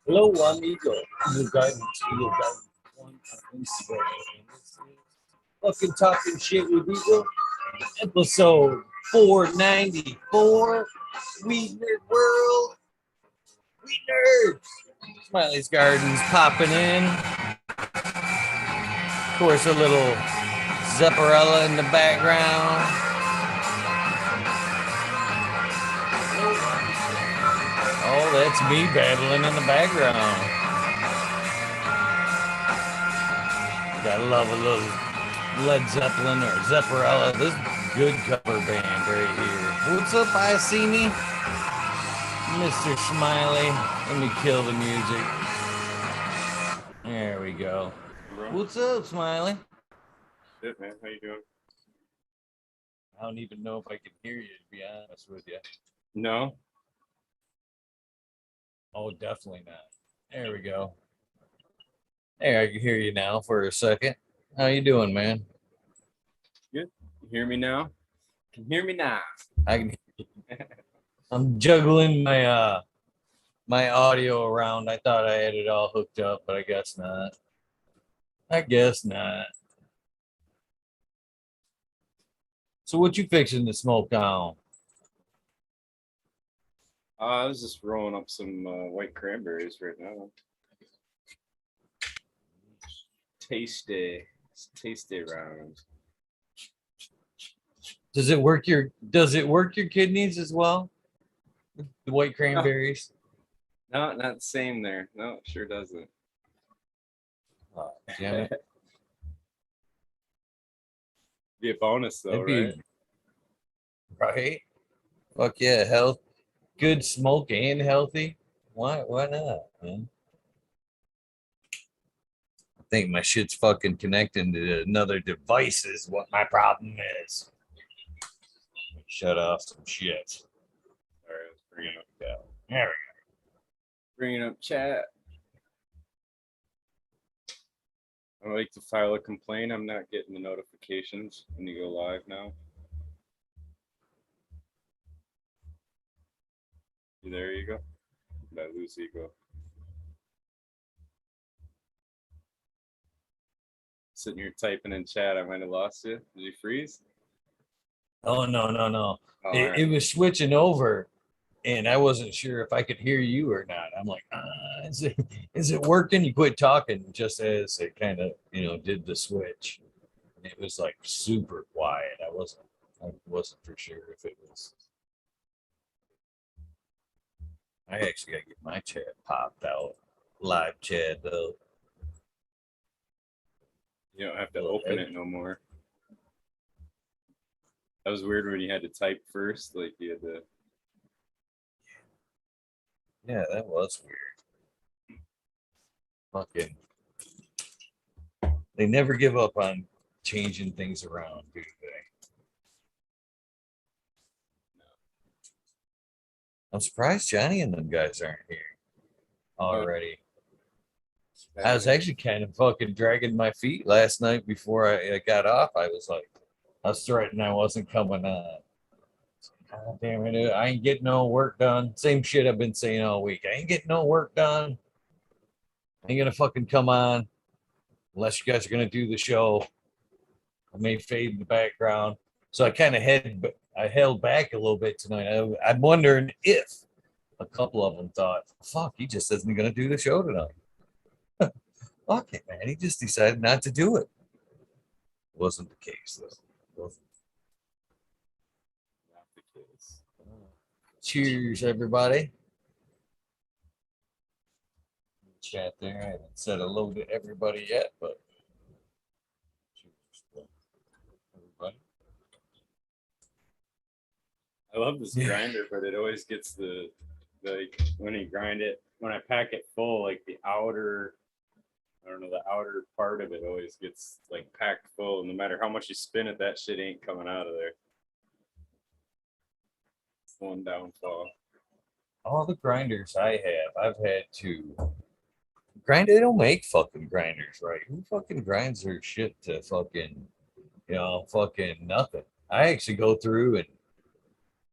Hello, amigo. Your guidance, one on Instagram. This is fucking talking shit with Eagle, episode 494. Weed Nerd World, we nerds. Smiley's Gardens popping in. Of course, a little Zepparella in the background. Oh, that's me babbling in the background. Gotta love a little Led Zeppelin or Zepparella. This is a good cover band right here. What's up, I see me? Mr. Smiley. Let me kill the music. There we go. Bro. What's up, Smiley? Good, man. How you doing? I don't even know if I can hear you, to be honest with you. No? Oh, definitely not. There we go. Hey, I can hear you now for a second. How you doing, man? Good. You hear me now? Can you hear me now? I can. I'm juggling my my audio around. I thought I had it all hooked up, but I guess not. I guess not. So what you fixing to smoke on? I was just rolling up some white cranberries right now. Tasty rounds. Does it work your kidneys as well? The white cranberries? No, not the same there. No, it sure doesn't. Oh, damn it. Be a bonus though, right? Right? Fuck yeah, health, good smoke and healthy. Why not, man? I think my shit's fucking connecting to another device is what my problem is. Shut off some shit. All right, let's bring it up. Yeah. There we go. Bringing up chat. I like to file a complaint. I'm not getting the notifications when you go live now. There you go. That loose ego. Sitting here typing in chat. I might have lost you. Did you freeze? Oh no. Oh, It was switching over, and I wasn't sure if I could hear you or not. I'm like, is it working? You quit talking just as it kind of did the switch. It was like super quiet. I wasn't for sure if it was. I actually gotta get my chat popped out. Live chat though. You don't have to open it no more. That was weird when you had to type first, like you had to. Yeah, that was weird. Fucking. They never give up on changing things around, do they? I'm surprised Johnny and them guys aren't here already. I was actually kind of fucking dragging my feet last night before I got off. I was threatening I wasn't coming on. God damn it, I ain't getting no work done. Same shit I've been saying all week. I ain't getting no work done. I ain't gonna fucking come on unless you guys are gonna do the show. I may fade in the background. So I kind of held back a little bit tonight. I'm wondering if a couple of them thought, fuck, he just isn't gonna do the show tonight. Fuck it, man. He just decided not to do it. Wasn't the case, though. Wasn't. Not the case. Cheers, everybody. Chat there. I haven't said hello to everybody yet, but cheers to everybody. I love this grinder, but it always gets the when you grind it, when I pack it full, like the outer part of it always gets like packed full. No matter how much you spin it, that shit ain't coming out of there. It's one downfall. All the grinders I've had to grind. They don't make fucking grinders, right? Who fucking grinds their shit to fucking, fucking nothing? I actually go through and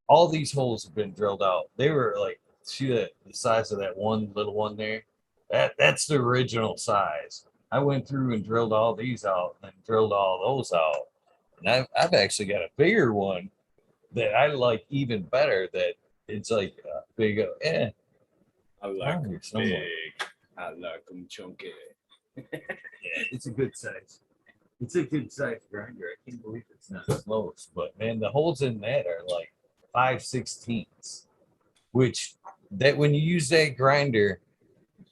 all these holes have been drilled out. They were like, see the size of that one little one there? That's the original size. I went through and drilled all these out and drilled all those out. And I've actually got a bigger one that I like even better. That it's like a big, I like them somewhere. big. I like them chunky. Yeah, it's a good size. It's a good size grinder. I can't believe it's not close. But man, the holes in that are like 5/16, which that when you use that grinder,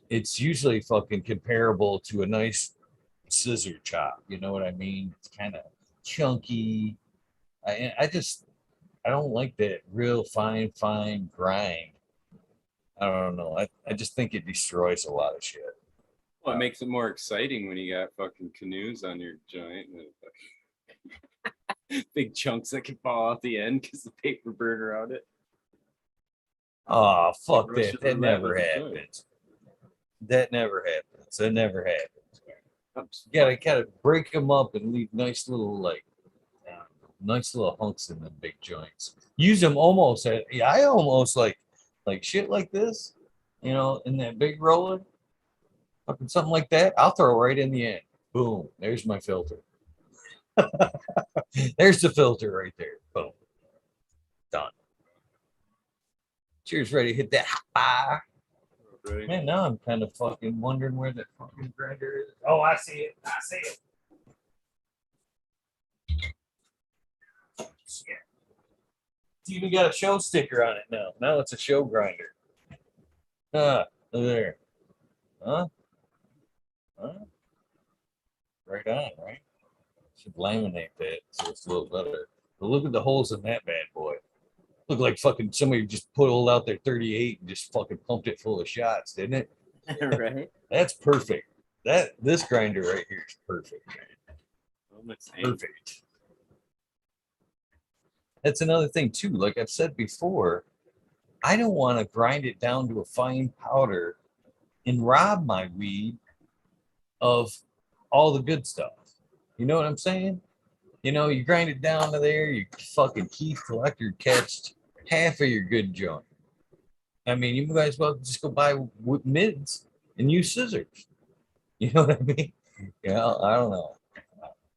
it's usually fucking comparable to a nice scissor chop. You know what I mean? It's kind of chunky. I don't like that real fine grind. I don't know. I just think it destroys a lot of shit. Well, it makes it more exciting when you got fucking canoes on your joint. And big chunks that can fall out the end because the paper burn around it. Oh, fuck that. Russian That roulette never with the joint. happens. That never happens. That never happens. Oops. You gotta break them up and leave nice little nice little hunks in them big joints. Use them almost I almost like shit like this, in that big roller, fucking something like that. I'll throw right in the end. Boom. There's my filter. There's the filter right there. Boom. Done. Cheers, ready to hit that. Right. Man, now I'm kind of fucking wondering where that fucking grinder is. Oh, I see it. I see it. Shit. It's even got a show sticker on it now. Now it's a show grinder. Look there. Huh? Right on, right? Should laminate that so it's a little better. But look at the holes in that bad boy. Look like fucking somebody just pulled out their 38 and just fucking pumped it full of shots, didn't it? Right. That's perfect. This grinder right here is perfect, man. Perfect. That's another thing too. Like I've said before, I don't want to grind it down to a fine powder and rob my weed of all the good stuff. You know what I'm saying? You grind it down to there, you fucking Keith Collector catched half of your good joint. I mean, you might as well just go buy mids and use scissors. You know what I mean? Yeah, I don't know.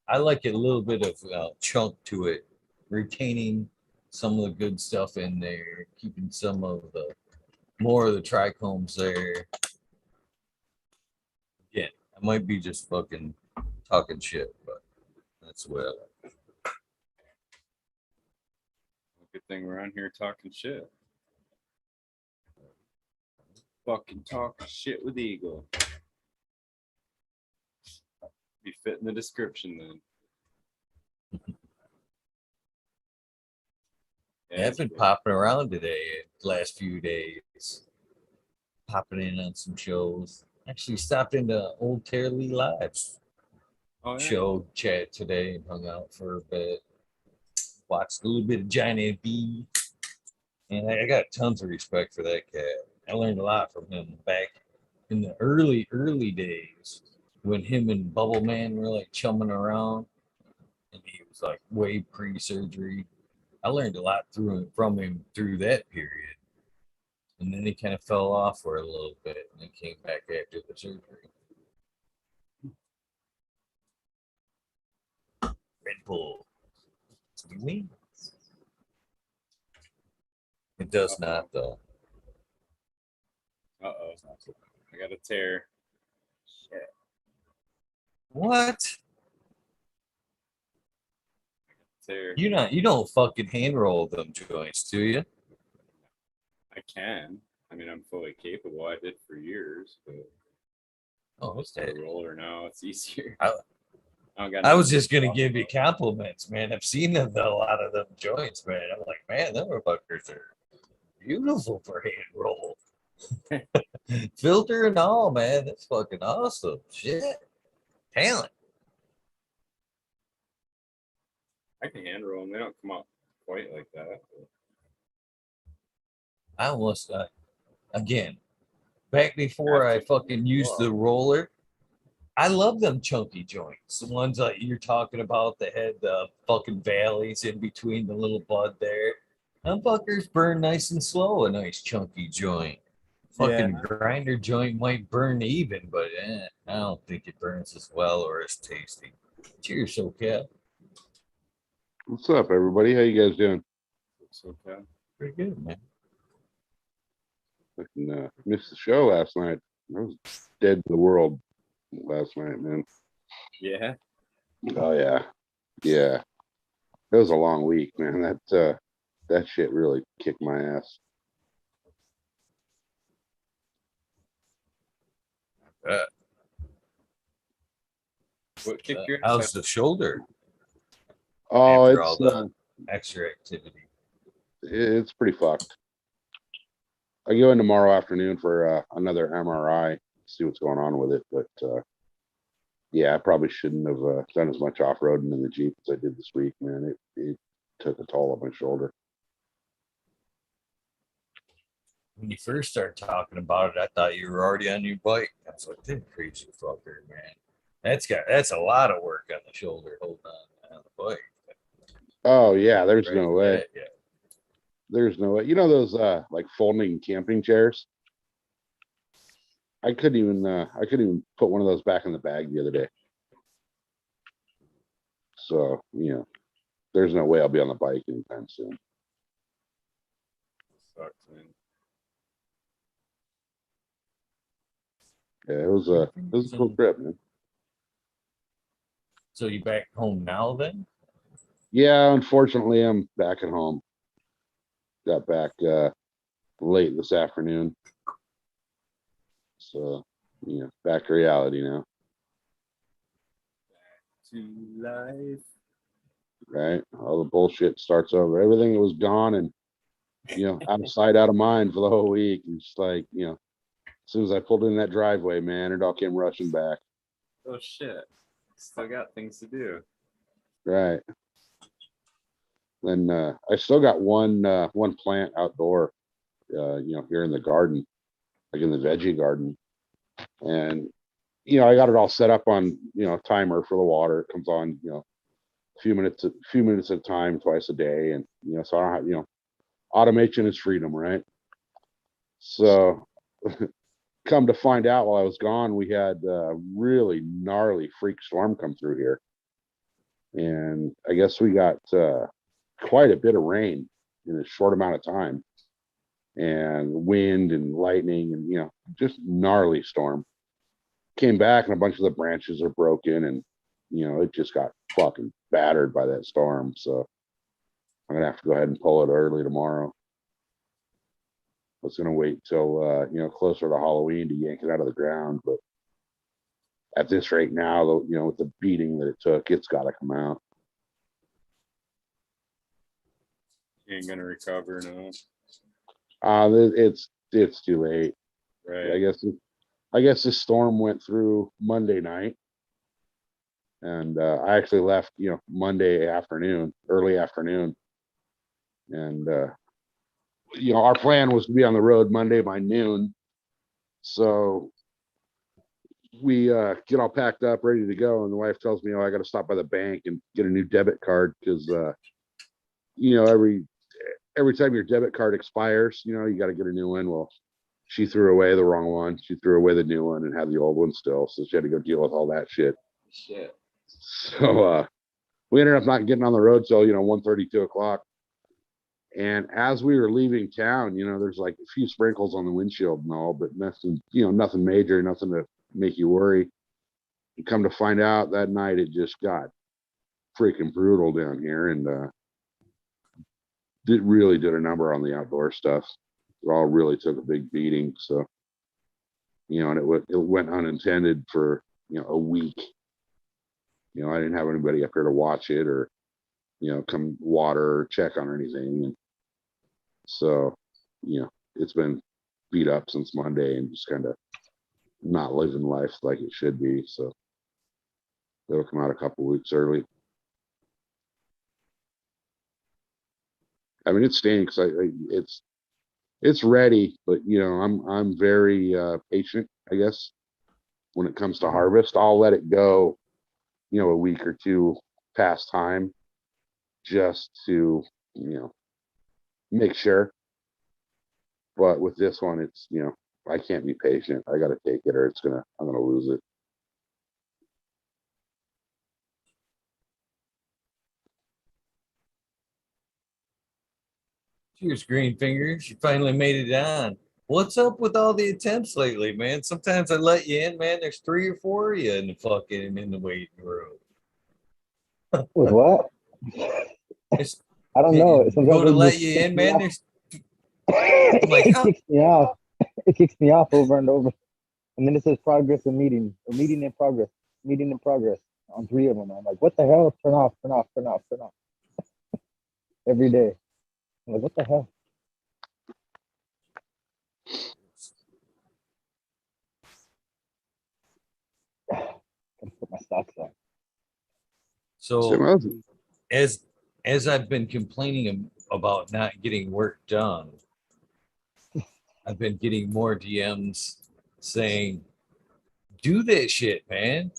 I like a little bit of chunk to it, retaining some of the good stuff in there, keeping some of the more of the trichomes there. Yeah, I might be just fucking talking shit, but that's the way I like it. Good thing we're on here talking shit. Fucking talking shit with Eagle. Be fit in the description then. Yeah, I've been popping around today, the last few days, popping in on some shows. Actually, stopped into Old Terry Lee Live's show chat today and hung out for a bit. Watched a little bit of Johnny B. And I got tons of respect for that cat. I learned a lot from him back in the early days when him and Bubble Man were like chumming around. And he was like way pre-surgery. I learned a lot from him through that period. And then he kind of fell off for a little bit and then came back after the surgery. Red Bull. Sweet. It does not, though. Uh-oh. I got a tear. Shit. What? Tear. You don't fucking hand roll them joints, do you? I can. I mean, I'm fully capable. I did for years, but It's a roller now. It's easier. I was just gonna give you compliments, man. I've seen a lot of them joints, man. I'm like, man, them motherfuckers are beautiful for hand roll. Filter and all, man. That's fucking awesome. Shit. Talent. I can hand roll them. They don't come out quite like that. But... I almost again back before I fucking used the roller. I love them chunky joints. The ones that you're talking about that had the fucking valleys in between the little bud there. Them fuckers burn nice and slow, a nice chunky joint. fucking grinder joint might burn even, but I don't think it burns as well or as tasty. Cheers, SoCal. What's up, everybody? How you guys doing? It's okay. Pretty good, man. Fucking missed the show last night. I was dead to the world last night, man. Yeah. Oh yeah, yeah. It was a long week, man. That shit really kicked my ass. What kicked your How's ass? the shoulder Oh, after all it's the extra activity? it's pretty fucked. I go in tomorrow afternoon for another MRI, see what's going on with it. But yeah, I probably shouldn't have done as much off roading in the Jeep as I did this week, man. It took a toll on my shoulder. When you first started talking about it, I thought you were already on your bike. I was like, that crazy fucker, man. That's a lot of work on the shoulder holding on the bike. Oh yeah, there's Right, no way. yeah. There's no way. You know those like folding camping chairs? I couldn't even put one of those back in the bag the other day. So, there's no way I'll be on the bike anytime soon. Sucks, man. Yeah, it was a cool trip, man. So you back home now then? Yeah, unfortunately I'm back at home. Got back late this afternoon. So, back to reality now. To life. Right? All the bullshit starts over. Everything that was gone and out of sight, out of mind for the whole week. And just like, as soon as I pulled in that driveway, man, it all came rushing back. Oh shit. Still got things to do. Right. Then I still got one plant outdoor, here in the garden, like in the veggie garden. And I got it all set up on, a timer for the water. It comes on, a few minutes at a time, twice a day. And so I don't have, automation is freedom, right? So come to find out, while I was gone, we had a really gnarly freak storm come through here. And I guess we got quite a bit of rain in a short amount of time, and wind and lightning and just gnarly storm. Came back and a bunch of the branches are broken, and it just got fucking battered by that storm. So I'm gonna have to go ahead and pull it early tomorrow. I was gonna wait till closer to Halloween to yank it out of the ground, but at this rate now, with the beating that it took, it's got to come out. You ain't gonna recover now. It's too late. Right. I guess this storm went through Monday night, and I actually left Monday afternoon, early afternoon, and our plan was to be on the road Monday by noon. So we get all packed up, ready to go, and the wife tells me, I got to stop by the bank and get a new debit card because every time your debit card expires, you got to get a new one. Well, she threw away the wrong one. She threw away the new one and had the old one still. So she had to go deal with all that shit. So we ended up not getting on the road till 1:30, 2 o'clock. And as we were leaving town, there's like a few sprinkles on the windshield and all, but nothing, nothing major, nothing to make you worry. You come to find out that night it just got freaking brutal down here, and it really did a number on the outdoor stuff. It all really took a big beating. So, and it went unintended for a week. I didn't have anybody up here to watch it or come water or check on anything. And so, it's been beat up since Monday and just kind of not living life like it should be. So it'll come out a couple weeks early. I mean, it stinks. It's ready, but I'm very patient, I guess, when it comes to harvest. I'll let it go, a week or two past time, just to make sure. But with this one, it's I can't be patient. I got to take it, or I'm gonna lose it. Cheers, green fingers. You finally made it on. What's up with all the attempts lately, man? Sometimes I let you in, man. There's 3 or 4 of you in the waiting room. With what? It's, I don't know. Sometimes go to it let just you kicks in, me man. off. There's like, It how? kicks me off. It kicks me off over and over. And then it says progress of meeting, or meeting in progress on 3 of them. I'm like, what the hell? Turn off. Every day. I'm like, what the hell? Gotta put my socks on. So as I've been complaining about not getting work done, I've been getting more DMs saying, do that shit, man.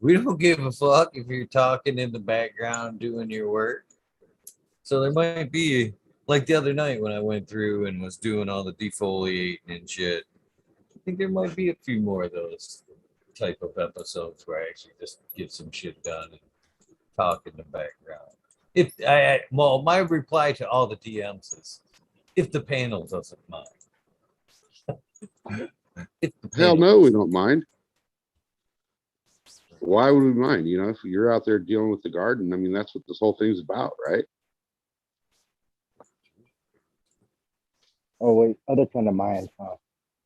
We don't give a fuck if you're talking in the background doing your work. So there might be, like the other night when I went through and was doing all the defoliating and shit, I think there might be a few more of those type of episodes where I actually just get some shit done and talk in the background. If well, my reply to all the DMs is, if the panel doesn't mind. If the Hell panel no, we doesn't don't mind. Why would we mind? You know, if you're out there dealing with the garden, I mean, that's what this whole thing's about, right? Oh, wait. Other kind of mind, huh?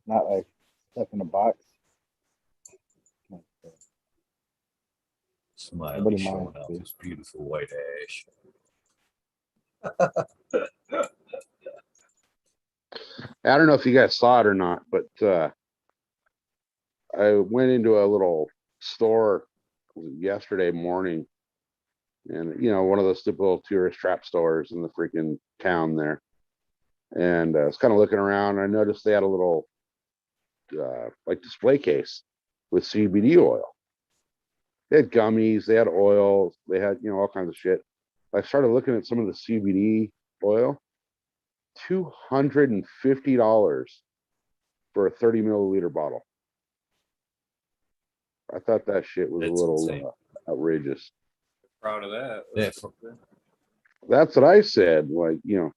Not like stuff in a box. Smiley Nobody showing minds, off dude. his beautiful white ash. I don't know if you guys saw it or not, but I went into a little store yesterday morning, and you know, one of those typical tourist trap stores in the freaking town there. And I was kind of looking around, and I noticed they had a little like display case with CBD oil. They had gummies, they had oils, they had, you know, all kinds of shit. I started looking at some of the CBD oil, $250 for a 30 milliliter bottle. I thought that shit was That's a little insane. outrageous. Proud of that. Yeah, That's what I said. Like, you know,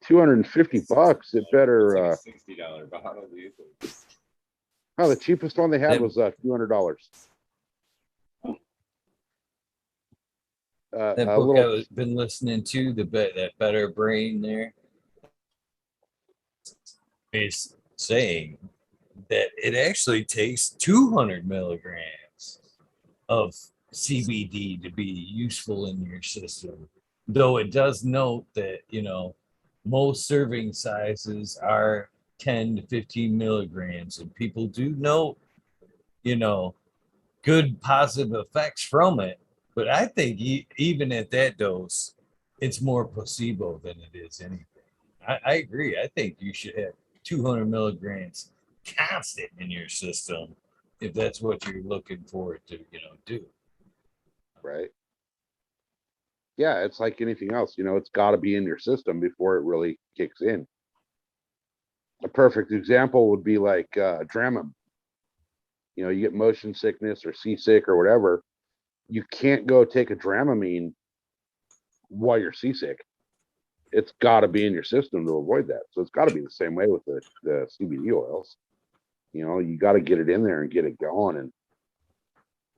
$250. It better. It's like a $60 bottle, dude. Oh, the cheapest one they had That- was $200. that A book little. I've been listening to, that Better Brain there, is saying that it actually takes 200 milligrams of CBD to be useful in your system. Though it does note that, you know, most serving sizes are 10 to 15 milligrams, and people do note, you know, good positive effects from it. But I think even at that dose, it's more placebo than it is anything. I agree. I think you should have 200 milligrams constant in your system if that's what you're looking for it to, you know, do. Right. Yeah, it's like anything else. You know, it's got to be in your system before it really kicks in. A perfect example would be like Dramamine. You know, you get motion sickness or seasick or whatever. You can't go take a Dramamine while you're seasick. It's got to be in your system to avoid that. So it's got to be the same way with the CBD oils. You know, you got to get it in there and get it going and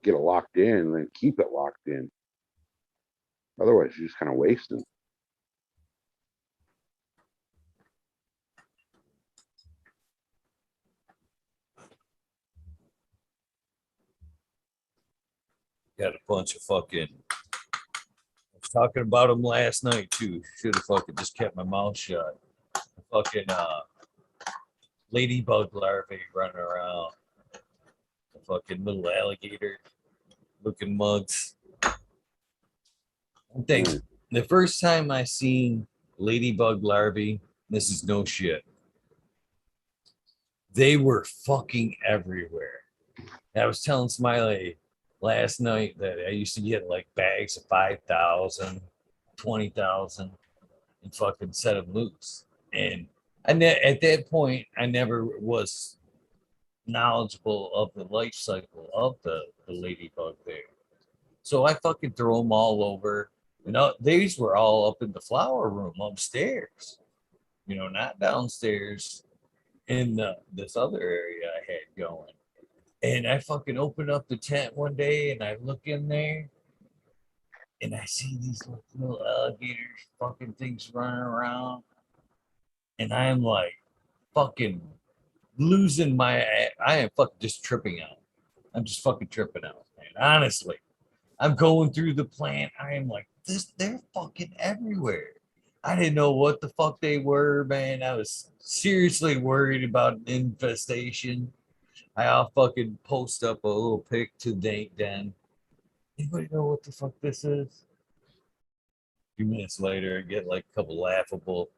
get it locked in and then keep it locked in. Otherwise, you're just kind of wasting. Got a bunch of fucking. I was talking about them last night too. Should have fucking just kept my mouth shut. Fucking ladybug larvae running around. The fucking little alligator looking mugs. I think the first time I seen ladybug larvae, this is no shit. They were fucking everywhere. I was telling Smiley last night that I used to get like bags of 5,000, 20,000 and fucking set them loose. And At that point, I never was knowledgeable of the life cycle of the ladybug there. So I fucking throw them all over. These were all up in the flower room upstairs, not downstairs in this other area I had going. And I fucking open up the tent one day and I look in there and I see these little alligators fucking things running around. And I'm like fucking losing I am fucking just tripping out. I'm just fucking tripping out, man. Honestly. I'm going through the plant. I am like, they're fucking everywhere. I didn't know what the fuck they were, man. I was seriously worried about an infestation. I'll fucking post up a little pic to Dank Den. Anybody know what the fuck this is? A few minutes later, I get like a couple laughable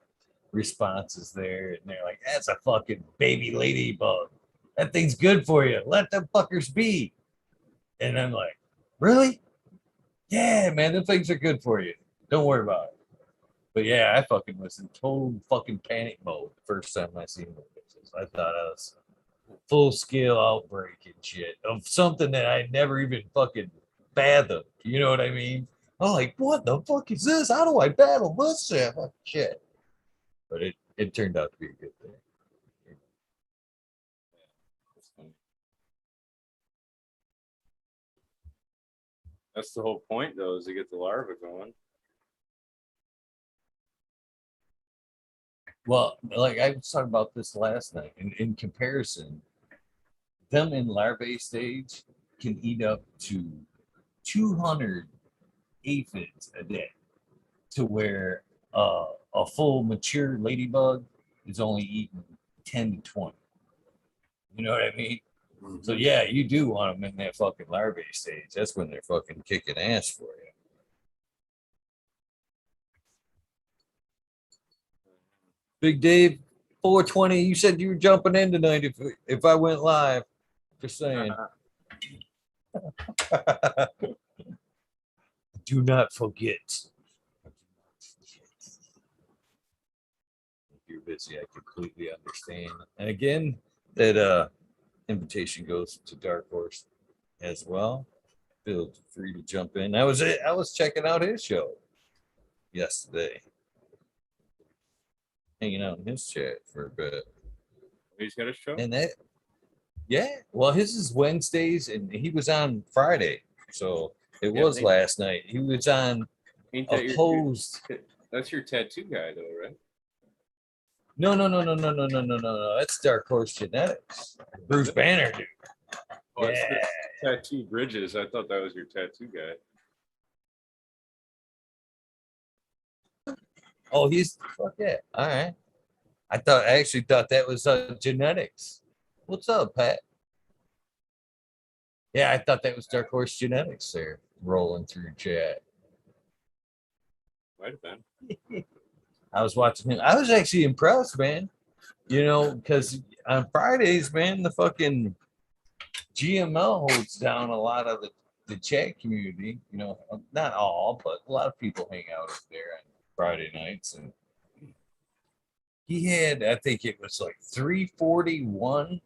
responses there, and they're like, that's a fucking baby ladybug. That thing's good for you. Let them fuckers be. And I'm like, really? Yeah, man, them things are good for you. Don't worry about it. But yeah, I fucking was in total fucking panic mode the first time I seen the bitches. I thought I was full scale outbreak and shit of something that I never even fucking fathomed. You know what I mean? I'm like, what the fuck is this? How do I battle this shit? But it turned out to be a good thing. That's the whole point, though, is to get the larva going. Well, like I was talking about this last night. In comparison, them in larvae stage can eat up to 200 aphids a day, to where a full mature ladybug is only eating 10 to 20. You know what I mean? So yeah, you do want them in that fucking larvae stage. That's when they're fucking kicking ass for you. Big Dave, 420. You said you were jumping in tonight if I went live. Just saying. Do not forget. If you're busy, I completely understand. And again, that invitation goes to Dark Horse as well. Feel free to jump in. I was checking out his show yesterday. Hanging out in his chat for a bit. He's got a show? And well, his is Wednesdays and he was on Friday. So it was last night. He was on Opposed. That's your tattoo guy, though, right? No. That's Dark Horse Genetics. Bruce Banner, dude. Oh, yeah. Tattoo Bridges. I thought that was your tattoo guy. Oh, fuck yeah. All right. I actually thought that was Genetics. What's up, Pat? Yeah, I thought that was Dark Horse Genetics there rolling through chat. Might have been. I was watching him. I was actually impressed, man. Because on Fridays, man, the fucking GML holds down a lot of the chat community. Not all, but a lot of people hang out up there on Friday nights. And he had, I think it was like 341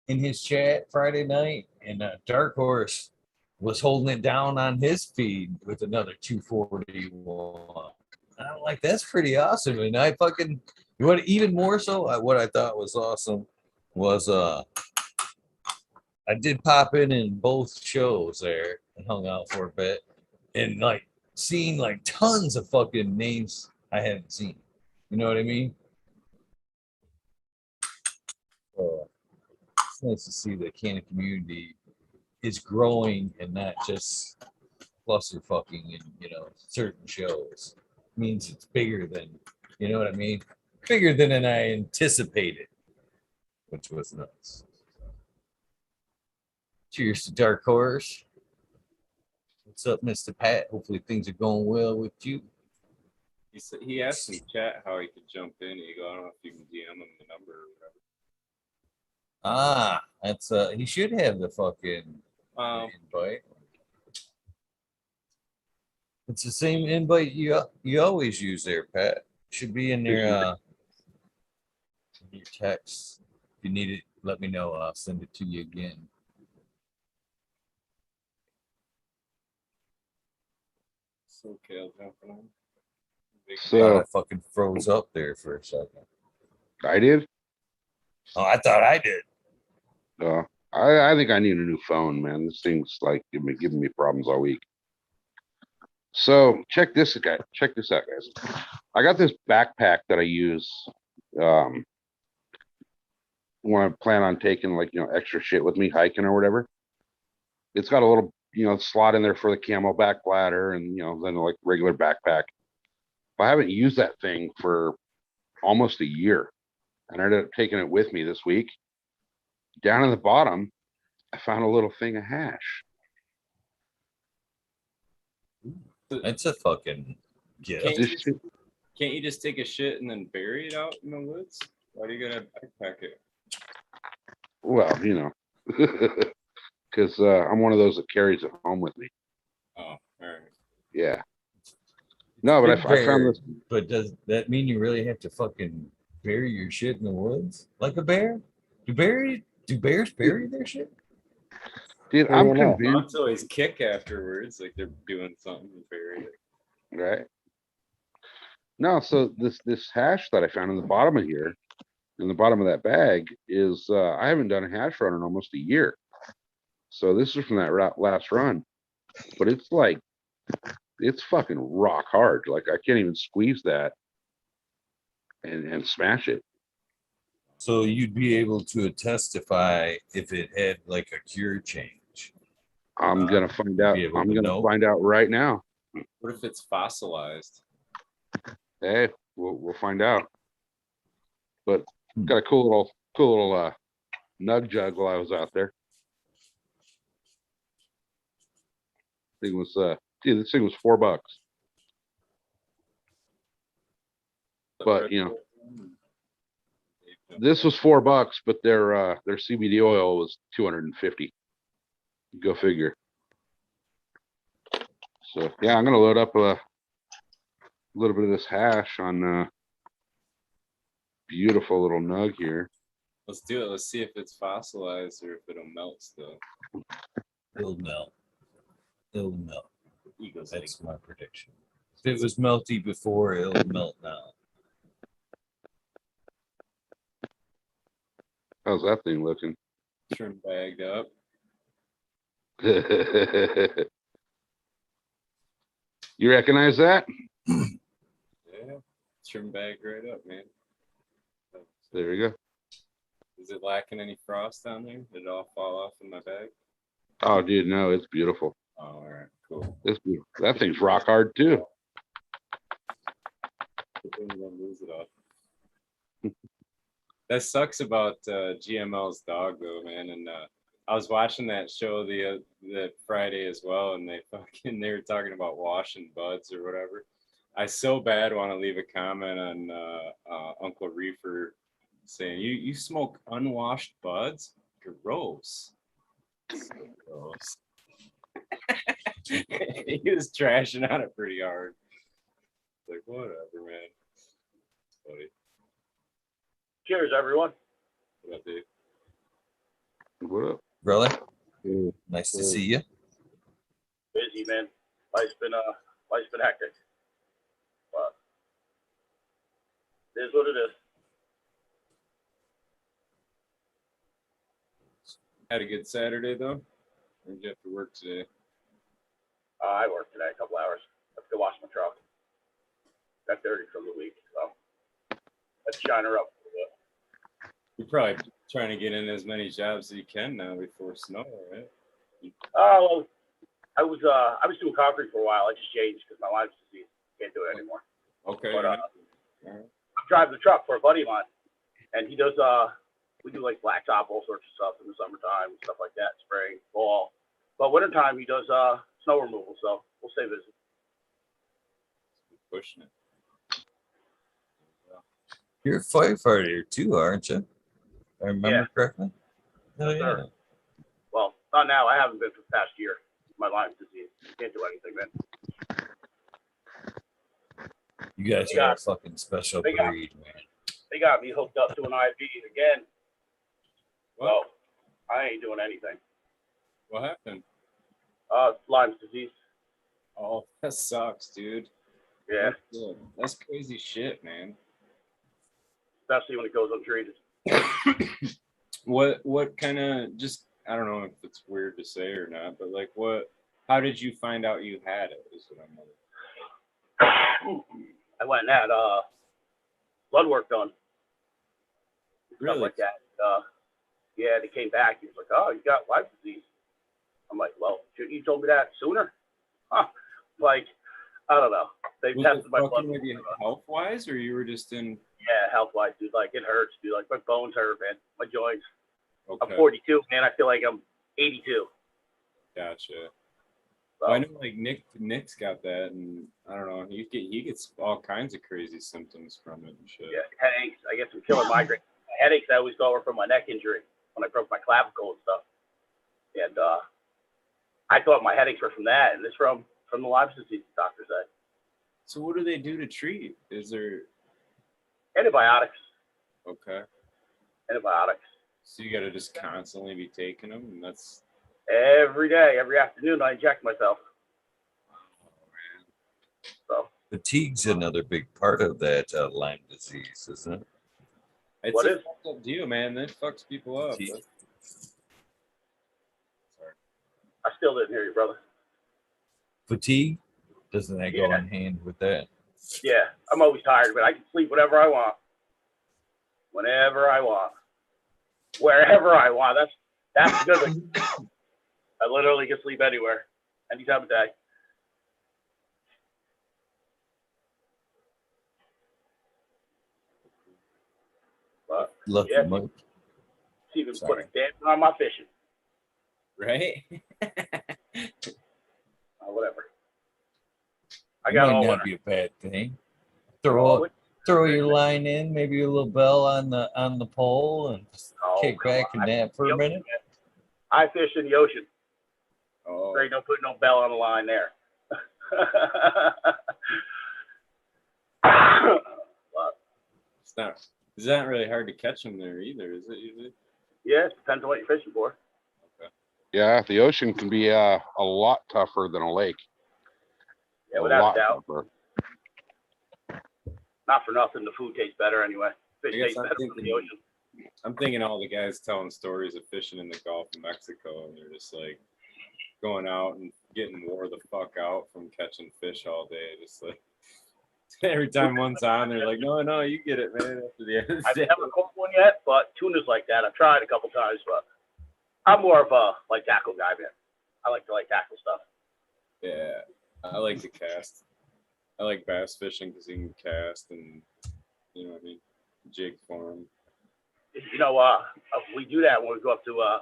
in his chat Friday night, and Dark Horse was holding it down on his feed with another 241. I'm like, that's pretty awesome. And I fucking, even more so, what I thought was awesome was I did pop in both shows there and hung out for a bit, and like seeing like tons of fucking names I haven't seen. You know what I mean? It's nice to see the canon community is growing and not just cluster fucking in certain shows. It means it's bigger than, you know what I mean? Bigger than I anticipated, which was nuts. Cheers to Dark Horse. What's up, Mr. Pat? Hopefully things are going well with you. He asked in chat how he could jump in. He go, I don't know if you can DM him the number or whatever. That's he should have the fucking invite. It's the same invite you always use there, Pat. Should be in there. your text. If you need it, let me know. I'll send it to you again. So okay, I'll jump on. Big God, So I fucking froze up there for a second. I did. Oh, I thought I did. I think I need a new phone, man. This thing's like giving me problems all week. So check this out, guys. I got this backpack that I use when I plan on taking like extra shit with me hiking or whatever. It's got a little slot in there for the camelback bladder and then like regular backpack. I haven't used that thing for almost a year, and I ended up taking it with me this week. Down in the bottom, I found a little thing of hash. It's a fucking gift. Can't you just take a shit and then bury it out in the woods? Why do you gotta backpack it? Well, because I'm one of those that carries it home with me. Oh, all right. Yeah. No, but I found this. But does that mean you really have to fucking bury your shit in the woods like a bear? Do bears bury their shit? Dude, Yeah, I'm yeah, no. convinced. Dogs always kick afterwards, like they're doing something and bury it. Right. No, so this hash that I found in the bottom of here, in the bottom of that bag, is I haven't done a hash run in almost a year. So this is from that last run, but it's like it's fucking rock hard. Like I can't even squeeze that and smash it. So you'd be able to testify if it had like a cure change. I'm gonna find out. be able I'm to gonna know. find out right now. What if it's fossilized? Hey, we'll find out. But got a cool little nug jug while I was out there. Thing was dude, this thing was $4. But this was $4, but their CBD oil was 250. Go figure. So yeah, I'm gonna load up a little bit of this hash on beautiful little nug here. Let's do it. Let's see if it's fossilized or if it'll melt still. It'll melt. It'll melt. Eagles. That's my prediction. If it was melty before, it'll melt now. How's that thing looking? Trim bagged up. You recognize that? Yeah. Trim bagged right up, man. There we go. Is it lacking any frost down there? Did it all fall off in my bag? Oh, dude, no, it's beautiful. Oh, all right, cool. It's beautiful. That thing's rock hard too. Good thing you don't lose it off. That sucks about GML's dog though, man. And I was watching that show that Friday as well, and they were talking about washing buds or whatever. I so bad want to leave a comment on Uncle Reefer saying you smoke unwashed buds? Gross. So gross. He was trashing on it pretty hard. Like whatever, man. It's funny. Cheers, everyone. What up, Dave? What up? Brother, nice to see you. Busy, man. Life's been hectic, but it is what it is. Had a good Saturday though. Or did you have to work today? I worked today a couple hours. Let's go wash my truck. Got dirty from the week, so let's shine her up a little bit. You're probably trying to get in as many jobs as you can now before snow, right? Well, I was doing concrete for a while. I just changed because my Lyme's disease. Can't do it anymore. Okay. But right. I'm driving the truck for a buddy of mine, and he does we do like blacktop, all sorts of stuff in the summertime, stuff like that, spring, fall. But wintertime he does snow removal, so we'll stay busy. Pushing it. You're a firefighter too, aren't you? If I remember Yeah. correctly. Oh Yes, yeah. sir. Well, not now. I haven't been for the past year. My Lyme's disease. Can't do anything, man. You guys They are got- a fucking special they got- breed, man. They got me hooked up to an IV again. What? So I ain't doing anything. What happened? Lyme's disease. Oh, that sucks, dude. Yeah, That's crazy shit, man. especially when it goes untreated. What kind of, just, I don't know if it's weird to say or not, but like how did you find out you had it is what I'm wondering. I went and had blood work done. Stuff Really? like that. Yeah, they came back. He was like, "Oh, you got Lyme disease." I'm like, "Well, shouldn't you told me that sooner?" Huh. Like, I don't know. They Was tested it my blood. fucking with you health-wise, or you were just in? Yeah, health-wise, dude. Like, it hurts, dude. Like, my bones hurt, man. My joints. Okay, I'm 42, man. I feel like I'm 82. gotcha. So, Well, I know, like Nick's got that, and I don't know. He gets all kinds of crazy symptoms from it and shit. yeah, headaches. I get some killer migraines. Headaches I always go over from my neck injury when I broke my clavicle and stuff. And I thought my headaches were from that, and it's from the Lyme disease, the doctor said. So what do they do to treat? Is there Antibiotics. okay? Antibiotics. So you got to just constantly be taking them, and that's. Every day, every afternoon, I inject myself. So, Fatigue's another big part of that Lyme disease, isn't it? It's What a is? fucked up deal, man. That fucks people up. Fatigue. Sorry. I still didn't hear you, brother. Fatigue, doesn't that go Yeah. in hand with that? Yeah, I'm always tired, but I can sleep whenever I want. Whenever I want. Wherever I want. That's the good thing. I literally can sleep anywhere, any time of day. But Lucky Yeah. Mike. it's even Sorry. put a damper on my fishing. Right? Whatever. I It got might all not winter. be a bad thing. All Throw your line in, maybe a little bell on the pole, and just Oh, kick come back on. and nap for a minute. I fish in the ocean. Oh, There ain't no putting no bell on the line there. But, it's not really hard to catch them there either, is it usually? yeah, it depends on what you're fishing for. Yeah, the ocean can be a lot tougher than a lake. Yeah, A without lot a doubt. tougher. Not for nothing, the food tastes better anyway. Fish I guess tastes I'm better from thinking- the ocean. I'm thinking all the guys telling stories of fishing in the Gulf of Mexico, and they're just like going out and getting wore the fuck out from catching fish all day. Just like every time one's on, they're like, no, you get it, man. After the end of the I've day. never caught one yet, but tuna's like that. I've tried a couple times, but I'm more of a like tackle guy, man. I like to tackle stuff. Yeah, I like to cast. I like bass fishing because you can cast and you know what I mean, jig for them. You know, we do that when we go up to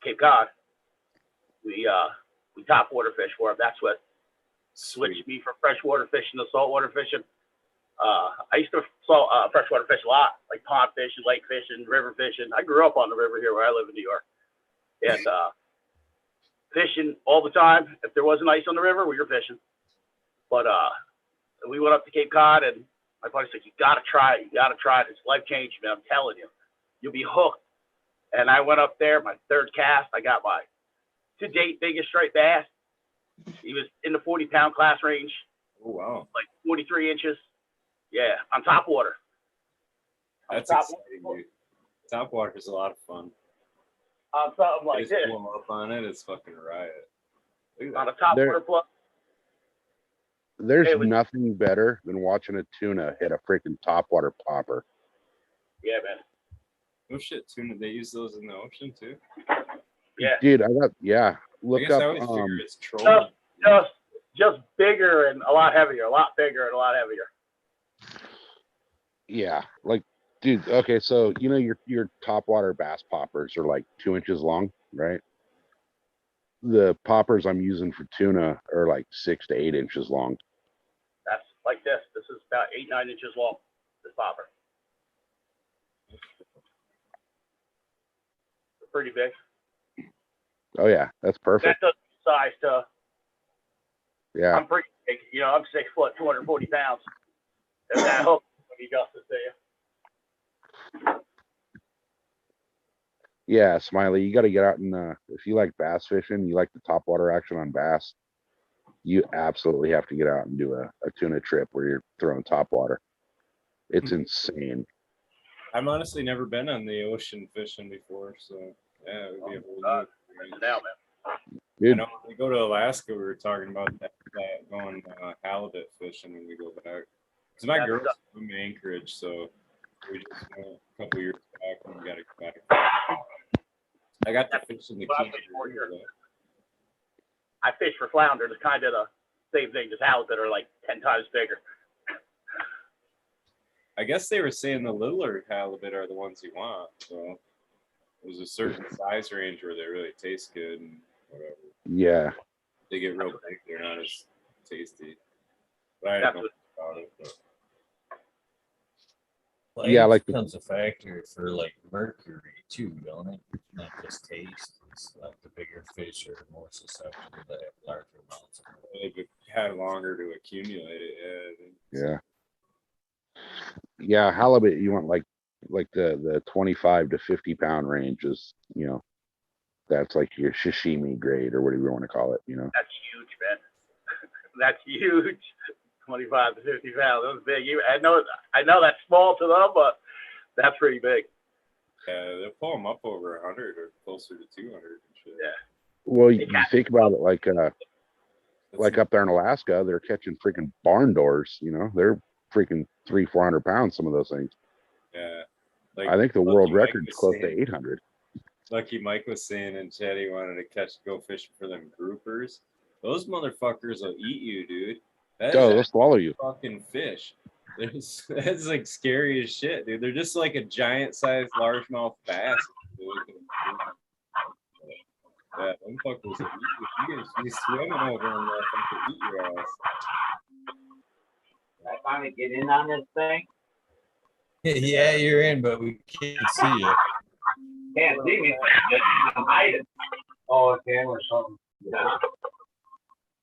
Cape Cod. We top water fish for them. That's what switched me from freshwater fishing to saltwater fishing. I used to freshwater fish a lot, like pond fishing, lake fishing, river fishing. I grew up on the river here where I live in New York, and fishing all the time. If there wasn't ice on the river, we were fishing. But we went up to Cape Cod, and my buddy said, "You gotta try it. You gotta try it. It's life changing, man. I'm telling you, you'll be hooked." And I went up there, my third cast. I got my to date biggest striped bass. He was in the 40-pound class range, Oh wow, like 43 inches. Yeah, on top water. On that's top exciting, water. dude. Top water is a lot of fun. On something You like just this, blow up on it, it's fucking a riot. Look at on that. a top There- water plug. There's Hey, with- nothing better than watching a tuna hit a freaking topwater popper. Yeah, man. No shit, tuna. They use those in the ocean too. Yeah, Dude, I look guess I up always figure it's just, trolling. just bigger and a lot heavier. A lot bigger and a lot heavier. yeah, like dude, okay, so you know your topwater bass poppers are like 2 inches long, right? The poppers I'm using for tuna are like 6 to 8 inches long. That's like this. This is about 8-9 inches long. This popper. They're pretty big. Oh yeah, that's perfect. That doesn't size to. Yeah. I'm pretty big. You know, I'm 6 foot, 240 pounds. If that hook would be justice to you. Yeah, Smiley, you got to get out and if you like bass fishing, you like the topwater action on bass, you absolutely have to get out and do a tuna trip where you're throwing topwater. It's insane. I've honestly never been on the ocean fishing before, so yeah, it would be a whole new experience. Now, man. I Dude, know when we go to Alaska, we were talking about that going halibut fishing when we go back. Because my girl's from Anchorage, so we just went a couple years back and we got to go back. I got to fish in the Well, I Keys fished for River, years. I fish for flounder. It's kind of the same thing, just halibut are like 10 times bigger. I guess they were saying the littler halibut are the ones you want. So there's a certain size range where they really taste good and whatever. yeah. They get real big, they're not as tasty. But I don't know about it. But Well, Yeah, age like becomes a factor for like mercury too, don't it? Not just taste. It's like the bigger fish are more susceptible to have larger amounts. they've had longer to accumulate it. Yeah, I think. Yeah. Yeah, halibut, you want like the 25 to 50 pound range is, that's like your sashimi grade or whatever you want to call it, That's huge, man. That's huge. 25 to 50 pounds. That's big. I know that's small to them, but that's pretty big. Yeah, they'll pull them up over 100 or closer to 200 and shit. Yeah. Well, you think about it like up there in Alaska, they're catching freaking barn doors, they're freaking 300-400 pounds, some of those things. Yeah. Like, I think the Lucky world Mike record's was close to saying- 800. Lucky Mike was saying in chat he wanted to go fishing for them groupers. Those motherfuckers will eat you, dude. That Oh, is they'll swallow you. fucking fish. That's like scary as shit, dude. They're just like a giant sized largemouth bass. Dude. Yeah, them fuckers will eat you. You guys be swimming over and they'll fucking eat your ass. Did I finally get in on this thing? Yeah, you're in, but we can't see you. Can't see me. I'm hiding. Oh, a camera or something. Yeah.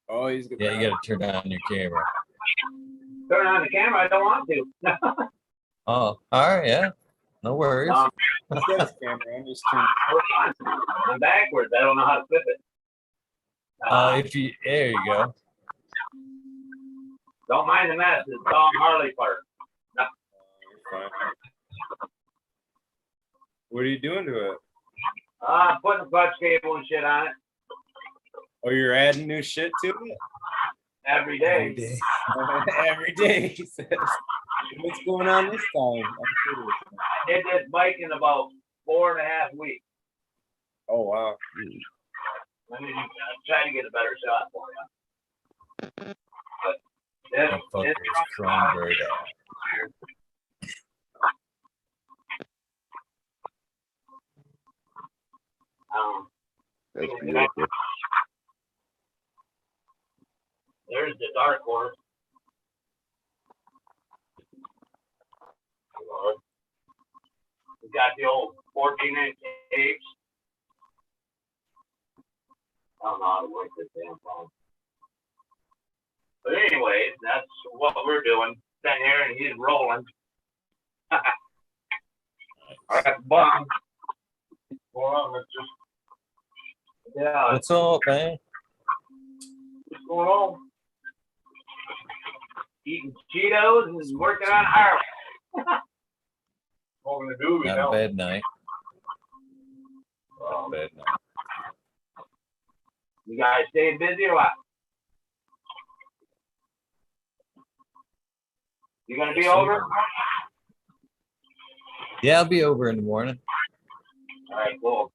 Oh, he's good. Yeah, you got to turn on your camera. Turn on the camera. I don't want to. Oh, all right, yeah, no worries. He's got his camera on, just turn. I'm backwards. I don't know how to flip it. If you, there you go. Don't mind the mess. It's all Harley part. You're fine. What are you doing to it? Putting a clutch cable and shit on it Oh, you're adding new shit to it? every day. Every day. Every day, he says. What's going on this time? I'm curious. I did this bike in about 4.5 weeks. Oh, wow. I mean, I'm trying to get a better shot for you. But That fucker's chrome right out. That's beautiful. There's the dark horse. We got the old 14-inch tapes. I don't know how to work this damn phone. But anyways, that's what we're doing. Sitting here and he's rolling. All right, bomb. Well, let's just, yeah, What's up, man? what's going on? Eating Cheetos and working on Ireland. What we're gonna do, you Not know? a bad night. Not a bad night. You guys staying busy or what? You gonna be over? Yeah, I'll be over in the morning. All right, cool.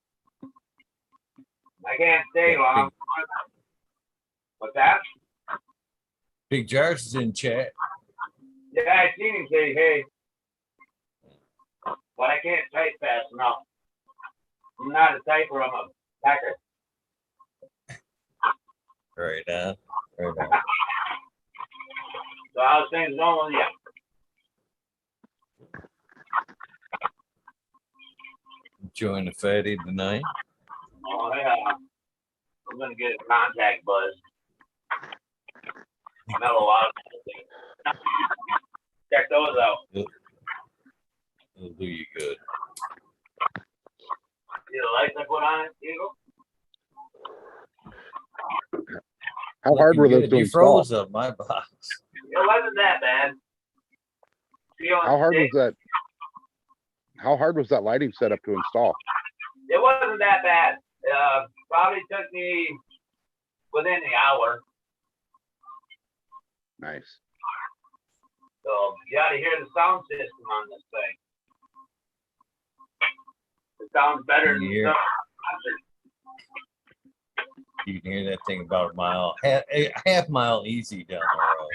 I can't stay long. What's that? Big Jars is in chat. Yeah, I seen him say, hey. But I can't type fast enough. I'm not a typer, I'm a packer. Right now. Right now. So how's things going with you? Enjoying the fatty tonight. Oh yeah. I'm gonna get a contact buzz. Mellow out. Check those out. It'll do you good. You like to put on it, Eagle? How hard were Looking those good. to You install? froze up my box. It wasn't that bad. How hard was that? How hard was that lighting setup to install? It wasn't that bad. Probably took me within the hour. Nice. So you got to hear the sound system on this thing. It sounds better than Yeah. the You can hear that thing about a half mile easy down the road.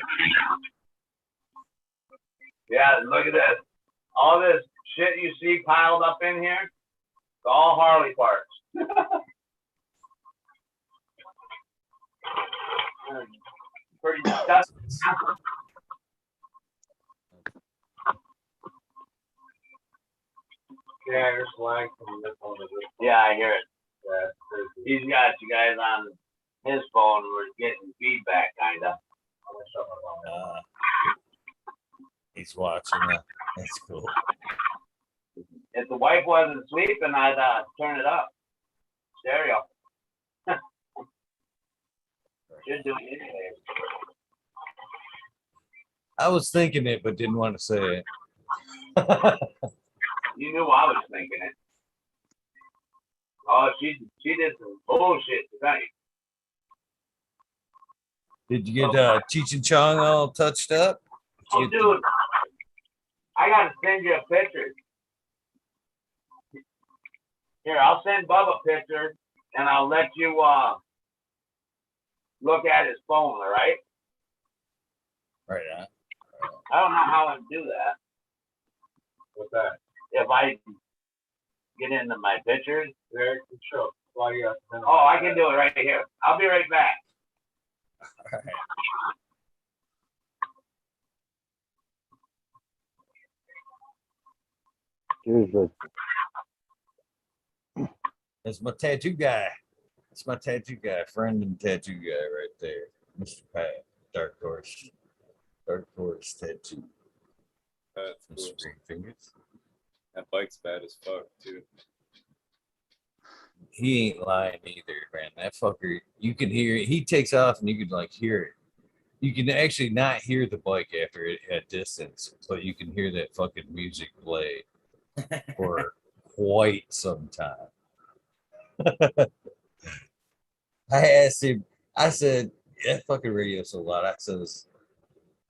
Yeah, look at this. All this shit you see piled up in here, it's all Harley parts. Pretty disgusting. Yeah, you're slang from this one. Yeah, I hear it. He's got you guys on his phone. We're getting feedback, kinda. He's watching that. That's cool. If the wife wasn't sleeping, I'd turn it up. Stereo. Should do it anyway. I was thinking it, but didn't want to say it. You knew I was thinking it. Oh, she did some bullshit tonight. Did you get Cheech and Chong all touched up? Did Oh, you get dude, I gotta send you a picture. Here, I'll send Bub a picture, and I'll let you look at his phone. All right? right on. I don't know how I do that. What's that? If I get into my pictures, sure. Oh, I can do it right here. I'll be right back. All right. Cheers, bro. That's my tattoo guy. That's my tattoo guy, friend and tattoo guy right there. Mr. Pat, Dark Horse Tattoo. That's Mr. cool. Green Fingers. That bike's bad as fuck too. He ain't lying either, man. That fucker, you can hear it. He takes off and you can like hear it. You can actually not hear the bike after it at distance, but you can hear that fucking music play for quite some time. I asked him, I said, that fucking radio's so loud. I says,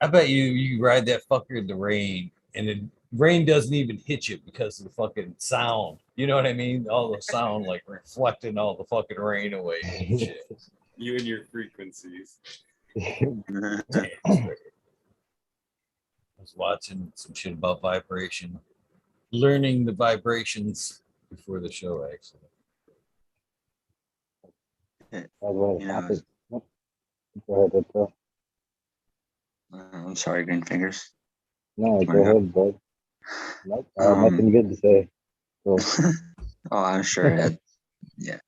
I bet you ride that fucker in the rain and the rain doesn't even hit you because of the fucking sound. You know what I mean? All the sound like reflecting all the fucking rain away and shit. You and your frequencies. Yeah, that's right. I was watching some shit about vibration, learning the vibrations before the show, actually. That's what You know, happened. Go ahead, bro. I'm sorry, Green Fingers. No, go Why not? ahead, bro. Nope, I have nothing good to say. So, Oh, I'm sure. Yeah.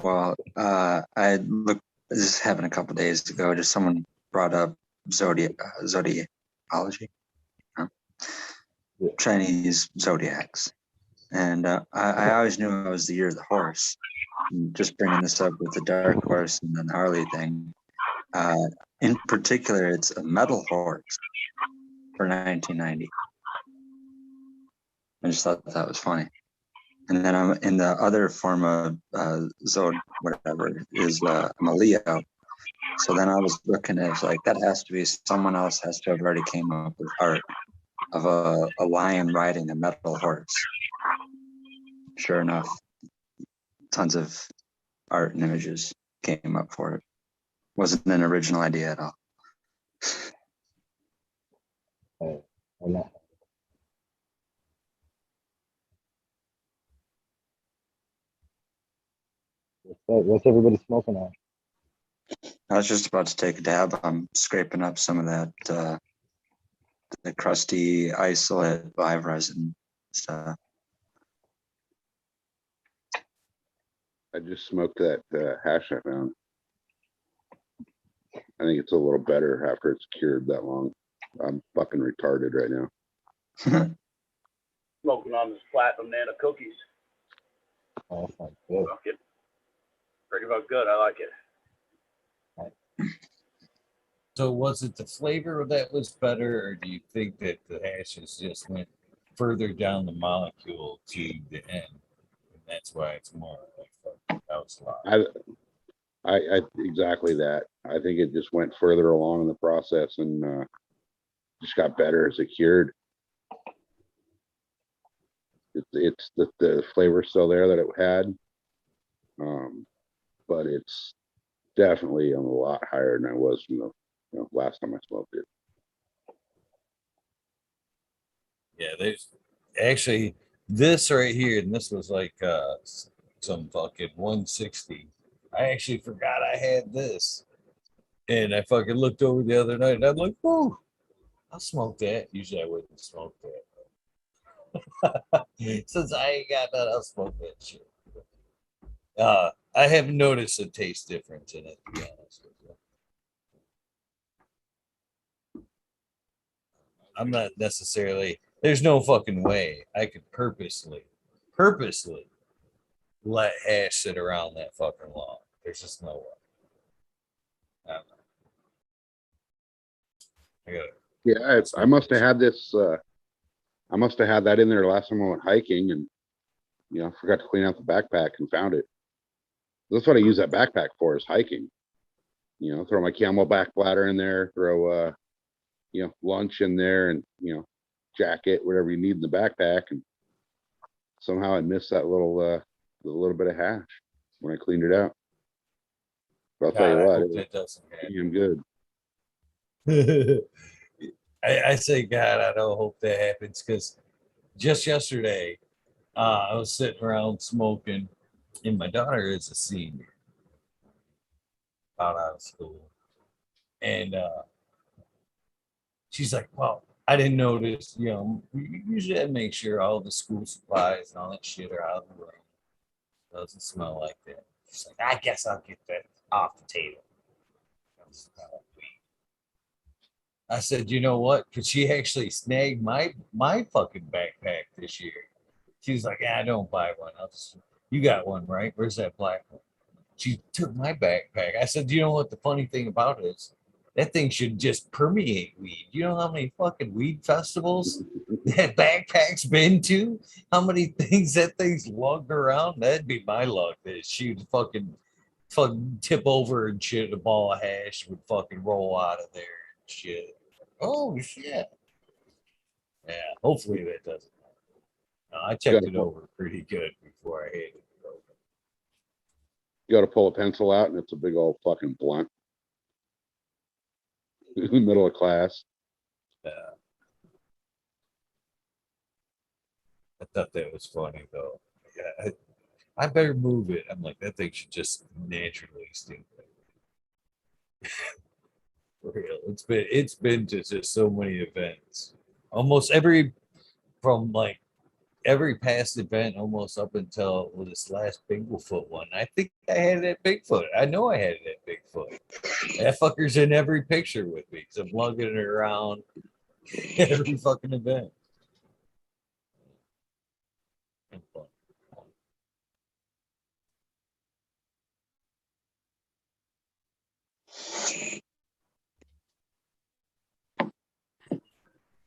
Well, I looked. This happened a couple days ago. Just someone brought up zodiacology, Yeah. Chinese zodiacs, and I always knew it was the year of the horse. And just bringing this up with the dark horse and then the Harley thing. In particular, it's a metal horse for 1990. I just thought that was funny. And then I'm in the other form of zod, whatever, is I'm a Leo. So then I was looking at like that has to be someone else has to have already came up with art of a lion riding a metal horse. Sure enough, tons of art and images came up for it. Wasn't an original idea at all. I'm not. What's everybody smoking on? I was just about to take a dab. I'm scraping up some of that the crusty isolate vibe resin stuff. I just smoked that hash I found. I think it's a little better after it's cured that long. I'm fucking retarded right now. smoking on this platinum nana cookies. Oh, that's not good. Fucking pretty much good. I like it. So was it the flavor that was better, or do you think that the hashes just went further down the molecule to the end, and that's why it's more like that was a lot? I exactly that. I think it just went further along in the process and just got better as it cured. It's the flavor still there that it had, but it's definitely a lot higher than it was from the last time I smoked it. Yeah, there's actually this right here, and this was like some fucking 160. I actually forgot I had this, and I fucking looked over the other night, and I'm like, "Whoa, I'll smoke that." Usually, I wouldn't smoke that. Since I ain't got that, I'll smoke that shit. I haven't noticed a taste difference in it, to be honest with you. I'm not necessarily. There's no fucking way I could purposely let hash sit around that fucking long. There's just no way. I don't know. I got it. Yeah, I must have had this. I must have had that in there last time I went hiking, and forgot to clean out the backpack and found it. That's what I use that backpack for, is hiking. Throw my Camelback bladder in there, throw lunch in there, and jacket, whatever you need in the backpack. And somehow I missed that little bit of hash when I cleaned it out. But I'll tell you what, it was that doesn't happen. damn good. I say, God, I don't hope that happens, because just yesterday, I was sitting around smoking, and my daughter is a senior, out of school, and she's like, "Well, I didn't notice. Usually I make sure all the school supplies and all that shit are out of the room. Doesn't smell like that." She's like, "I guess I'll get that off the table." I said, "You know what? Because she actually snagged my fucking backpack this year." She was like, "Yeah, I don't buy one. You got one, right? Where's that black one?" She took my backpack. I said, "You know what the funny thing about it is? That thing should just permeate weed. You know how many fucking weed festivals that backpack's been to? How many things that thing's lugged around? That'd be my luck. That she'd fucking tip over and shit. A ball of hash would fucking roll out of there and shit. Oh shit. Yeah, hopefully that doesn't happen. No, I checked it over pretty good before I handed it over. You got to pull a pencil out, and it's a big old fucking blunt in the middle of class. Yeah. I thought that was funny though. Yeah, I better move it. I'm like, that thing should just naturally stink. For real. It's been to just so many events. Almost from like every past event, almost up until this last Bigfoot one. I think I had it at Bigfoot. I know I had it at Bigfoot. That fucker's in every picture with me because I'm lugging it around every fucking event.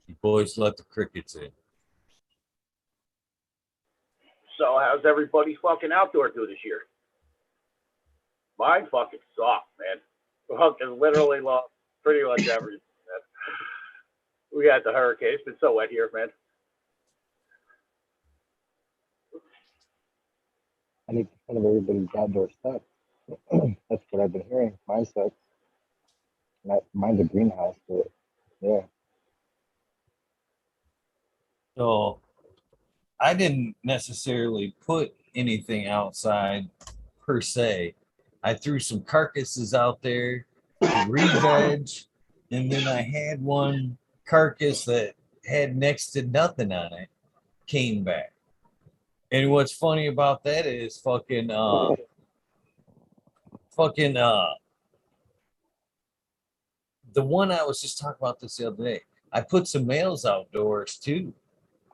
You boys let the crickets in. So how's everybody fucking outdoor do this year? Mine fucking sucked, man. Fucking literally lost pretty much everything, man. We had the hurricane. It's been so wet here, man. I think kind of everybody's outdoor stuff. That's what I've been hearing. Mine sucks. Mine's a greenhouse, but yeah. So I didn't necessarily put anything outside per se. I threw some carcasses out there to re-veg, and then I had one carcass that had next to nothing on it came back. And what's funny about that is fucking the one I was just talking about this the other day. I put some males outdoors too.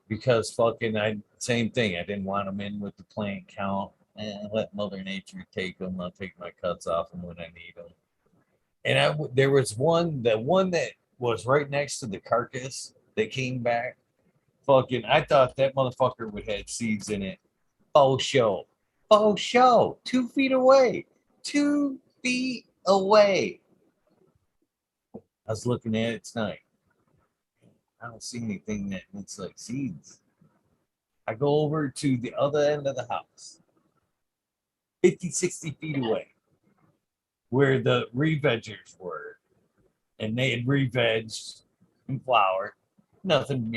because fucking same thing. I didn't want them in with the plant count, and let Mother Nature take them. I'll take my cuts off them when I need them. And there was one, the one that was right next to the carcass that came back. Fucking, I thought that motherfucker would have seeds in it. Faux show. Faux show. 2 feet away. 2 feet away. I was looking at it tonight. I don't see anything that looks like seeds. I go over to the other end of the house, 50, 60 feet away, where the re-veggers were. And they had re-vegged and flowered. Nothing,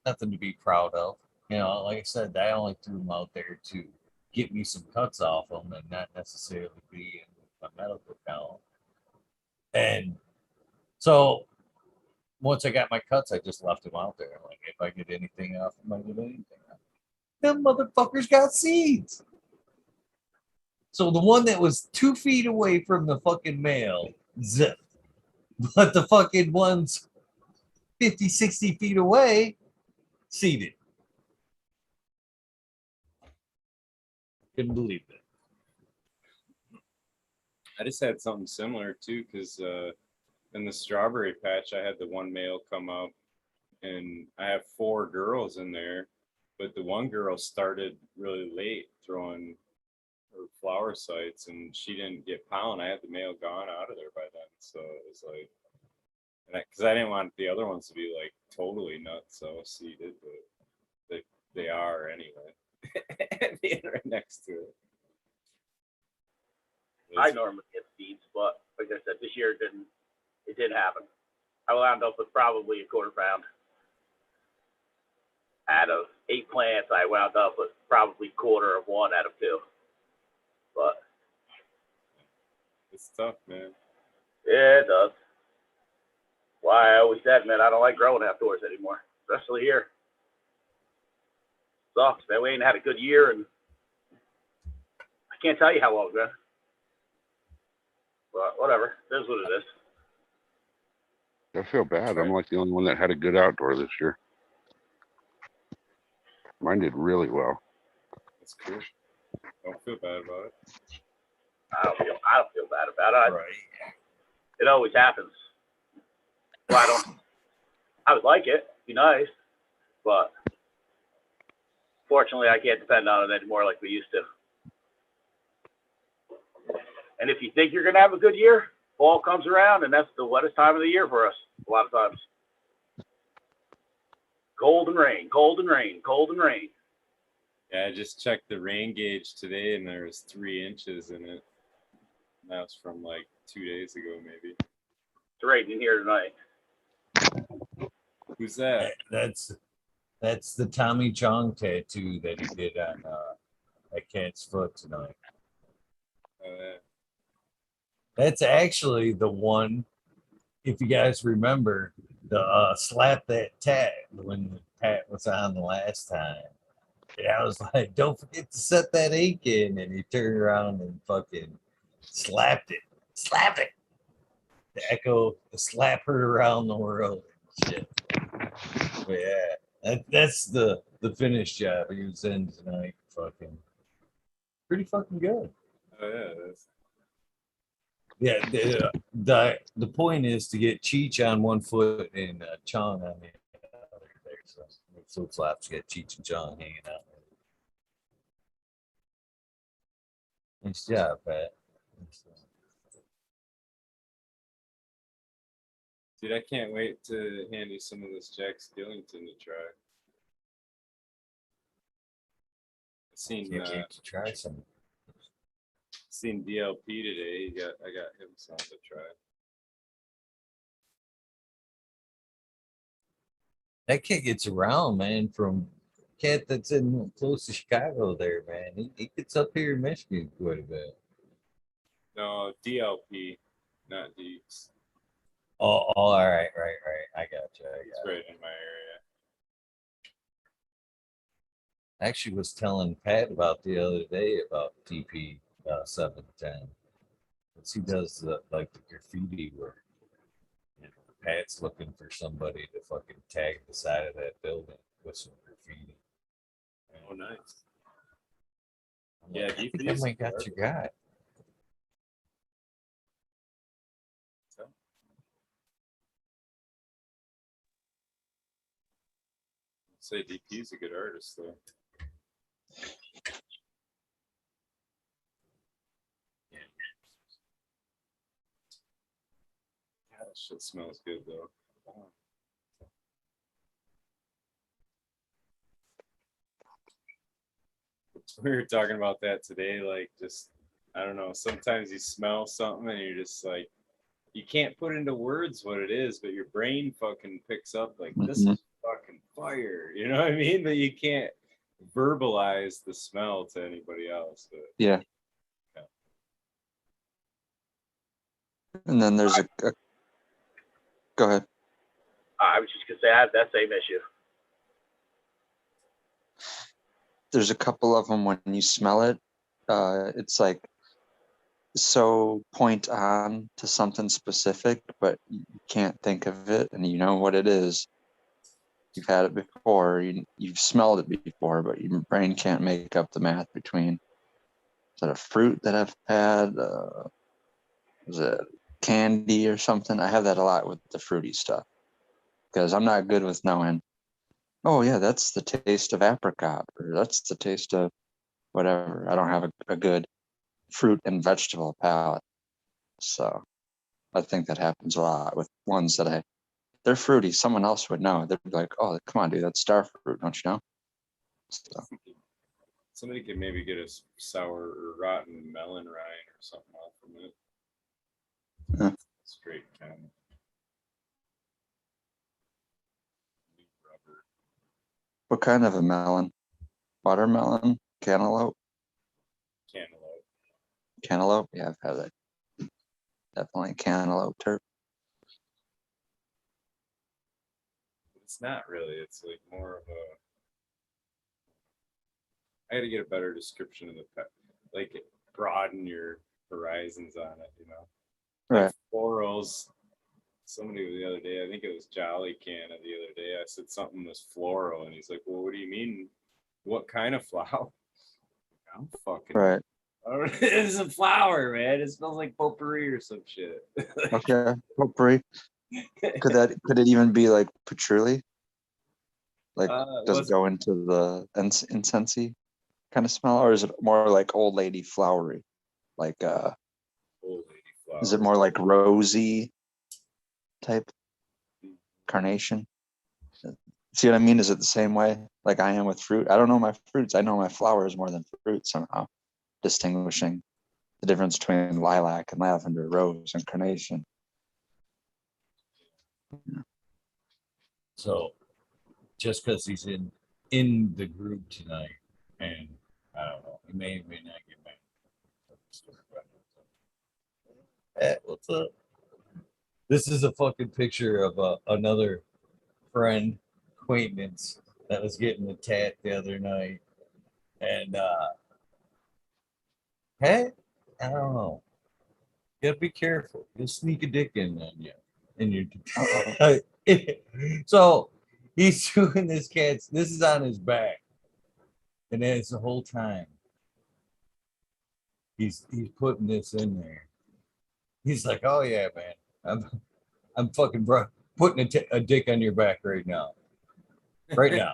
nothing to be proud of. Like I said, I only threw them out there to get me some cuts off them and not necessarily be in my medical count. And so once I got my cuts, I just left them out there. Like, if I get anything off them, I get anything off. Them motherfuckers got seeds. So the one that was 2 feet away from the fucking male, zipped. But the fucking ones 50, 60 feet away, seeded. Couldn't believe it. I just had something similar too, because in the strawberry patch, I had the one male come up, and I have 4 girls in there, but the one girl started really late throwing her flower sites, and she didn't get pollen. I had the male gone out of there by then, so it was like, because I didn't want the other ones to be like totally nuts, so seeded, but they are anyway. Being right next to it. I normally get seeds, but like I said, this year it didn't happen. I wound up with probably a quarter pound. Out of 8 plants, I wound up with probably quarter of one out of 2. But It's tough, man. yeah, it does. Why I always said, man, I don't like growing outdoors anymore, especially here. Sucks, man. We ain't had a good year, and I can't tell you how long, man. But whatever, it is what it is. I feel bad. I'm like the only one that had a good outdoor this year. Mine did really well. That's cool. Don't feel bad about it. I don't feel bad about it. Right. It always happens. Well, I would like it, be nice, but fortunately I can't depend on it anymore like we used to. And if you think you're gonna have a good year, fall comes around and that's the wettest time of the year for us a lot of times. Cold and rain, cold and rain, cold and rain. Yeah, I just checked the rain gauge today, and there was 3 inches in it. And that was from like 2 days ago, maybe. It's raining here tonight. Who's that? That's the Tommy Chong tattoo that he did on that cat's foot tonight. That's actually the one, if you guys remember, the slap that tat when the tat was on the last time. And I was like, don't forget to set that ink in. And he turned around and fucking slapped it. Slap it. The echo, the slap her around the world and shit. But yeah, that's the finish job he was in tonight. Fucking pretty fucking good. Oh yeah, that's Yeah, the point is to get Cheech on one foot and Chong on the other there. So flip flops, get Cheech and Chong hanging out. Nice job, Pat. dude. I can't wait to hand you some of this Jack Skellington to try. Can't wait to try some. Seen DLP today. I got him some to try. That kid gets around, man, from cat that's in close to Chicago there, man. He gets up here in Michigan quite a bit. No, DLP, not Deeps. Oh, all right. I got you. It's right in my area. I actually was telling Pat about the other day about TP 710. He does the graffiti work. And Pat's looking for somebody to fucking tag the side of that building. with some graffiti. Oh, nice. I'm Yeah, like, I deep think I freeze might got is your guy. Say DP's a good artist though. Yeah. God, that shit smells good though. We were talking about that today, like just I don't know, sometimes you smell something and you're just like you can't put into words what it is, but your brain fucking picks up like this is fucking fire. You know what I mean? But you can't verbalize the smell to anybody else. But Yeah. And then there's a go ahead. I was just gonna say I have that same issue. There's a couple of them when you smell it, it's like so point on to something specific, but you can't think of it, and you know what it is. You've had it before, you've smelled it before, but your brain can't make up the math between, is that a fruit that I've had? Is it candy or something? I have that a lot with the fruity stuff because I'm not good with knowing, oh yeah, that's the taste of apricot, or that's the taste of whatever. I don't have a good fruit and vegetable palate. So I think that happens a lot with ones that they're fruity. Someone else would know. They'd be like, oh, come on, dude, that's star fruit, don't you know? So, somebody could maybe get a sour or rotten melon rind or something off from it. Yeah. Straight kind of rubber. what kind of a melon? Watermelon? Cantaloupe? Cantaloupe. Cantaloupe? Yeah, I've had that. Definitely cantaloupe terp. It's not really. It's like more of a. I got to get a better description of the pet. Like broaden your horizons on it, you know. Right. Like florals. Somebody the other day, I think it was Jolly Canna the other day. I said something was floral, and he's like, "Well, what do you mean? What kind of flower?" I'm fucking. Right. It's a flower, man. It smells like potpourri or some shit. Okay. Potpourri. Could it even be like patchouli? Like, does it go into the incensey kind of smell, or is it more like old lady flowery? Like, old lady flower. is it more like rosy type carnation? See what I mean? Is it the same way like I am with fruit? I don't know my fruits. I know my flowers more than fruit somehow, distinguishing the difference between lilac and lavender, rose and carnation. Yeah. So just because he's in the group tonight, and I don't know, he may or may not get mad. Hey, what's up? This is a fucking picture of another friend, acquaintance that was getting a tat the other night, and hey, I don't know. You gotta be careful. You'll sneak a dick in on you, and you. So he's doing this cat's. This is on his back, and it's the whole time. He's putting this in there. He's like, "Oh yeah, man, I'm fucking putting a dick on your back right now, right now."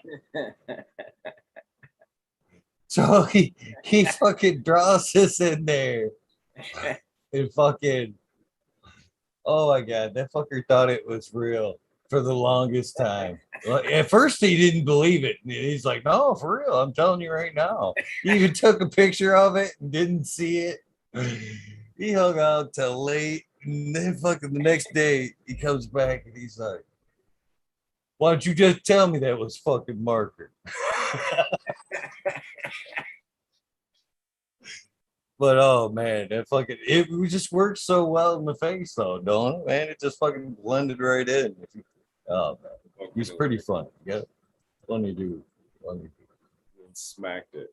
So he fucking draws this in there, and fucking, oh my god, that fucker thought it was real for the longest time. At first he didn't believe it. He's like, "No, for real, I'm telling you right now." He even took a picture of it and didn't see it. He hung out till late, and then fucking the next day he comes back and he's like, "Why don't you just tell me that was fucking marker?" But oh man, that fucking it just works so well in the face though, don't it? Man, it just fucking blended right in. Oh man, he's pretty funny. Yeah, funny dude. Funny dude. And smacked it.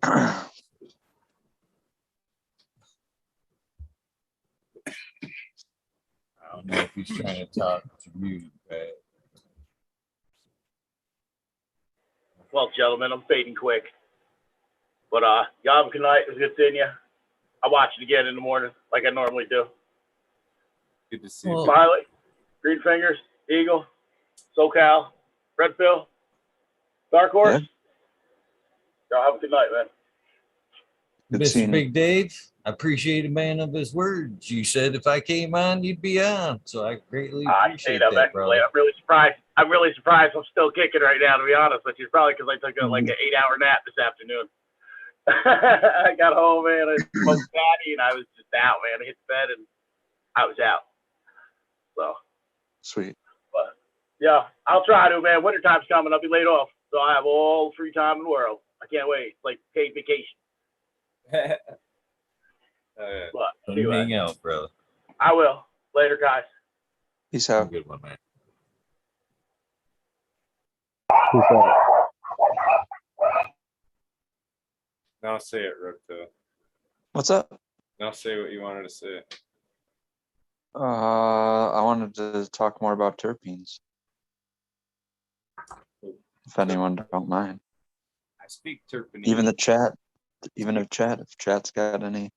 I don't know He's trying to talk to you. Well, gentlemen, I'm fading quick. But y'all have a good night. It was good seeing you. I'll watch it again in the morning like I normally do. Good to see you. Well, Smiley, Green Fingers, Eagle, SoCal, Red Pill, Dark Horse. Y'all have a good night, man. Good Mr. seeing you. Big Dave, I appreciate a man of his words. You said if I came on, you'd be on. So I greatly appreciate that, brother. I'm really surprised. I'm still kicking right now, to be honest with you. Probably because I took like an 8-hour nap this afternoon. I got home, man. I smoked patty, and I was just out, man. I hit the bed, and I was out. So. Sweet. But, yeah, I'll try to, man. Wintertime's coming. I'll be laid off, so I have all the free time in the world. I can't wait. It's like paid vacation. But Let anyway, me hang out, brother. I will. Later, guys. Peace Have a out. good one, man. Peace out. Now say it, Ripto. What's up? Now say what you wanted to say. I wanted to talk more about terpenes. If anyone don't mind. I speak terpene. Even if chat's got any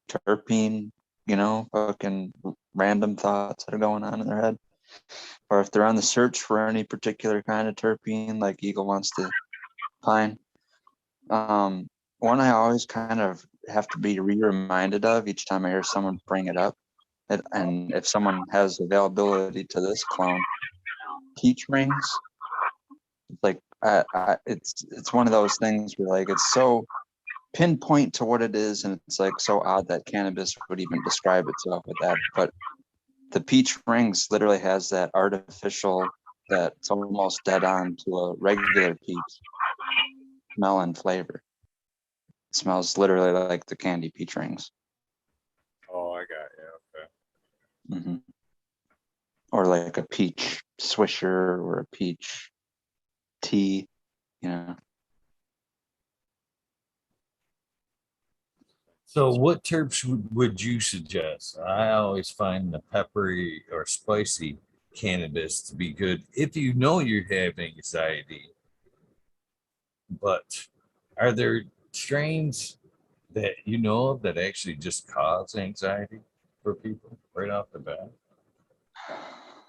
terpene, fucking random thoughts that are going on in their head. Or if they're on the search for any particular kind of terpene, like Eagle wants to find. One I always kind of have to be reminded of each time I hear someone bring it up. And if someone has availability to this clone, peach rings, like it's one of those things where like it's so pinpoint to what it is, and it's like so odd that cannabis would even describe itself with that. But the peach rings literally has that artificial, that's almost dead on to a regular peach smell and flavor. It smells literally like the candy peach rings. Oh, I got you. Okay. Mm-hmm. Or like a peach swisher or a peach tea, So what terps would you suggest? I always find the peppery or spicy cannabis to be good if you know you have anxiety. But are there strains that you know of that actually just cause anxiety for people right off the bat?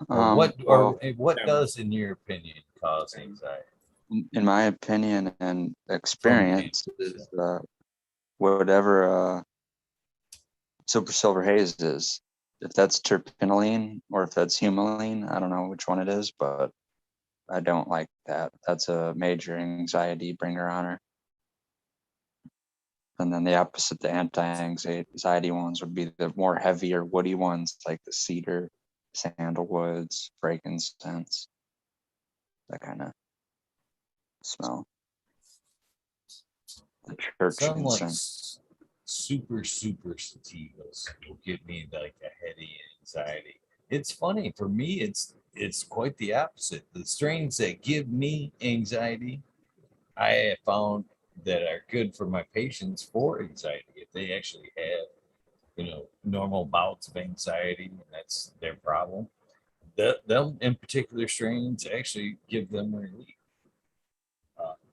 Or what does, in your opinion, cause anxiety? In my opinion and experience, is whatever super silver haze is. If that's terpinolene or if that's humulene, I don't know which one it is, but I don't like that. That's a major anxiety bringer on her. And then the opposite, the anti-anxiety ones would be the more heavier woody ones, like the cedar, sandalwoods, frankincense, that kind of smell. The church Some like incense. super sativas will give me like a heady anxiety. It's funny for me. It's quite the opposite. The strains that give me anxiety, I have found that are good for my patients for anxiety. If they actually have, normal bouts of anxiety, and that's their problem, them in particular strains actually give them relief.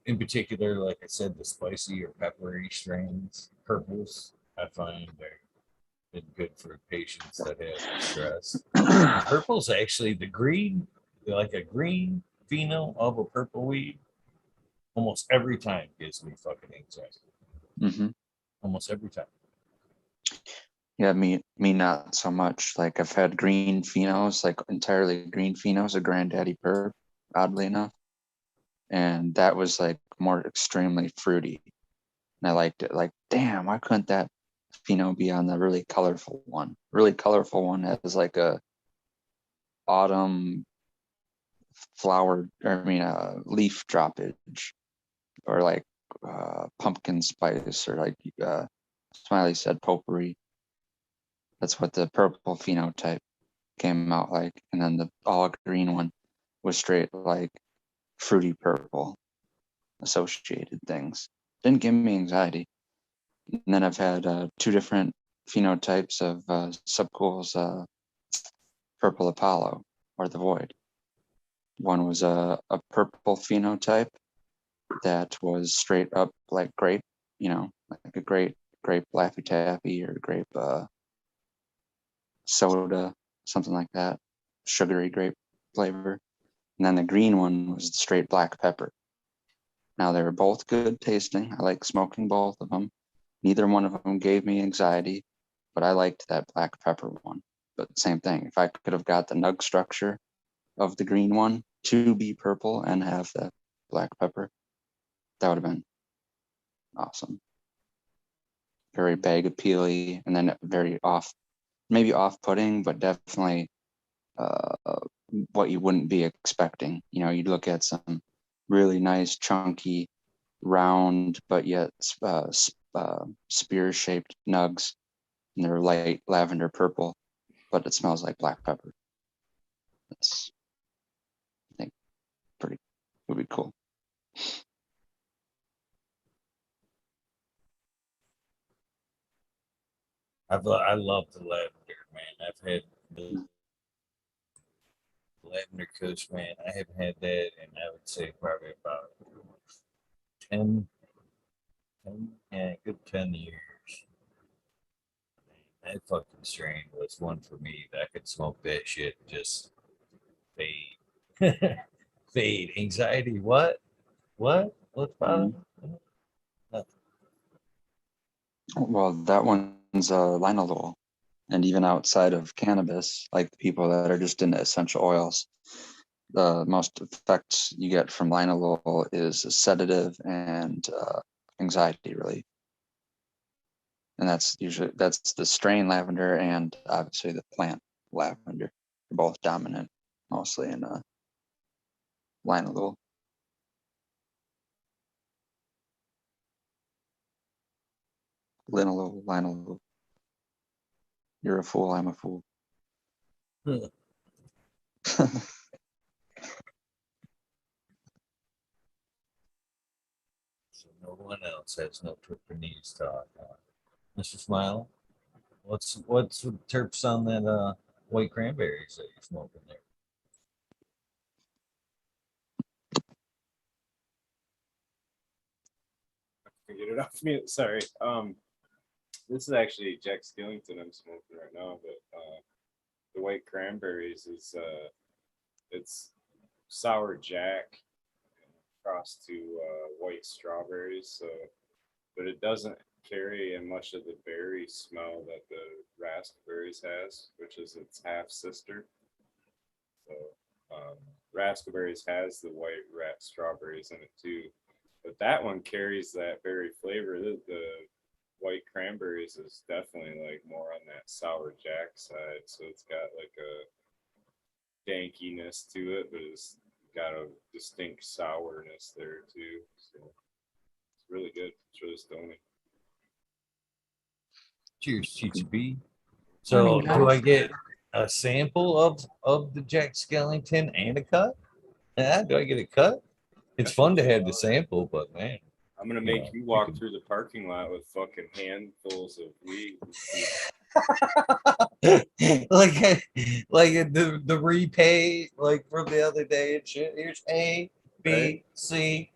In particular, like I said, the spicy or peppery strains, purples, I find they're been good for patients that have stress. Purple's actually the green, like a green pheno of a purple weed, almost every time gives me fucking anxiety. Mm-hmm. Almost every time. Yeah, me not so much. Like I've had green phenos, like entirely green phenos, a granddaddy perp, oddly enough. And that was like more extremely fruity. And I liked it. Like, damn, why couldn't that pheno be on the really colorful one? Really colorful one has like a autumn leaf droppage, or like pumpkin spice, or like Smiley said, potpourri. That's what the purple phenotype came out like. And then the all green one was straight like fruity purple associated things. Didn't give me anxiety. And then I've had two different phenotypes of subcools, Purple Apollo or the Void. One was a purple phenotype that was straight up like grape, like a grape Laffy Taffy or grape soda, something like that, sugary grape flavor. And then the green one was straight black pepper. Now they were both good tasting. I like smoking both of them. Neither one of them gave me anxiety, but I liked that black pepper one. But same thing, if I could have got the nug structure of the green one to be purple and have the black pepper, that would have been awesome. Very bag appealy, and then very maybe off-putting, but definitely what you wouldn't be expecting. You'd look at some really nice, chunky, round, but yet spear-shaped nugs, and they're light lavender purple, but it smells like black pepper. That's, I think, would be cool. I love the lavender, man. I've had the lavender kush, man. I haven't had that, and I would say probably about 10, good 10 years. That fucking strain was one for me. I could smoke that shit and just fade. Fade. Anxiety. What? What's bothering me? Nothing. Well, that one's linalool. And even outside of cannabis, like the people that are just into essential oils, the most effects you get from linalool is a sedative and anxiety relief. And that's the strain lavender and obviously the plant lavender. They're both dominant, mostly in linalool. Linalool. You're a fool, I'm a fool. So no one else has no Japanese talk. Mr. Smiley, what's the terps on that white cranberries that you're smoking there? Get it off me. Sorry. This is actually Jack Skellington I'm smoking right now, but the white cranberries is it's sour Jack crossed to white strawberries. So, but it doesn't carry in much of the berry smell that the raspberries has, which is its half sister. So, raspberries has the white strawberries in it too. But that one carries that berry flavor. The white cranberries is definitely like more on that sour Jack side. So it's got like a dankiness to it, but it's got a distinct sourness there too. So it's really good. It's really stony. Cheers, TTB. So do I get a sample of the Jack Skellington and a cut? Yeah, do I get a cut? It's fun to have the sample, but man, I'm gonna make you walk through the parking lot with fucking handfuls of weed. like the repay like from the other day and shit. Here's A, B, Right. C.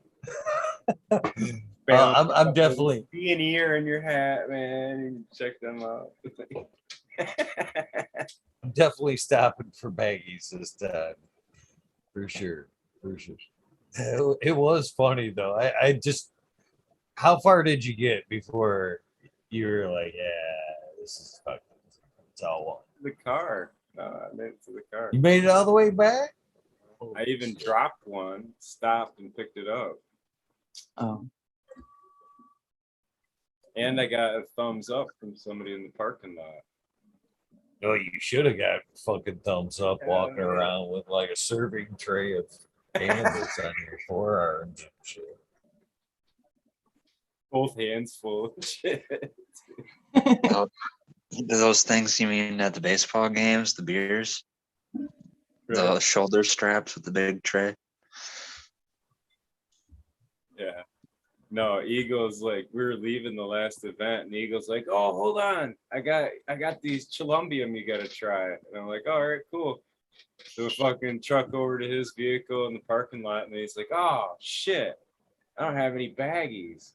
I'm definitely be an ear in your hat, man. And check them out. I'm definitely stopping for baggies this time. For sure. It was funny though. I just, how far did you get before you were like, yeah, this is fucking, it's all one. The car. No, I made it to the car. You made it all the way back? I even dropped one, stopped, and picked it up. Oh. And I got a thumbs up from somebody in the parking lot. No, you should have got fucking thumbs up walking around with like a serving tray of cannabis on your forearms and shit. Both hands full of shit. Those things you mean at the baseball games, the beers? The shoulder straps with the big tray? Yeah. No, Eagle's like, we were leaving the last event, and Eagle's like, "Oh, hold on, I got these Chilumbium you gotta try." And I'm like, "All right, cool." So we fucking truck over to his vehicle in the parking lot, and he's like, "Oh shit, I don't have any baggies."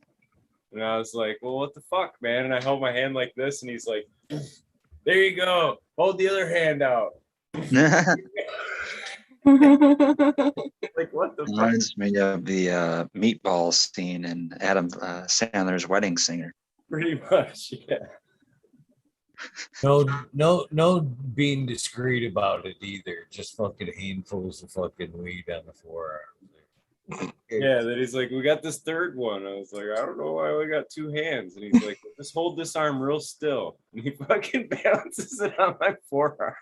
And I was like, "Well, what the fuck, man?" And I held my hand like this, and he's like, "There you go. Hold the other hand out." Like, what the fuck? Reminds me of the meatball scene in Adam Sandler's Wedding Singer. Pretty much, yeah. No being discreet about it either. Just fucking handfuls of fucking weed on the forearm. Yeah, then he's like, "We got this third one." I was like, "I don't know why we got two hands." And he's like, "Just hold this arm real still." And he fucking balances it on my forearm.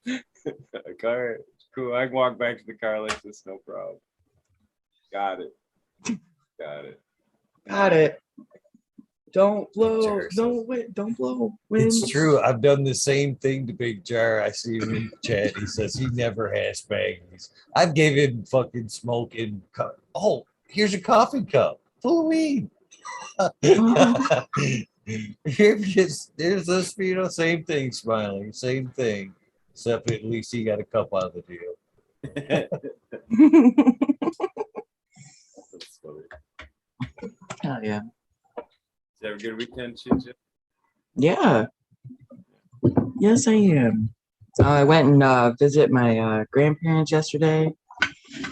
Like, all right, cool. I can walk back to the car like this, no problem. Got it. Got it. Don't blow. Jerks. Don't blow. Winds. It's true. I've done the same thing to Big Jar. I see him in the chat. He says he never has baggies. I've gave him fucking smoking cup. Oh, here's a coffee cup full of weed. There's this, same thing, Smiley. Same thing. Except at least he got a cup out of the deal. That's funny. Hell yeah. Did you have a good weekend, Chicha? Yeah. Yes, I am. I went and visit my grandparents yesterday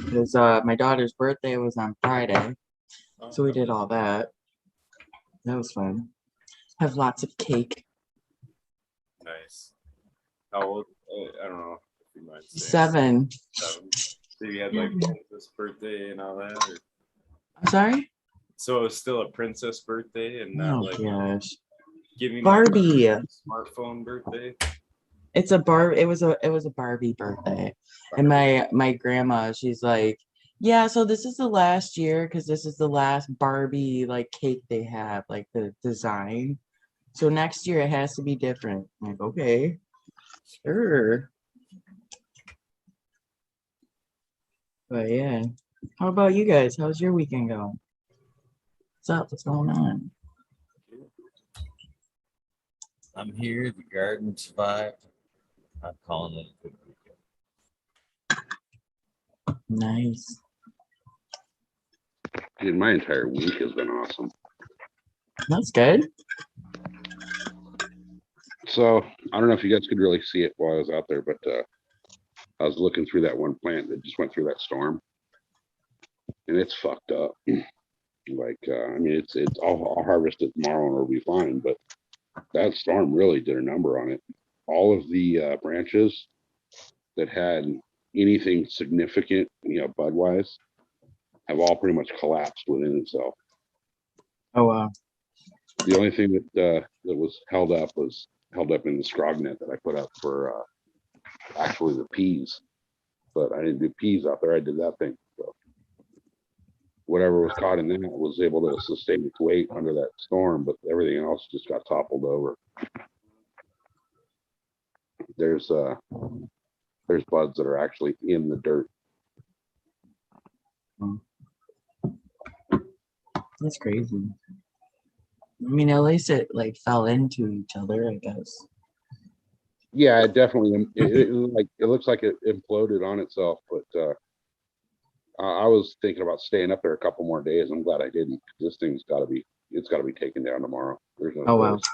because my daughter's birthday was on Friday. So we did all that. That was fun. Have lots of cake. Nice. How old? I don't know if you mind saying. 7. 7. So you had like this birthday and all that? Or? I'm sorry? So it was still a princess birthday and not Oh like gosh. give me Barbie. my smartphone birthday. It was a Barbie birthday. And my grandma, she's like, yeah, so this is the last year because this is the last Barbie like cake they have, like the design. So next year it has to be different. I'm like, okay, sure. But yeah. How about you guys? How's your weekend going? What's up? What's going on? I'm here. The garden survived. I'm calling it a good weekend. Nice. Dude, my entire week has been awesome. That's good. So I don't know if you guys could really see it while I was out there, but I was looking through that one plant that just went through that storm, and it's fucked up. Like, I mean, it's I'll harvest it tomorrow and it'll be fine, but that storm really did a number on it. All of the branches that had anything significant, bud wise, have all pretty much collapsed within itself. Oh wow. The only thing that was held up in the scrog net that I put up for actually the peas, but I didn't do peas out there. I did that thing. So whatever was caught in that was able to sustain its weight under that storm, but everything else just got toppled over. There's buds that are actually in the dirt. That's crazy. I mean, at least it like fell into each other, I guess. Yeah, it definitely. It looks like it imploded on itself, but I was thinking about staying up there a couple more days. I'm glad I didn't. This thing's got to be taken down tomorrow. There's no Oh wow. choice.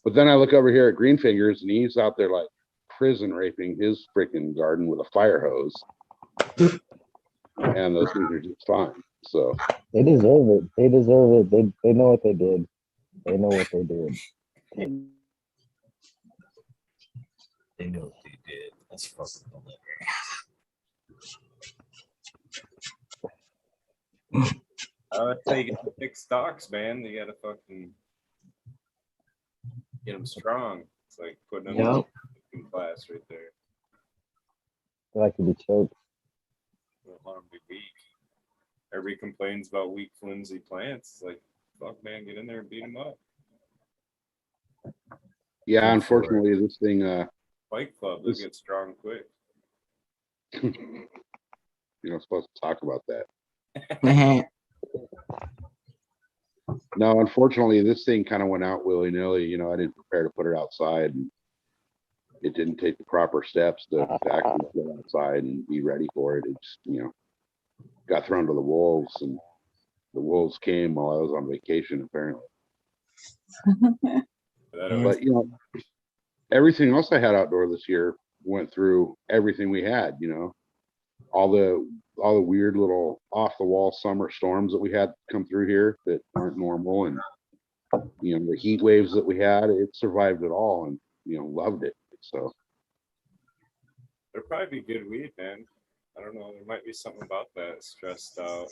But then I look over here at Green Fingers, and he's out there like prison raping his freaking garden with a fire hose, and those things are just fine. So They deserve it. They deserve it. They know what they did. They know what they did. They know what they did. That's fucking hilarious. I would say get the big stocks, man. You gotta fucking get them strong. It's like putting them in class right there. They like to be choked. You don't want them to be weak. Everybody complains about weak, flimsy plants. It's like, fuck, man, get in there and beat them up. yeah, unfortunately, this thing. Fight Club, they get strong quick. supposed to talk about that. No, unfortunately, this thing kind of went out willy-nilly. I didn't prepare to put it outside, and it didn't take the proper steps to actually put it outside and be ready for it. It just, got thrown to the wolves, and the wolves came while I was on vacation, apparently. But everything else I had outdoor this year went through everything we had. All the weird little off the wall summer storms that we had come through here that aren't normal, and the heat waves that we had, it survived it all, and loved it. So It'll probably be good weed, man. I don't know. There might be something about that. Stressed out.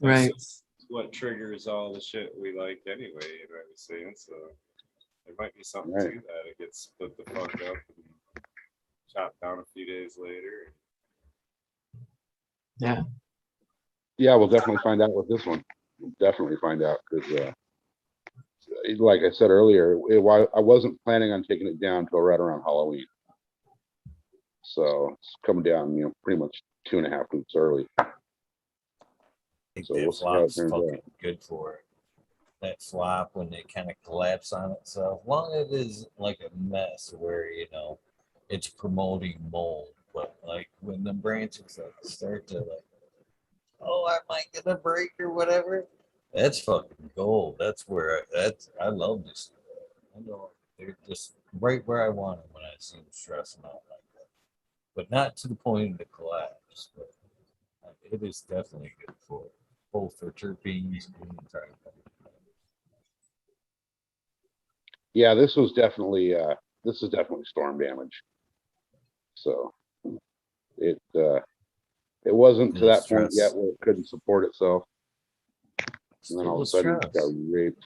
Right. That's what triggers all the shit we like anyway. You know what I'm saying? So there might be something to that. It gets split the fuck up and chopped down a few days later. Yeah. Yeah, we'll definitely find out with this one. We'll definitely find out, because like I said earlier, I wasn't planning on taking it down until right around Halloween. So it's coming down, pretty much 2.5 weeks early. I think So that we'll see how it flop's turns fucking out. good for it. That flop, when they kind of collapse on itself, long as it is like a mess where it's promoting mold, but like when the branches start to oh, I might get a break or whatever, that's fucking gold. That's where I love this. I know they're just right where I want them when I see them stressing out like that, but not to the point of the collapse. But it is definitely good for both for terpenes and trichomes. Yeah, this is definitely storm damage. So it wasn't to that point yet where it couldn't support itself. And then all of a sudden it got raped.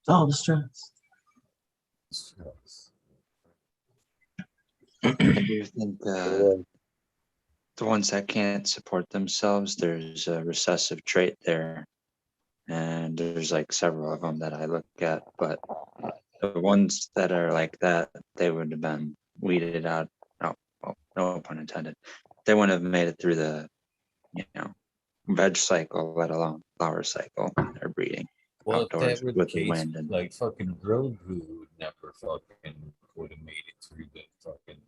All the stress. I do think the ones that can't support themselves, there's a recessive trait there. And there's like several of them that I look at, but the ones that are like that, they would have been weeded out. No pun intended. They wouldn't have made it through the, veg cycle, let alone flower cycle. They're breeding Well, if that were the with the case, wind. And like fucking grilled food never fucking would have made it through the fucking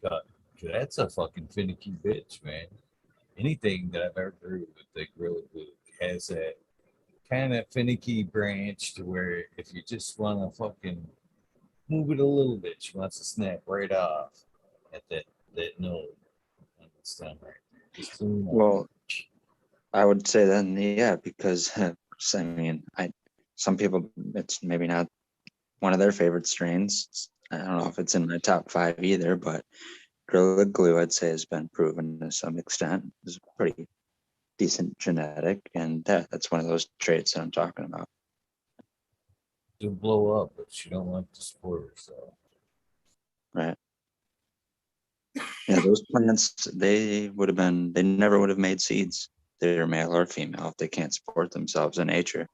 gut. That's a fucking finicky bitch, man. Anything that I've ever heard with the grilled food has that kind of finicky branch to where if you just want to fucking move it a little bit, she wants to snap right off at that node on the stem right there. Just clean up. well, I would say then, yeah, because I mean, some people, it's maybe not one of their favorite strains. I don't know if it's in my top 5 either, but Gorilla Glue, I'd say, has been proven to some extent. Is pretty decent genetic, and that's one of those traits that I'm talking about. To blow up, but she don't like to support herself. Right. Yeah, those plants, they never would have made seeds. They're male or female if they can't support themselves in nature.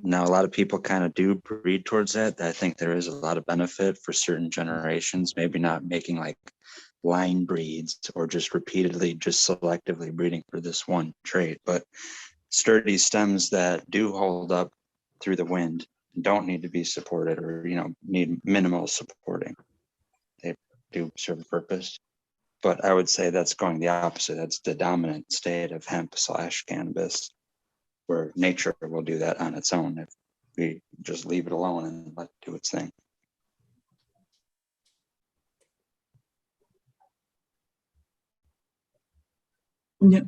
Now, a lot of people kind of do breed towards that. I think there is a lot of benefit for certain generations, maybe not making like line breeds or just repeatedly, just selectively breeding for this one trait, but sturdy stems that do hold up through the wind don't need to be supported or, need minimal supporting. They do serve a purpose. But I would say that's going the opposite. That's the dominant state of hemp/cannabis, where nature will do that on its own if we just leave it alone and let it do its thing. Yeah.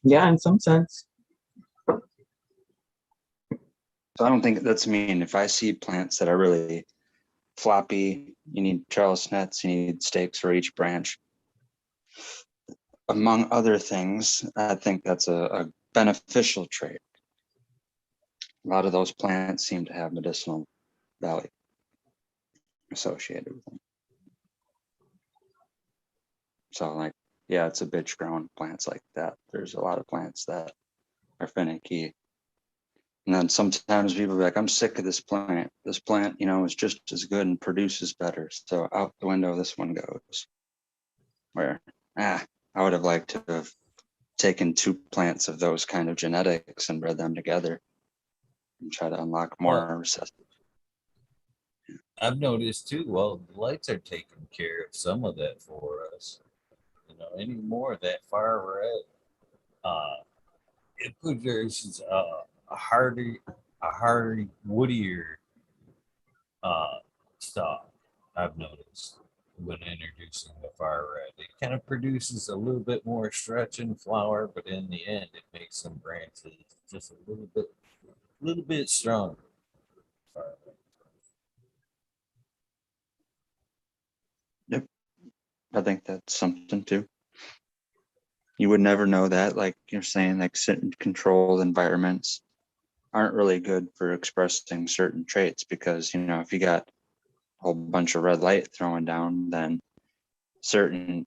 Yeah, in some sense. So I don't think that's mean. If I see plants that are really floppy, you need trellis nets, you need stakes for each branch. Among other things, I think that's a beneficial trait. A lot of those plants seem to have medicinal value associated with them. So like, yeah, it's a bitch growing plants like that. There's a lot of plants that are finicky And then sometimes people be like, I'm sick of this plant. This plant, is just as good and produces better. So out the window, this one goes. Where, I would have liked to have taken 2 plants of those kind of genetics and bred them together and try to unlock more recessive. I've noticed too. Well, the lights are taking care of some of that for us. Any more of that far red, it produces a harder, woodier stock. I've noticed when introducing the fire red, it kind of produces a little bit more stretch in flower, but in the end, it makes some branches just a little bit stronger. Yep, I think that's something too. You would never know that, like you're saying, like controlled environments aren't really good for expressing certain traits because, if you got a whole bunch of red light throwing down, then certain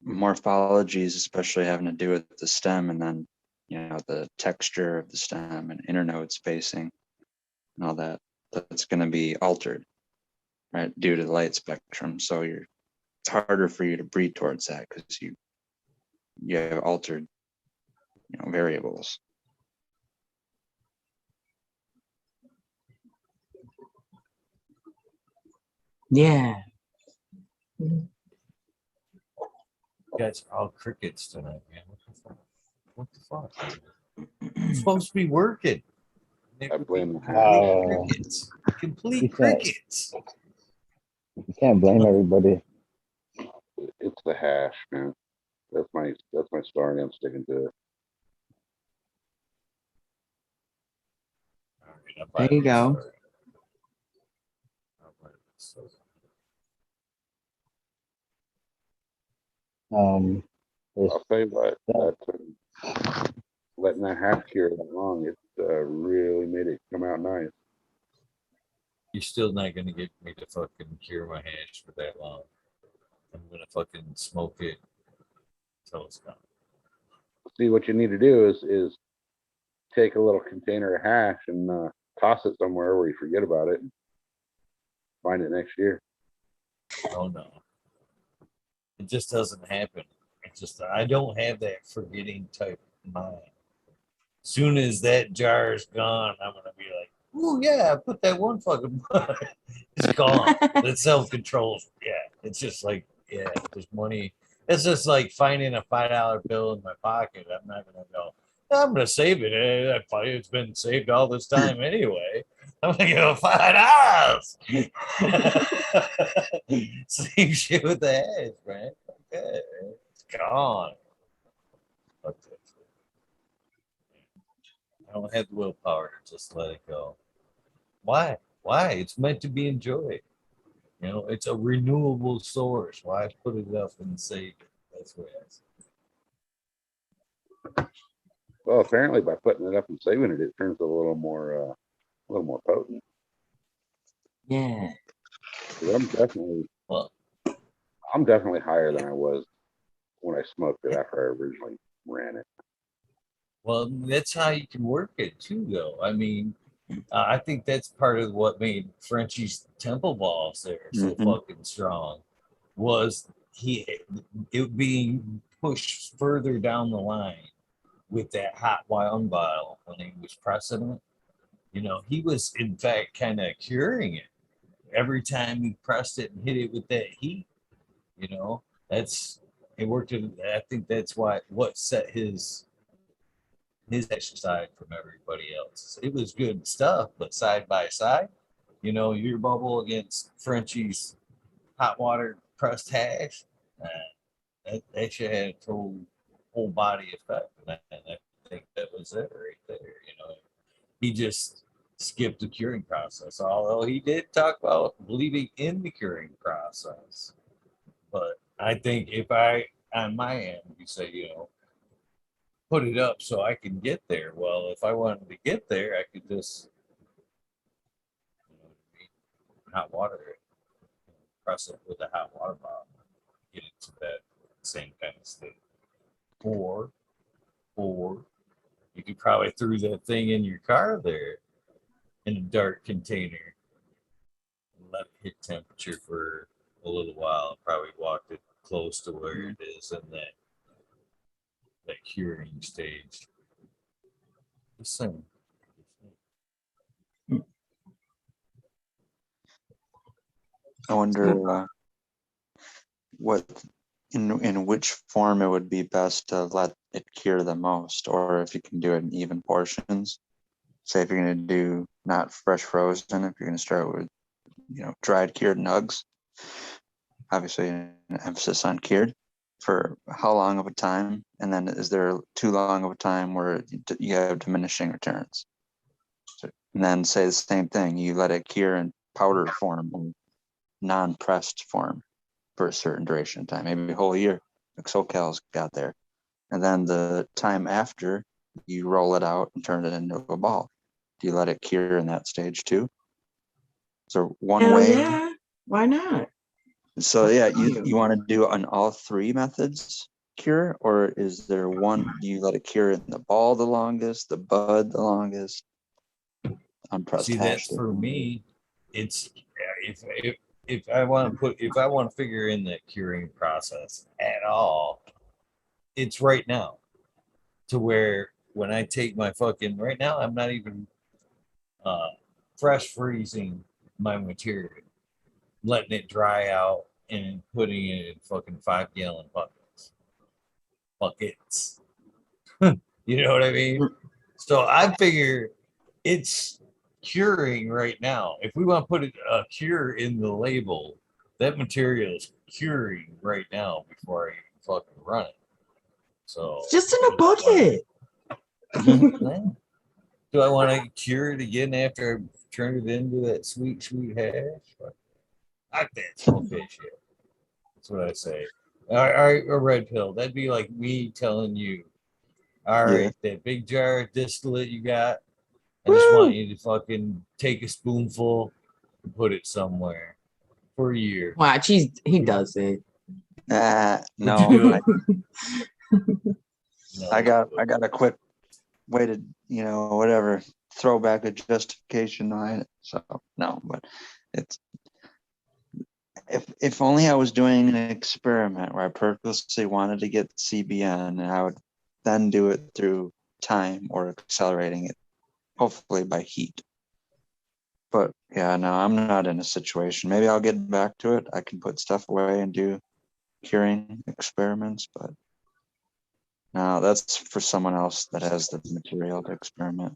morphologies, especially having to do with the stem and then, the texture of the stem and internode spacing and all that, that's going to be altered, right, due to the light spectrum. So it's harder for you to breed towards that because you have altered, variables. Yeah. You guys are all crickets tonight, man. What the fuck? I'm supposed to be working. I blame the Crickets. Complete You can't- crickets. You can't blame everybody. It's the hash, man. That's my story. I'm sticking to it. All right, I'll buy There you this go. story. I'll buy this story. There's, I'll tell you what, letting that hash cure that long, it really made it come out nice. You're still not gonna get me to fucking cure my hash for that long. I'm gonna fucking smoke it until it's gone. See, what you need to do is take a little container of hash and toss it somewhere where you forget about it and find it next year. Oh no. It just doesn't happen. I don't have that forgetting type mind. Soon as that jar is gone, I'm gonna be like, "Oh yeah, I put that one fucking." It's gone. It self-controls. Yeah, it's just like, yeah, there's money. It's just like finding a $5 bill in my pocket. I'm not gonna go. I'm gonna save it. It's been saved all this time anyway. I'm gonna give it $5. Same shit with the hash, man. Okay, it's gone. Fuck that shit. I don't have the willpower to just let it go. Why? Why? It's meant to be enjoyed. It's a renewable source. Why put it up and save it? That's what I say. Well, apparently by putting it up and saving it, it turns a little more potent. Yeah. Well, I'm definitely higher than I was when I smoked it after I originally ran it. well, that's how you can work it too, though. I mean, I think that's part of what made Frenchie's temple balls there so fucking strong. Was it being pushed further down the line with that hot wound bottle when he was pressing it? He was in fact kind of curing it every time he pressed it and hit it with that heat. That's it worked. I think that's what set his exercise from everybody else. It was good stuff, but side by side, your bubble against Frenchie's hot water pressed hash, that shit had a total whole body effect. And I think that was it right there. He just skipped the curing process, although he did talk about believing in the curing process. But I think if on my end, you say, put it up so I can get there. Well, if I wanted to get there, I could just hot water it, press it with a hot water bottle, get it to that same kind of state. Or You could probably threw that thing in your car there in a dark container. Let it hit temperature for a little while. Probably walked it close to where it is in that curing stage. Just saying. I wonder what in which form it would be best to let it cure the most, or if you can do it in even portions. Say if you're going to do not fresh frozen, if you're going to start with dried cured nugs, obviously an emphasis on cured, for how long of a time, and then is there too long of a time where you have diminishing returns? And then say the same thing, you let it cure in powder form or non-pressed form for a certain duration of time, maybe a whole year, like SoCal's got there. And then the time after, you roll it out and turn it into a ball. Do you let it cure in that stage too? Is there one Hell way? yeah. Why not? So yeah, you want to do on all three methods cure, or is there one, do you let it cure in the ball the longest, the bud the longest? Unpressed See, hash. that's for me. It's if I want to figure in that curing process at all, it's right now. To where when I take my fucking right now, I'm not even fresh freezing my material, letting it dry out and putting it in fucking 5-gallon buckets. You know what I mean? So I figure it's curing right now. If we want to put a cure in the label, that material is curing right now before I even fucking run it. So It's just in a bucket. do I want to cure it again after I turn it into that sweet, sweet hash? I that smoke that shit. That's what I say. All right, a red pill. That'd be like me telling you, all right, that big jar of distillate you got, I just want you to fucking take a spoonful and put it somewhere for a year. Watch, he does it. No. No. I got a quick way to, whatever, throw back a justification on it. So no, but it's, if only I was doing an experiment where I purposely wanted to get CBN, and I would then do it through time or accelerating it, hopefully by heat. But yeah, no, I'm not in a situation. Maybe I'll get back to it. I can put stuff away and do curing experiments, but no, that's for someone else that has the material to experiment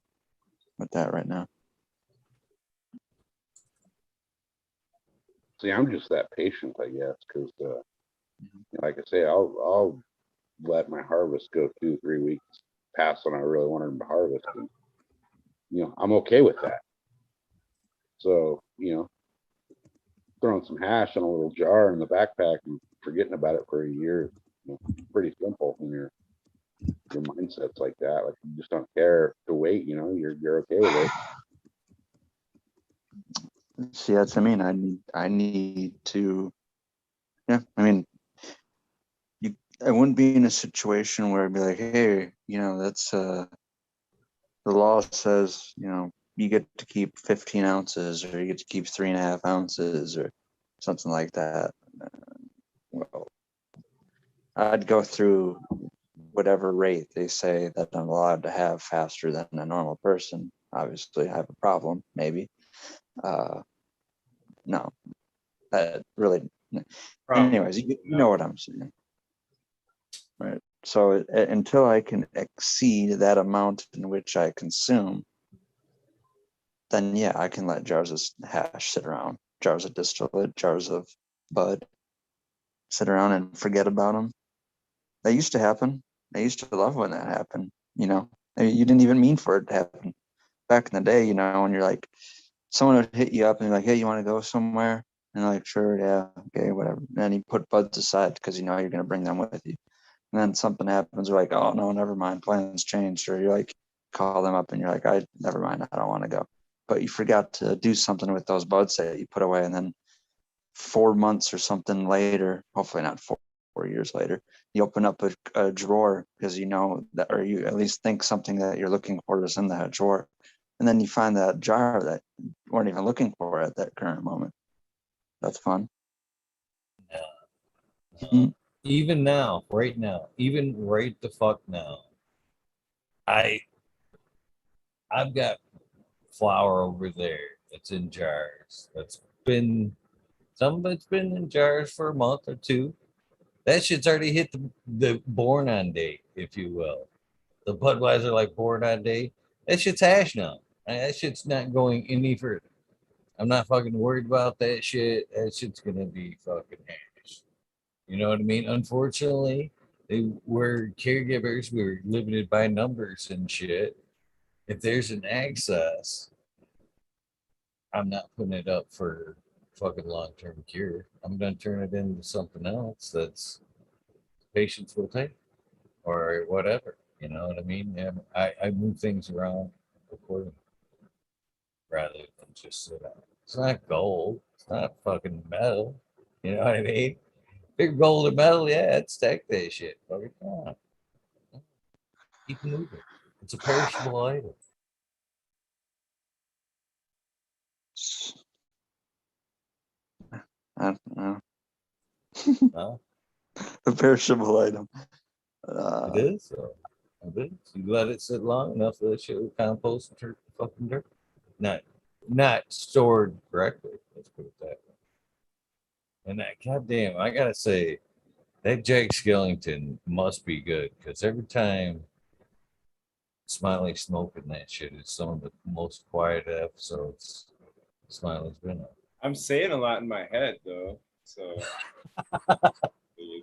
with that right now. See, I'm just that patient, I guess, because like I say, I'll let my harvest go 2-3 weeks past when I really wanted them to harvest, and I'm okay with that. So throwing some hash in a little jar in the backpack and forgetting about it for a year, pretty simple when your mindset's like that. Like, you just don't care to wait. You're okay with it. See, that's what I mean. I need to. Yeah, I mean, I wouldn't be in a situation where I'd be like, hey, that's the law says, you get to keep 15 ounces, or you get to keep 3.5 ounces, or something like that. Well, I'd go through whatever rate they say that I'm allowed to have faster than a normal person. Obviously, I have a problem, maybe. No, really. Anyways, you know what I'm saying, right? So until I can exceed that amount in which I consume, then yeah, I can let jars of hash sit around, jars of distillate, jars of bud sit around and forget about them. That used to happen. I used to love when that happened. You didn't even mean for it to happen. Back in the day, when you're like, someone would hit you up and be like, hey, you want to go somewhere? And you're like, sure, yeah, okay, whatever. And then you put buds aside because you're going to bring them with you. And then something happens, you're like, oh no, never mind, plans changed. Or you're like, call them up and you're like, never mind, I don't want to go. But you forgot to do something with those buds that you put away. And then 4 months or something later, hopefully not 4 years later. You open up a drawer because you know that, or you at least think something that you're looking for is in that drawer. And then you find that jar that you weren't even looking for at that current moment. That's fun. No. Even now, right now, even right the fuck now, I've got flour over there that's in jars. Some of it's been in jars for a month or two. That shit's already hit the born on date, if you will. The Budweiser like born on date. That shit's hash now. That shit's not going any further. I'm not fucking worried about that shit. That shit's gonna be fucking hash. You know what I mean? Unfortunately, we're caregivers. We're limited by numbers and shit. If there's an access, I'm not putting it up for fucking long-term cure. I'm gonna turn it into something else that's patients will take or whatever. You know what I mean? And I move things around accordingly rather than just sit out. It's not gold. It's not fucking metal. You know what I mean? Big gold and metal, yeah, I'd stack that shit. Fucking on. Keep moving. It's a perishable item. I don't know. Huh? A perishable item. It is. So it is. You let it sit long enough that it shit will compost and turn to fucking dirt. Not stored correctly. Let's put it that way. And that goddamn, I gotta say, that Jake Skellington must be good because every time Smiley smoking that shit is some of the most quiet episodes Smiley's been on. I'm saying a lot in my head though, so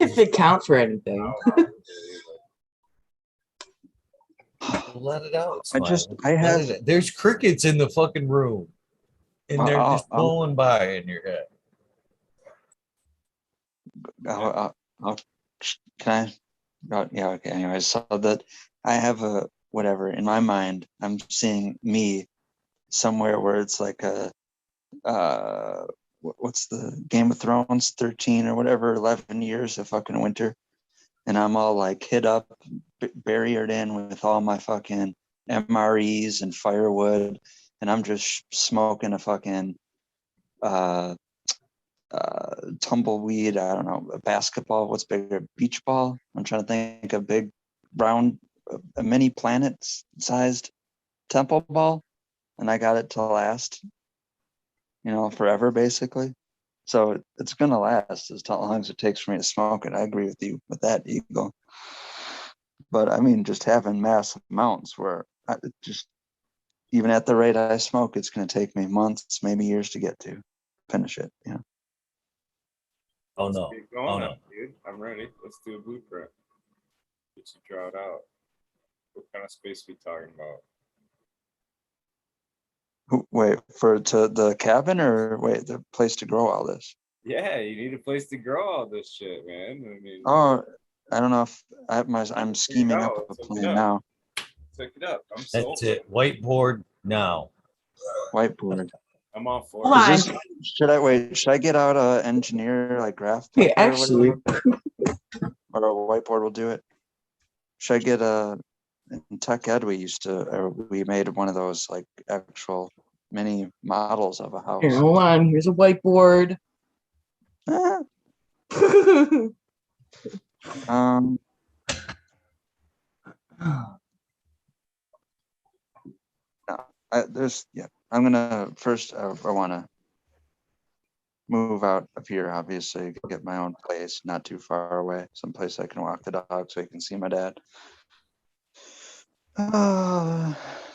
If it counts for anything. Let it out. I Smiley. have. There's crickets in the fucking room, and Well, they're just blowing by in your head. Can I? Yeah. Okay. Anyways, so that I have a whatever in my mind. I'm seeing me somewhere where it's like a what's the Game of Thrones 13 or whatever 11 years of fucking winter, and I'm all like hid up, buried in with all my fucking MREs and firewood, and I'm just smoking a fucking tumbleweed. I don't know, a basketball. What's bigger, beach ball? I'm trying to think of big round, a mini planet sized temple ball, and I got it to last, forever basically. So it's gonna last as long as it takes for me to smoke it. I agree with you with that, Eagle. But I mean, just having mass amounts where even at the rate I smoke, it's gonna take me months, maybe years to get to finish it. Oh no! Keep going, Oh no! dude. I'm ready. Let's do a blueprint. Get you draw it out. What kind of space we talking about? Wait, to the cabin or wait, the place to grow all this? Yeah, you need a place to grow all this shit, man. I mean, Oh, I don't know if I'm scheming up a plan now. Check it up. I'm so. That's it. Whiteboard now. Whiteboard. I'm all for Hold it. on. Should I get out a engineer like graph Hey, paper actually, or a whiteboard will do it? Should I get in tech ed we made one of those like actual mini models of a house. here, hold on. Here's a whiteboard. Ah, no, I'm gonna first I want to move out of here, obviously, get my own place not too far away, someplace I can walk the dog so I can see my dad.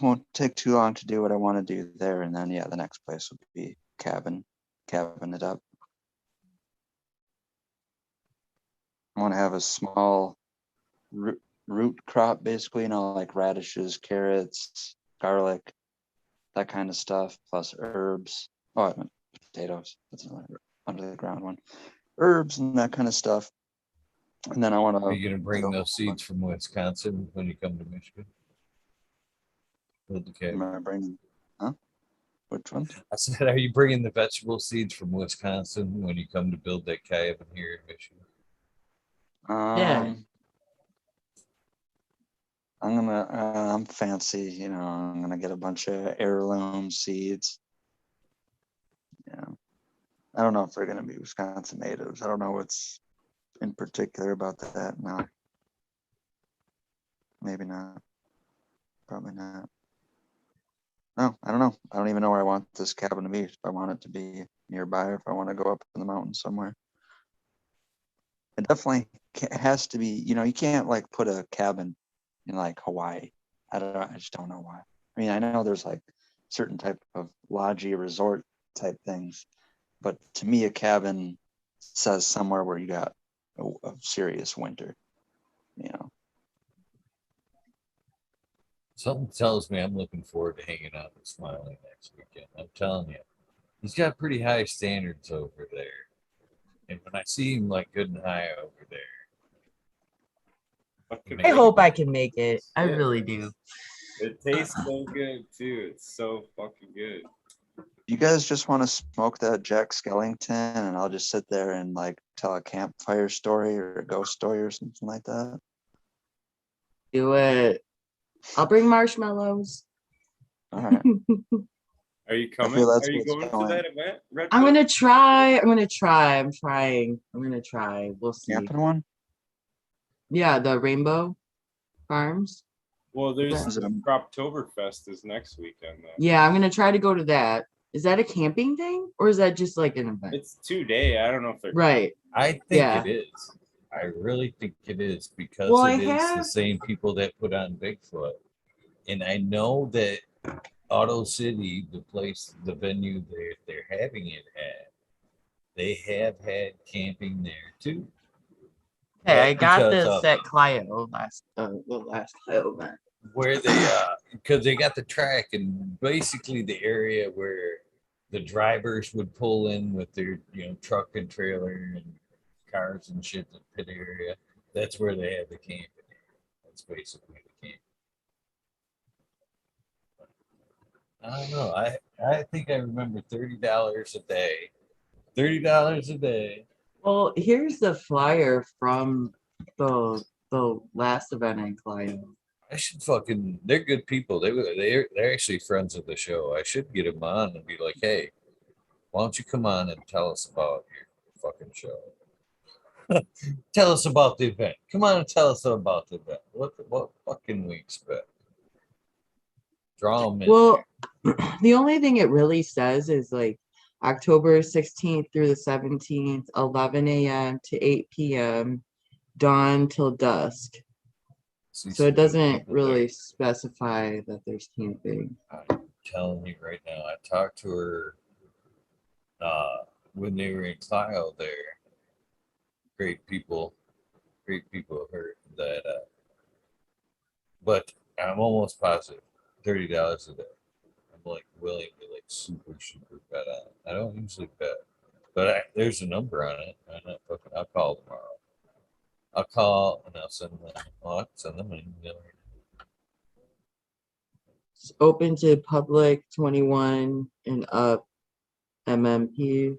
Won't take too long to do what I want to do there, and then the next place will be cabin it up. I want to have a small root crop, basically, like radishes, carrots, garlic, that kind of stuff, plus herbs. Oh, I meant potatoes. That's another under the ground one. Herbs and that kind of stuff. And then I want to. Are you gonna bring those seeds from Wisconsin when you come to Michigan? Am I bringing? Huh? Which one? I said, are you bringing the vegetable seeds from Wisconsin when you come to build that cabin here in Michigan? Yeah. I'm fancy, you know, I'm gonna get a bunch of heirloom seeds. Yeah. I don't know if they're gonna be Wisconsin natives. I don't know what's in particular about that. No. Maybe not. Probably not. No, I don't know. I don't even know where I want this cabin to be. If I want it to be nearby or if I want to go up in the mountains somewhere. It definitely has to be, you know, you can't like put a cabin in like Hawaii. I don't know. I just don't know why. I mean, I know there's like certain type of lodgy resort type things, but to me, a cabin says somewhere where you got a serious winter, you know. Something tells me I'm looking forward to hanging out with Smiley next weekend. I'm telling you, he's got pretty high standards over there. And when I see him like good and high over there, I hope I can make it. I Yeah. really do. It tastes so good too. It's so fucking good. You guys just want to smoke that Jack Skellington and I'll just sit there and like tell a campfire story or a ghost story or something like that? Do it. I'll bring marshmallows. All right. Are you I coming? feel that's Are you what's going to going. that event? Red I'm Pill? gonna try. I'm trying. I'm gonna try. We'll see. Camping one? Yeah, the Rainbow Farms. Well, there's Is it a- Croptoberfest is next weekend though. Yeah, I'm gonna try to go to that. Is that a camping thing or is that just like an event? It's 2 day. I don't know if they're Right. I think Yeah. it is. I really think it is because Well, I it is the have- same people that put on Bigfoot. And I know that Auto City, the place, the venue they're having it at, they have had camping there too. Hey, I But got because this of at Clio the last Clio event. where they because they got the track and basically the area where the drivers would pull in with their truck and trailer and cars and shit, the pit area. That's where they have the camping area. That's basically the camp. I don't know. I think I remember $30 a day. $30 a day. Well, here's the flyer from the last event in Clio. I should fucking. They're good people. They're actually friends of the show. I should get them on and be like, hey, why don't you come on and tell us about your fucking show? Tell us about the event. Come on and tell us about the event. What fucking we expect? Draw them in. Well, the only thing it really says is like October 16th through the 17th, 11 a.m. to 8 p.m., dawn till dusk. So it doesn't really specify that there's camping. I'm telling you right now, I talked to her when they were in Clio there. Great people heard that. But I'm almost positive $30 a day. I'm like willing to like super bet on it. I don't usually bet, but there's a number on it. I'll call tomorrow. I'll call and I'll send them. I'll send them an email. It's open to public 21 and up MMP.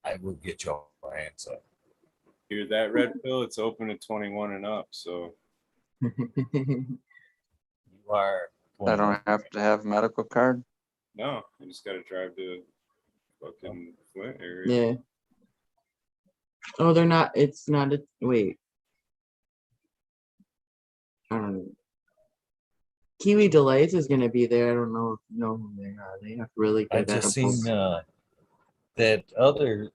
I will get your hands up. Dude, that Red Pill, it's open to 21 and up. So You are. I don't have to have a medical card. no, you just gotta drive to fucking Flint area. Yeah. Oh, they're not. It's not a. Wait. I don't know. Kiwi Delights is gonna be there. I don't know who they are. They have really I good just seen that other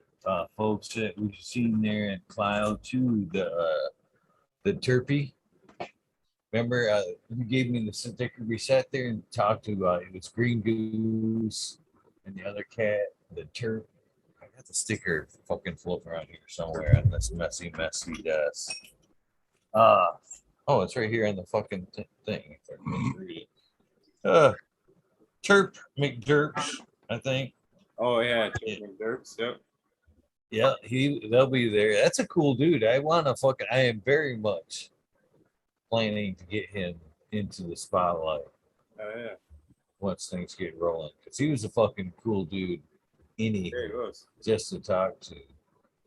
folks that we've seen there at Clio too. The Turpy. Remember, you gave me the sticker. We sat there and talked to. It was Green Goose and the other cat, the Turp. I got the sticker fucking floating around here somewhere on this messy desk. Oh, it's right here on the fucking thing. If I can read it. Terp McDerps, I think. Oh yeah, Chicken Derps, yep. Yeah, they'll be there. That's a cool dude. I am very much planning to get him into the spotlight Oh yeah. once things get rolling. Because he was a fucking cool dude. Yeah, he was. Just to talk to.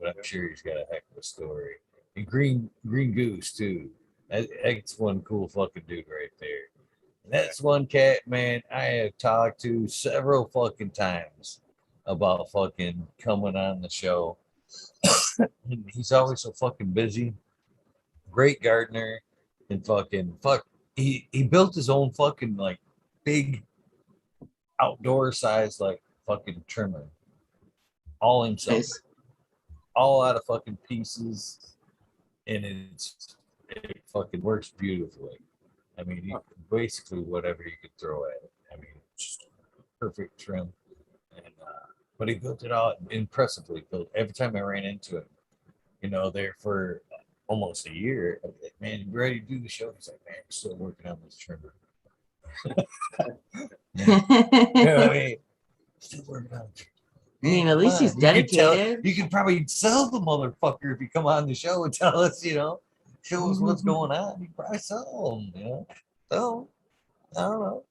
but I'm sure he's got a heck of a story. And Green Goose too. That's one cool fucking dude right there. And that's one cat, man, I have talked to several fucking times about fucking coming on the show. He's always so fucking busy. Great gardener and he built his own fucking like big outdoor size like fucking trimmer. All himself. Nice. All out of fucking pieces. And it fucking works beautifully. I mean, basically whatever you could throw at it. I mean, just perfect trim. And but he built it all impressively. Built every time I ran into him, there for almost a year. I was like, man, you ready to do the show? He's like, man, I'm still working on this trimmer. You know what I mean? Still working on it. I mean, at least he's dedicated. You could probably sell the motherfucker if you come on the show and tell us, show us what's going on. You probably sell him, So, I don't know.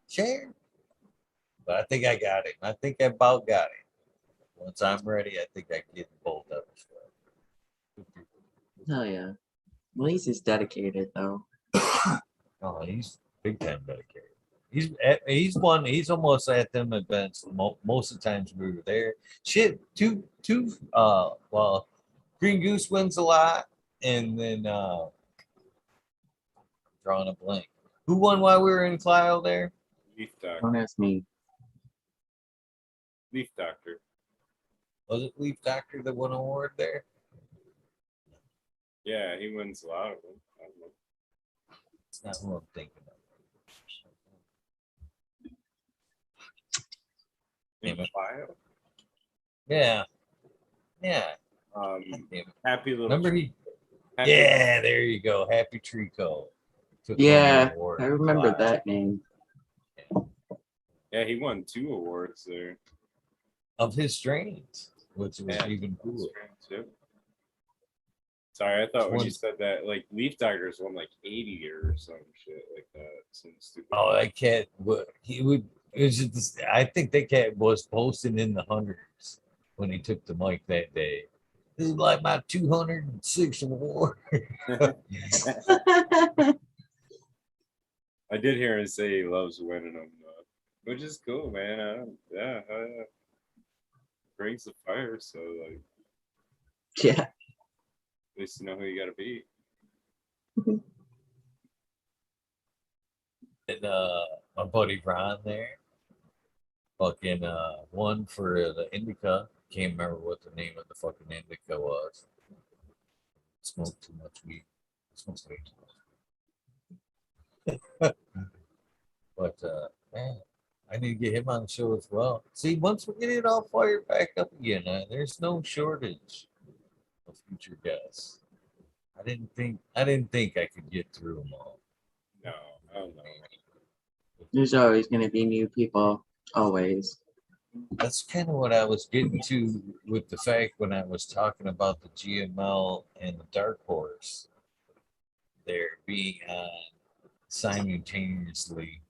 Share. But I think I got him. I think I about got him. Once I'm ready, I think I can get the bolt up. Hell yeah. At least he's dedicated though. Oh, he's big time dedicated. He's almost at them events most of the times we were there. Shit, well, Green Goose wins a lot, and then drawing a blank. Who won while we were in Clio there? Leaf Doctor. Don't ask me. Leaf Doctor. Was it Leaf Doctor that won an award there? Yeah, he wins a lot of them. I don't know. It's not who I'm thinking of. Leaf Bio? Yeah. Yeah. Um, Damn it. Happy Little. Remember he? Happy Yeah, there you go. Happy Trico. Took home Yeah, the award I in remember Clio. that name. Yeah, he won 2 awards there. Of his strains, which was Yeah. even cooler. Too. Sorry, I thought when you One- said that, like Leaf Doctors won like 80 or some shit like that. Some stupid. Oh, that cat! He would. It was just, I think that cat was posting in the hundreds when he took the mic that day. This is like my 206th award. I did hear him say he loves winning them, which is cool, man. Brings the fire, so like Yeah. at least you know who you got to beat. And my buddy Ron there, fucking won for the Indica. Can't remember what the name of the fucking Indica was. Smoked too much weed. Smoked way too much. But man, I need to get him on the show as well. See, once we get it all fired back up again, there's no shortage of future guests. I didn't think I could get through them all. No, I don't know. There's always going to be new people. Always. That's kind of what I was getting to with the fact when I was talking about the GML and the Dark Horse. They're being on simultaneously.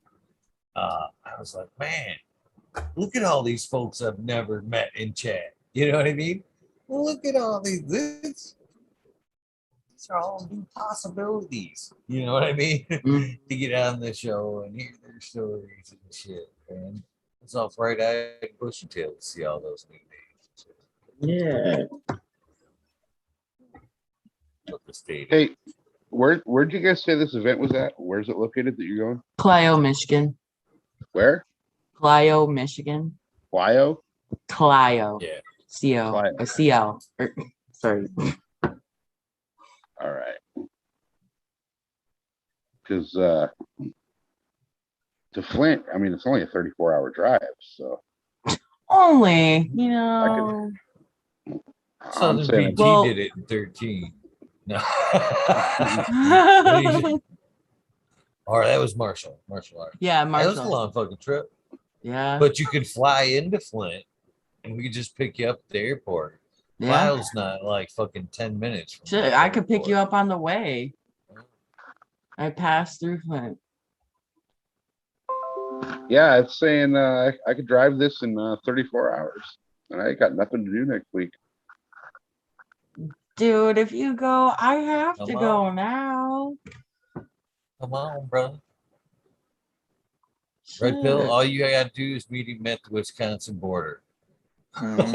I was like, man, look at all these folks I've never met in chat. You know what I mean? Look at all these. These are all new possibilities. You know what I mean? Mm. To get on the show and hear their stories and shit, man. It's all bright-eyed, bushy tailed to see all those new names. Yeah. Look the state. Hey, where'd you guys say this event was at? Where's it located that you're going? Clio, Michigan. Where? Clio, Michigan. Clio? Clio. Yeah. CO. Clio. A CL. Sorry. All right. Because to Flint, I mean, it's only a 34-hour drive, so Only, I'm Southern saying, PT Well- did it in 13. No. Or that was Marshall. Marshall Art. Yeah, That was a Marshall. long fucking trip. Yeah. But you could fly into Flint and we could just pick you up at the airport. Yeah. Clio's not like fucking 10 minutes. From Shit, the I could pick you airport. up on the way. I passed through Flint. yeah, it's saying I could drive this in 34 hours, and I got nothing to do next week. Dude, if you go, I have to Come go on. now. Come on, brother. Red Pill, Shit. all you gotta do is meet him at the Wisconsin border. Mhm.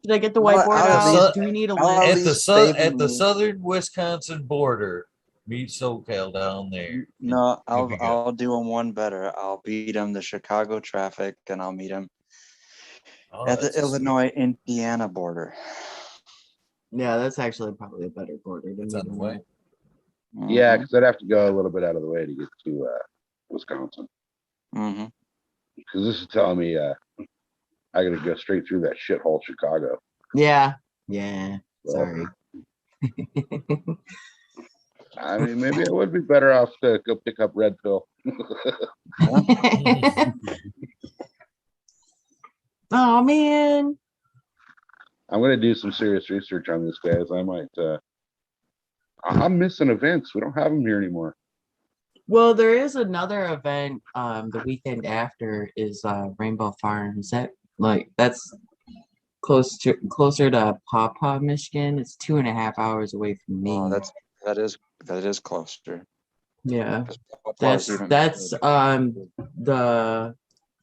Did I get the whiteboard I'll at out? least- Do we need a I'll at list? least at the me. southern Wisconsin border, meet SoCal down there. No, You'll be good. I'll do him one better. I'll beat him the Chicago traffic, and I'll meet him Oh, at the that's a sweet- Illinois-Indiana border. Yeah, that's actually probably a better border than It's on the meeting way. that. Yeah, Mhm. because I'd have to go a little bit out of the way to get to Wisconsin. Mhm. Because this is telling me I gotta go straight through that shithole Chicago. Yeah. Yeah. So, Sorry. I mean, maybe I would be better off to go pick up Red Pill. Oh man. I'm gonna do some serious research on this, guys. I might. I'm missing events. We don't have them here anymore. Well, there is another event the weekend after is Rainbow Farms. That's closer to Paw Paw, Michigan. It's 2.5 hours away from me. Oh, that is closer. Yeah. 'Cause Pawpaw's That's even-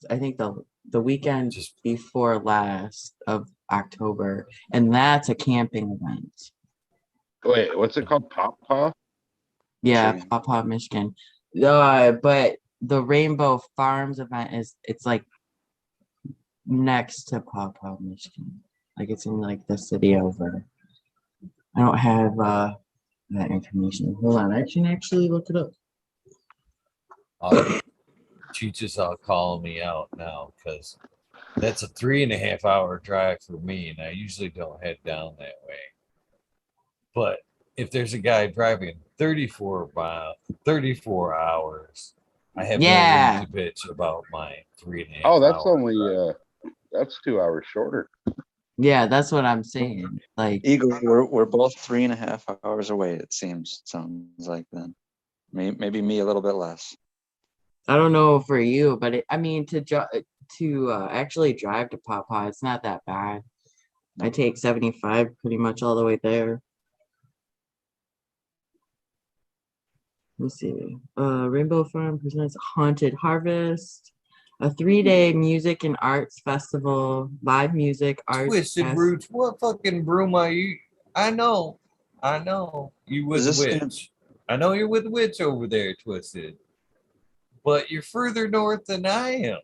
I think the weekend Just- before last of October, and that's a camping event. Wait, what's it called? Pop Paw? Yeah, Michigan. Paw Paw, Michigan. But the Rainbow Farms event it's like next to Paw Paw, Michigan. Like it's in like the city over. I don't have that information. Hold on, I can actually look it up. Cheech is all calling me out now because that's a 3.5 hour drive for me, and I usually don't head down that way. But if there's a guy driving 34 hours, I have Yeah. no reason to bitch about my 3.5. Oh, that's hour only drive. that's 2 hours shorter. Yeah, that's what I'm saying. Like, Eagle, we're both 3.5 hours away. It sounds like then. Maybe me a little bit less. I don't know for you, but I mean, to actually drive to Paw Paw, it's not that bad. I take 75 pretty much all the way there. Let's see. Rainbow Farm presents Haunted Harvest, a 3-day music and arts festival, live music, arts. Twisted Roots, what fucking broom are you? I know. You with Is the this gonna- witch. I know you're with the witch over there, Twisted. But you're further north than I am.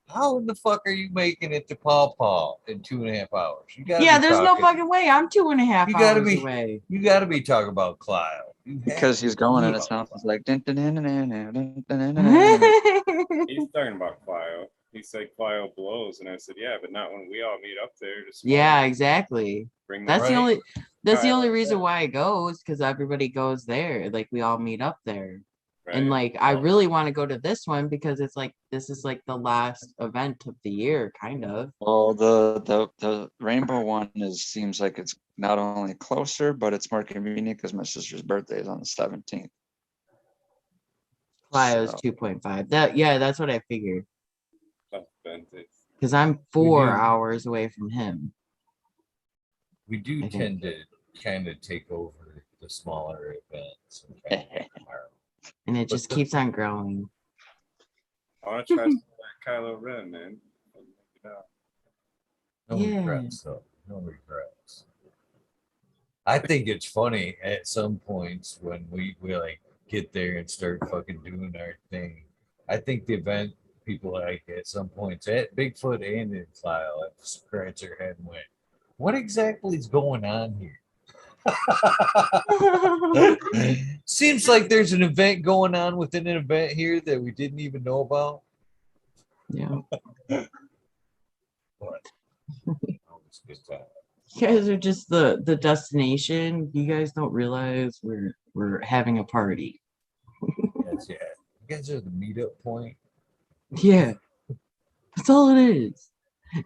How in the fuck are you making it to Paw Paw in 2.5 hours? You gotta Yeah, be there's no talking- fucking way. I'm 2.5 You gotta hours be- away. You gotta be talking about Clio. You have Because to he's going and be it talking sounds about like dun, dun, dun, dun, dun, dun, dun, dun, dun, dun. He's talking about Clio. He said Clio blows, and I said, yeah, but not when we all meet up there. To smoke. Yeah, exactly. Bring That's the Right. only Kyle, reason yeah. why I go is because everybody goes there. Like we all meet up there. And Right. like I really want to go to this one because it's like this is like the last event of the year, kind of. Well, the rainbow one seems like it's not only closer, but it's more convenient because my sister's birthday is on the 17th. Clio's So- 2.5. That's what I figured. Tough Bentay. Because I'm 4 do. hours away from him. We do Okay. tend to kind of take over the smaller events. And kind of make them our own. And it just keeps on growing. I want to try some of that Kylo Ren, man. No Yeah. regrets, though. No regrets. I think it's funny at some points when we like get there and start fucking doing our thing. I think the event people like at some points at Bigfoot and in Clio have to scratch their head and went, what exactly is going on here? Seems like there's an event going on within an event here that we didn't even know about. Yeah. But it's a good time. You guys are just the destination. You guys don't realize we're having a party. Yes, yeah. You guys are the meetup point. Yeah. That's all it is.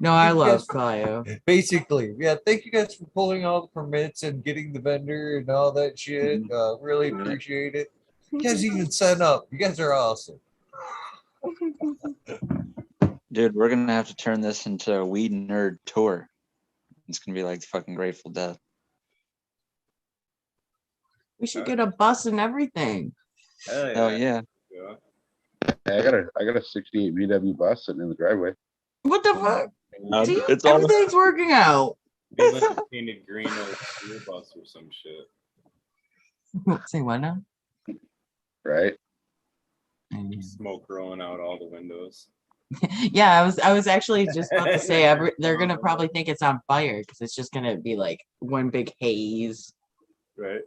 No, I You love guys- Clio. Basically, yeah. Thank you guys for pulling all the permits and getting the vendor and all that shit. Really appreciate it. You guys even set up. You guys are awesome. Dude, we're gonna have to turn this into a weed nerd tour. It's gonna be like fucking Grateful Dead. We should get a bus and everything. Hell yeah. Yeah. I got a 68 VW bus sitting in the driveway. What the fuck? See, It's all everything's working out. Be like a painted green old school bus or some shit. Say what now? Right? Smoke rolling out all the windows. Yeah, I was actually just about to say they're gonna probably think it's on fire because it's just gonna be like one big haze. Right.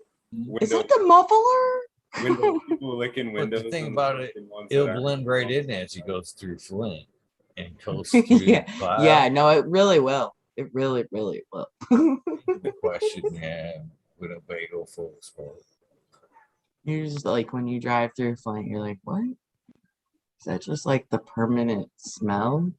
Is that the muffler? People licking But windows. the thing and about it, licking ones it'll that aren't. blend right in as he goes through Flint and coast through Yeah, cloud. yeah, no, it really will. It really, really will. The question, yeah, with a bagel full of smoke. You're just like when you drive through Flint, you're like, what? Is that just like the permanent smell?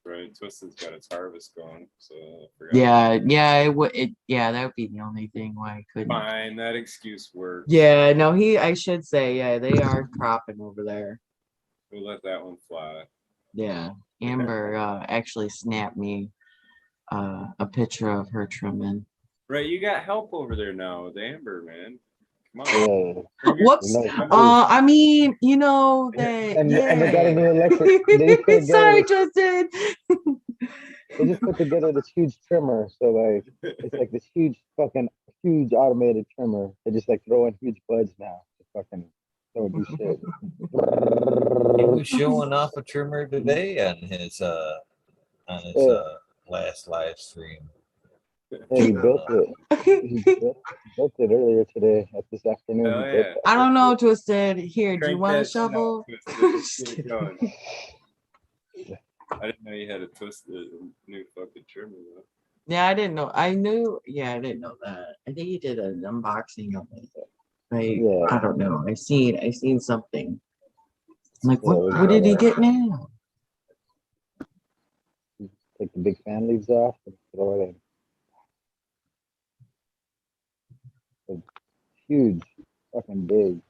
Right. Twisted's got its harvest going, so I forgot. Yeah, it would. Yeah, that would be the only thing why I couldn't. Fine, that excuse works. Yeah, no, I should say, yeah, they are cropping over there. We'll let that one fly. Yeah, Amber actually snapped me a picture of her trimming. Right, you got help over there now with Amber, man. Come on. Yeah. Whoops. No. I mean, you know that. And yeah. they got a new electric. They put together Sorry, this- Justin. They just put together this huge trimmer. So like it's like this huge automated trimmer. They just like throw in huge buds now. To fucking don't do shit. He was showing off a trimmer today on his last live stream. Yeah, he built it. He built it earlier today, this afternoon. Hell He built yeah. it. I don't know, Twisted. Here, do you Crank want a that shit out, shovel? Twisted. Let's get it going. I didn't know you had a Twisted new fucking trimmer though. Yeah, I didn't know. I knew. Yeah, I didn't know that. I think he did an unboxing of it. Yeah. I don't know. I seen something. I'm like, Yeah, what did he get now? Take the big fan leaves off and throw it in. It's huge, fucking big.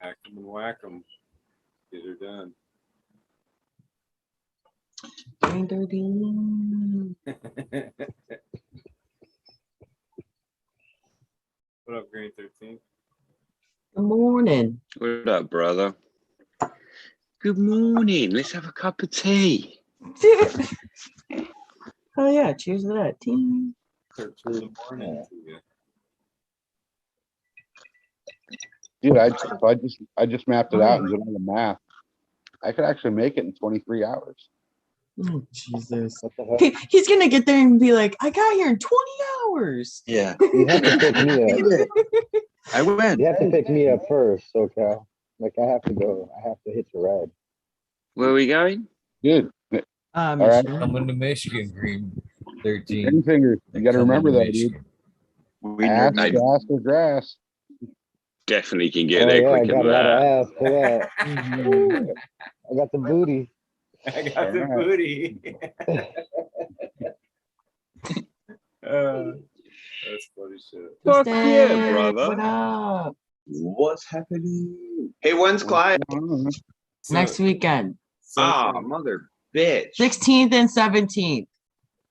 Hack 'em and whack 'em. Get her done. What up, Green 13? Good morning. What up, brother? Good morning. Let's have a cup of tea. Oh yeah, cheers to that team. 13 in the morning to you. Dude, I just mapped it out and did all the math. I could actually make it in 23 hours. Oh Jesus. What the hell? He's gonna get there and be like, I got here in 20 hours. Yeah. You have to pick me up. I win. You have to pick me up first, SoCal. Like I have to go. I have to hit your ride. Where are we going? Dude, right. Michigan. Coming to Michigan, Green 13. green fingers. You got to Coming remember to that, dude. Michigan. We Ass, I- gas, or grass. Definitely can get Oh there yeah, I quicker got a than lot that. of ass for that. Mhm. I got the booty. I got the Alright. booty. That's funny shit. Fuck yeah, Twisted, brother. What up? What's happening? Hey, when's Clyde? So- Next weekend, so- Ah, mother bitch. 16th and 17th.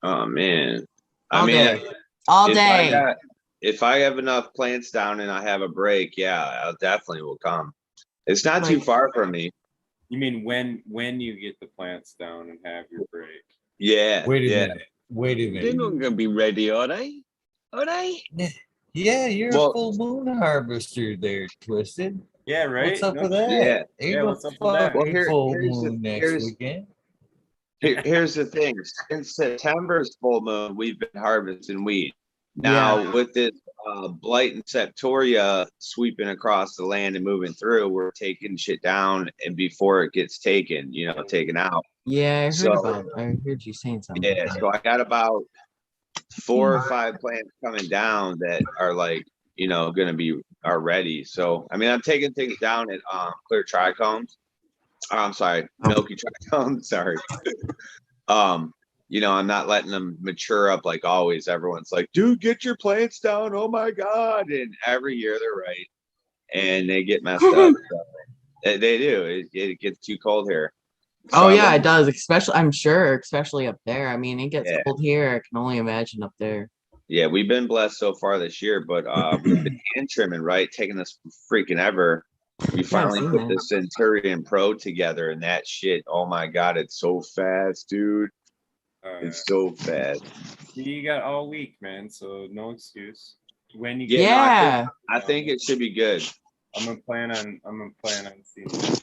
Oh man. All I mean, day. All day. if I have enough plants down and I have a break, yeah, I definitely will come. It's not too Like- far from me. You mean when you get the plants down and have your break? Yeah. Wait a yeah. minute. Wait a They're minute. not gonna be ready, are they? Are they? Yeah, you're Well- a full moon harvester there, Twisted. Yeah, right. What's up No with that? Yeah. Ain't Yeah, no what's up with that? fucking Well, full here's the- moon next here's- weekend. Here's the thing. Since September's full moon, we've been harvesting wheat. Now, with this blight and septoria sweeping across the land and moving through, we're taking shit down, and before it gets taken, taken out. Yeah, I heard So- about it. I heard you saying something. Yeah, about so I got about 4 or 5 plants coming down that are gonna be ready. So I mean, I'm taking things down at clear trichomes. I'm sorry, milky trichomes. Sorry. I'm not letting them mature up like always. Everyone's like, dude, get your plants down. Oh my God. And every year they're right. And they get messed up. So, They do. It gets too cold here. Oh So I yeah, love it does. Especially, I'm sure, especially up there. I mean, it gets Yeah. cold here. I can only imagine up there. Yeah, we've been blessed so far this year, but we've been hand trimming, right? Taking us freaking ever. We Yeah, I've finally seen put that. the Centurion Pro together, and that shit, oh my god, it's so fast, dude. It's so fast. You got all week, man. So no excuse. When you Yeah, get no, Yeah. I think it should be good. I'm gonna plan on seeing that.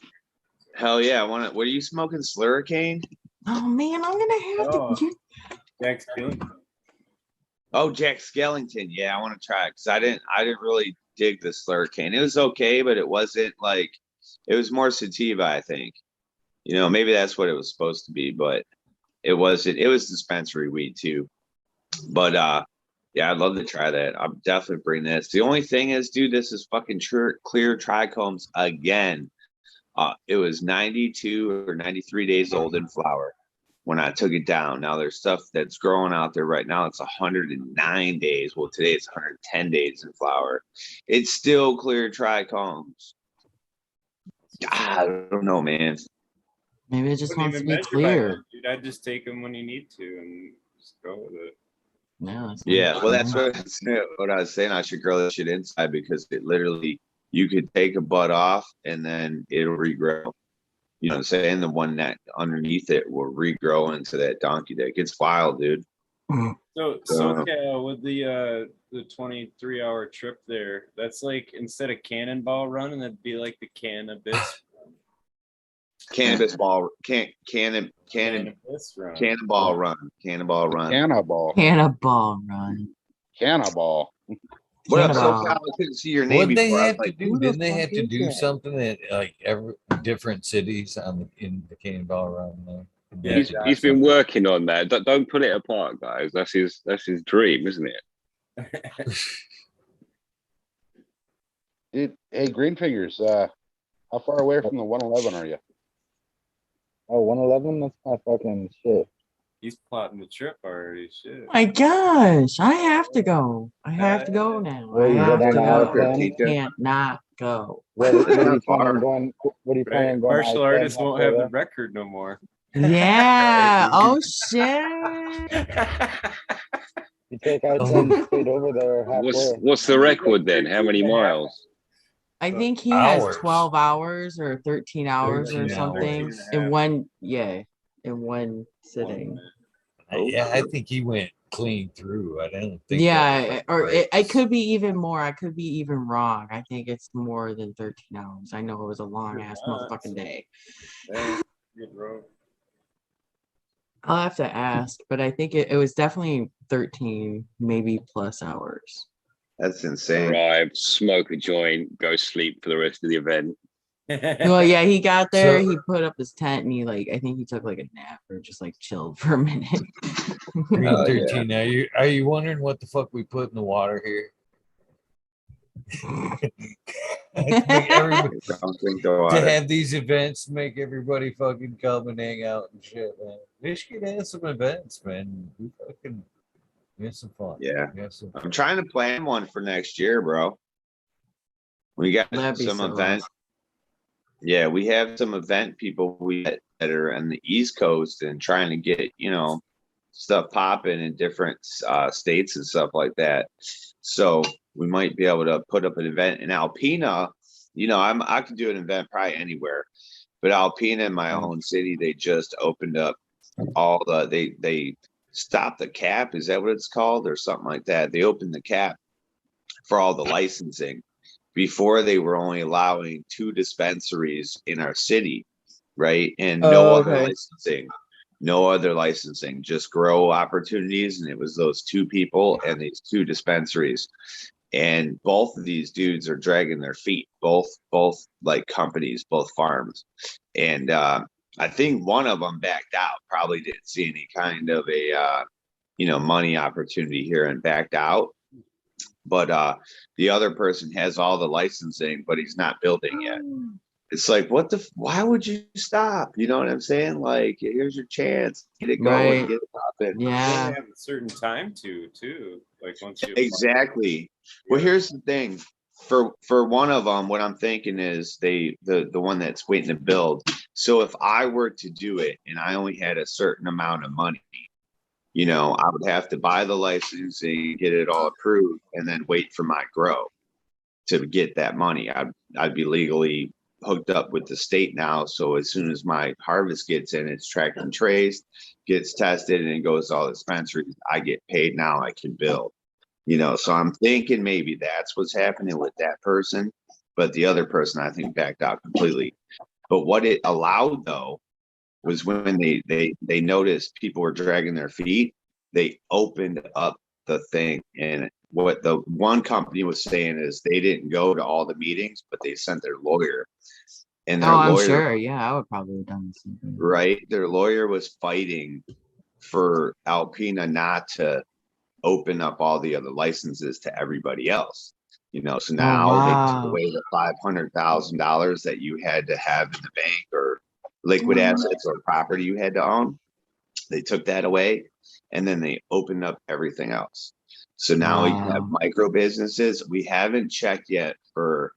Hell yeah, I want to. What are you smoking, Slurricane? Oh man, I'm gonna have Oh. to. Jack Skellington. Oh, Jack Skellington. Yeah, I want to try it because I didn't really dig the Slurricane. It was okay, but it wasn't like it was more sativa, I think. You know, maybe that's what it was supposed to be, but it wasn't. It was dispensary weed too. But yeah, I'd love to try that. I'm definitely bring this. The only thing is, dude, this is fucking clear trichomes again. It was 92 or 93 days old in flower when I took it down. Now there's stuff that's growing out there right now. It's 109 days. Well, today it's 110 days in flower. It's still clear trichomes. I don't know, man. Maybe it just Wouldn't wants to even be measure by clear. that, dude. I'd just take them when you need to and just go with it. Yeah. That's Yeah, well, nice. that's what I was saying. I should grow this shit inside because it literally, you could take a bud off and then it'll regrow. You know what I'm saying? The one that underneath it will regrow into that donkey dick. It's wild, dude. So SoCal with the 23-hour trip there, that's like instead of cannonball run, that'd be like the cannabis Cannabis ball, cannonball run. cannonball run. Cannonball. Cannonball run. Cannonball. What up, Cannonball. SoCal? I couldn't see your name What they before. I was have to like, do? who the Didn't they fuck have to is do that? something at like every different cities in the Cannonball Run? There? Yeah, He's been working on that. Don't pull it apart, guys. That's his dream, isn't it? Dude, hey, Green Fingers, how far away from the 111 are you? Oh, 111? That's my fucking shit. He's plotting the trip already. Shit. My gosh, I have to go. I have to go now. Well, I you have got to an hour go. plan? I can't not go. What That's are you not planning far. on going? What are you planning Right? on going? Martial I-10 artists won't have the halfway record no more. Yeah. Oh shit. You take I-10 straight over there halfway. What's the record then? How many miles? I think he has Hours. 12 hours or 13 hours or 13 something hours. in one. Yeah, in one sitting. Yeah, I think he went clean through. I don't think. Yeah, or right. it could be even more. I could be even wrong. I think it's more than 13 hours. I know it was a long ass motherfucking day. Good road. I'll have to ask, but I think it was definitely 13, maybe plus hours. That's insane. Arrive, smoke a joint, go sleep for the rest of the event. Well, yeah, he got there, So- he put up his tent, and he I think he took like a nap or just like chilled for a minute. Green Oh, 13. Are you wondering what the fuck we put in the water here? To make everybody- Don't drink the to water. have these events, make everybody fucking come and hang out and shit, man. Michigan has some events, man. We have some fun. Yeah. We have some I'm trying to plan one for next year, bro. We got That'd be some so event. awesome. Yeah, we have some event people that are on the East Coast and trying to get, stuff popping in different states and stuff like that. So we might be able to put up an event in Alpena. I could do an event probably anywhere, but Alpena in my own city, they just opened up they stopped the cap. Is that what it's called or something like that? They opened the cap for all the licensing. Before they were only allowing 2 dispensaries in our city, right? And no other licensing, just grow opportunities. And it was those 2 people and these 2 dispensaries. And both of these dudes are dragging their feet, both like companies, both farms. And I think one of them backed out, probably didn't see any kind of a, money opportunity here and backed out. But the other person has all the licensing, but he's not building yet. It's like, why would you stop? You know what I'm saying? Like, here's your chance. Get it going, Right. get it popping. You Yeah. only have a certain time too. Like once you Exactly. Well, here's the thing. for one of them, what I'm thinking is the one that's waiting to build. So if I were to do it and I only had a certain amount of money, you know, I would have to buy the licensing, get it all approved, and then wait for my grow to get that money. I'd be legally hooked up with the state now. So as soon as my harvest gets in, it's tracked and traced, gets tested, and it goes to all the dispensaries. I get paid now. I can build. You know, so I'm thinking maybe that's what's happening with that person, but the other person I think backed out completely. But what it allowed though was when they noticed people were dragging their feet, they opened up the thing. And what the one company was saying is they didn't go to all the meetings, but they sent their lawyer. And their I'm lawyer, sure. Yeah, I would probably have done something. right? Their lawyer was fighting for Alpina not to open up all the other licenses to everybody else, you know. So now they took away the $500,000 that you had to have in the bank or liquid assets or property you had to own. They took that away, and then they opened up everything else. So now we can have micro businesses. We haven't checked yet for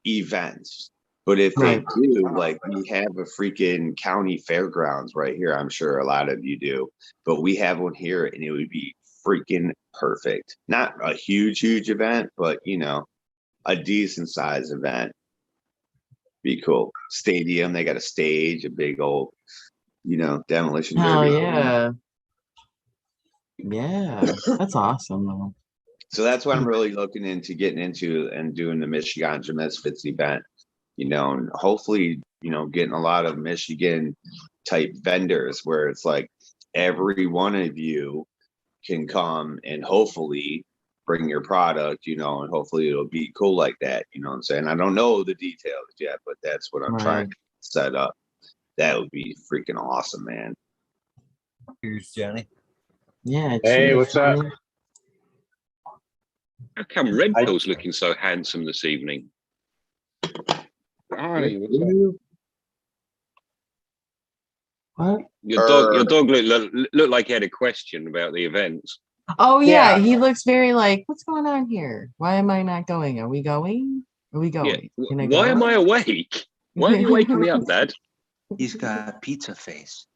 events. But if they do, like we have a freaking county fairgrounds right here. I'm sure a lot of you do, but we have one here and it would be freaking perfect. Not a huge event, but you know, a decent size event. Be cool. Stadium, they got a stage, a big old, you know, demolition derby. Yeah. Yeah, that's awesome though. So that's what I'm really looking into getting into and doing the Michigan Misfits event. You know, and hopefully, you know, getting a lot of Michigan type vendors where it's like every one of you can come and hopefully bring your product, you know, and hopefully it'll be cool like that. You know what I'm saying? I don't know the details yet, but that's what I'm trying to set up. That would be freaking awesome, man. Here's Johnny. Yeah. Hey, what's up? How come Red Pill's looking so handsome this evening? Johnny, what's up? What? Your dog looked like he had a question about the events. Oh yeah, he looks very like, what's going on here? Why am I not going? Are we going? Are we going? Yeah. Can I Why go? am I awake? Why are you waking me up, Dad? He's got pizza face.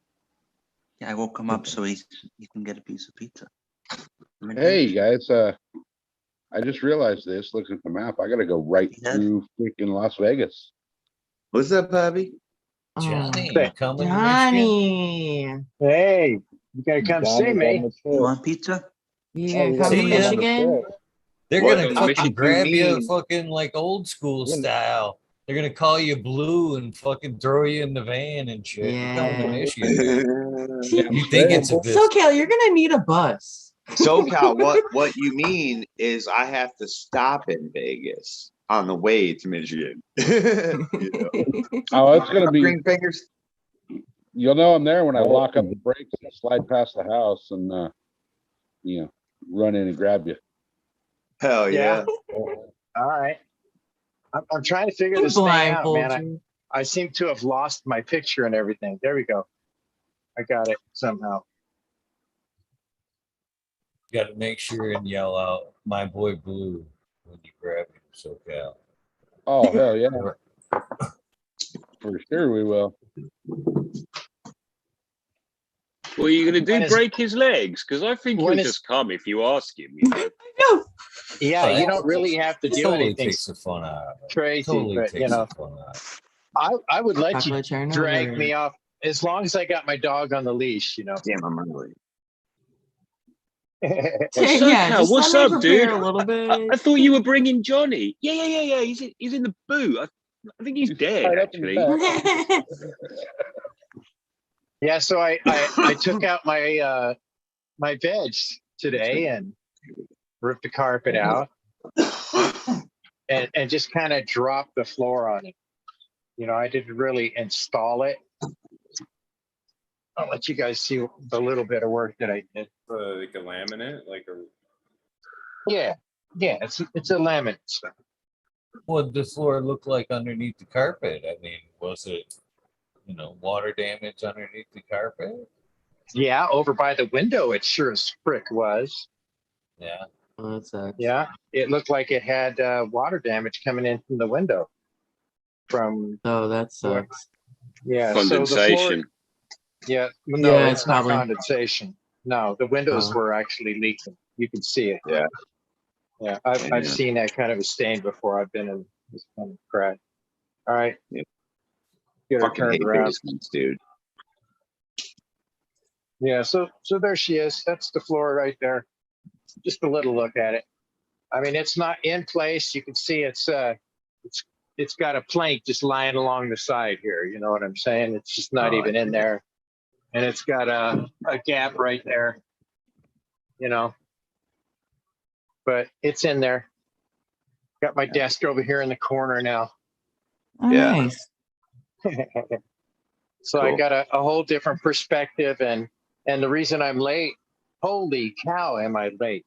Yeah, I woke him up so he can get a piece of pizza. Hey guys, I just realized this. Looking at the map, I gotta go right through freaking Las Vegas. What's up, Bobby? Johnny, you coming to Michigan? Johnny. Hey, you gotta come see me. You want pizza? You gonna come to See ya. Michigan? They're What gonna does fucking Michigan grab you mean? fucking like old school style. They're gonna call you Blue and fucking throw you in the van and shit. You're coming to Michigan. Man. You think it's a business? SoCal, you're gonna need a bus. SoCal, what you mean is I have to stop in Vegas on the way to Michigan. You know? Oh, it's gonna be green fingers. You'll know I'm there when I lock up the brakes and slide past the house and you know, run in and grab you. Hell yeah. All right. I'm trying to figure this thing out, man. I seem to have lost my picture and everything. There we go. I got it somehow. You got to make sure and yell out "My boy Blue" when you grab him, SoCal. Oh hell yeah! For sure we will. What are you going to do? Break his legs? Because I think he'll just come if you ask him. You know? Yeah, you don't really have to do totally anything. Takes the fun out of it. Crazy, Totally but takes you know, the fun out of it. I would let you Chocolate drag turnover. me off as long as I got my dog on the leash. You know. Damn, I'm hungry. Yeah, just what's let me up, dude? prepare a little bit. I thought you were bringing Johnny. Yeah. He's in the boot. I think he's dead, actually. Yeah, so I took out my my veg today and ripped the carpet out and just kind of dropped the floor on it. You know, I didn't really install it. I'll let you guys see the little bit of work that I did. Like a laminate, like a. Yeah, it's a laminate stuff. What did the floor look like underneath the carpet? I mean, was it, you know, water damage underneath the carpet? Yeah, over by the window, it sure as frick was. Yeah. Oh, that sucks. Yeah, it looked like it had water damage coming in from the window. From Oh, that sucks. yeah, so the floor. Condensation. Yeah, no, Yeah, it's not probably. condensation. No, the windows Oh. were actually leaking. You can see it. Yeah. Yeah, I've seen that kind of a stain before. I've been in this kind of crash. All right. Yeah. Get her Fucking turned hate around. basements, dude. Yeah, so there she is. That's the floor right there. Just a little look at it. I mean, it's not in place. You can see it's got a plank just lying along the side here. You know what I'm saying? It's just not even in there. And it's got a gap right there. You know. But it's in there. Got my desk over here in the corner now. Oh, Yeah. nice. So I got a whole different perspective, and the reason I'm late, holy cow, am I late?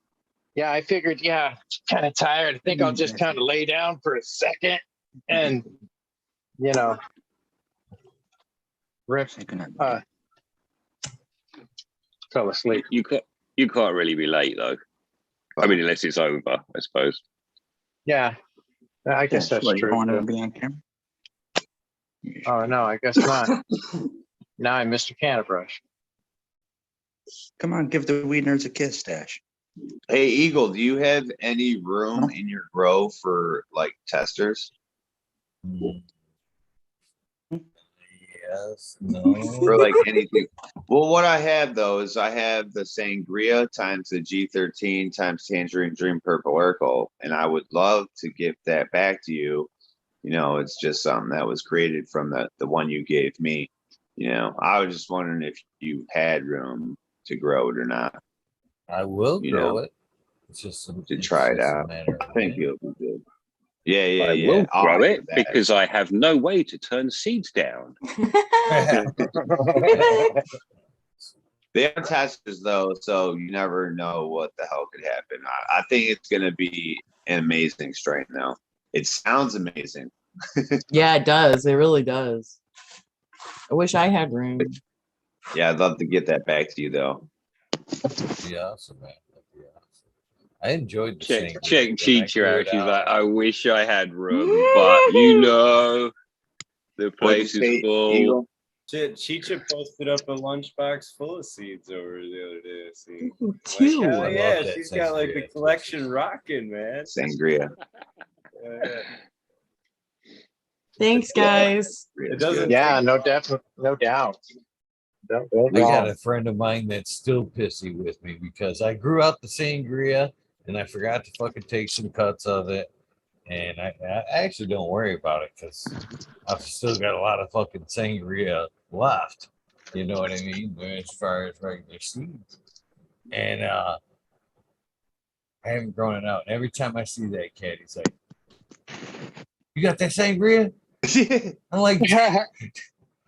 Yeah, I figured, kind of tired. I think I'll just kind of lay down for a second and, you know, fell asleep. You can't really be late though. I mean, unless it's over, I suppose. Yeah, I guess that's What, you true. don't want to be on camera? Oh, no, I guess not. Now I'm Mr. Cannabrush. Come on, give the weed nerds a kiss, Dash. Hey, Eagle, do you have any room in your grow for like testers? Yes. No. For like anything? Well, what I have though is I have the Sangria times the G13 times Tangerine Dream Purple Oracle, and I would love to give that back to you. You know, it's just something that was created from the one you gave me. You know, I was just wondering if you had room to grow it or not. I will You grow know, it. It's just to try it out. I think it'll be good. Yeah. I will grow it because I have no way to turn seeds down. They are testers though, so you never know what the hell could happen. I think it's gonna be an amazing strain though. It sounds amazing. Yeah, it does. It really does. I wish I had room. Yeah, I'd love to get that back to you though. Yeah, awesome, man. I enjoyed the Check same. Cheech out. She's like, I wish I had room, but you know, the place is full. Chicha posted up a lunchbox full of seeds over the other day. I see. Two. Like, hell I yeah, love that she's got like the sangria. collection rocking, man. Sangria. Thanks, guys. It doesn't. Yeah, no doubt. I got a friend of mine that's still pissy with me because I grew out the sangria and I forgot to fucking take some cuts of it. And I actually don't worry about it because I've still got a lot of fucking sangria left. You know what I mean? As far as regular seeds. And I haven't grown it out. And every time I see that cat, he's like, "You got that sangria?" I'm like,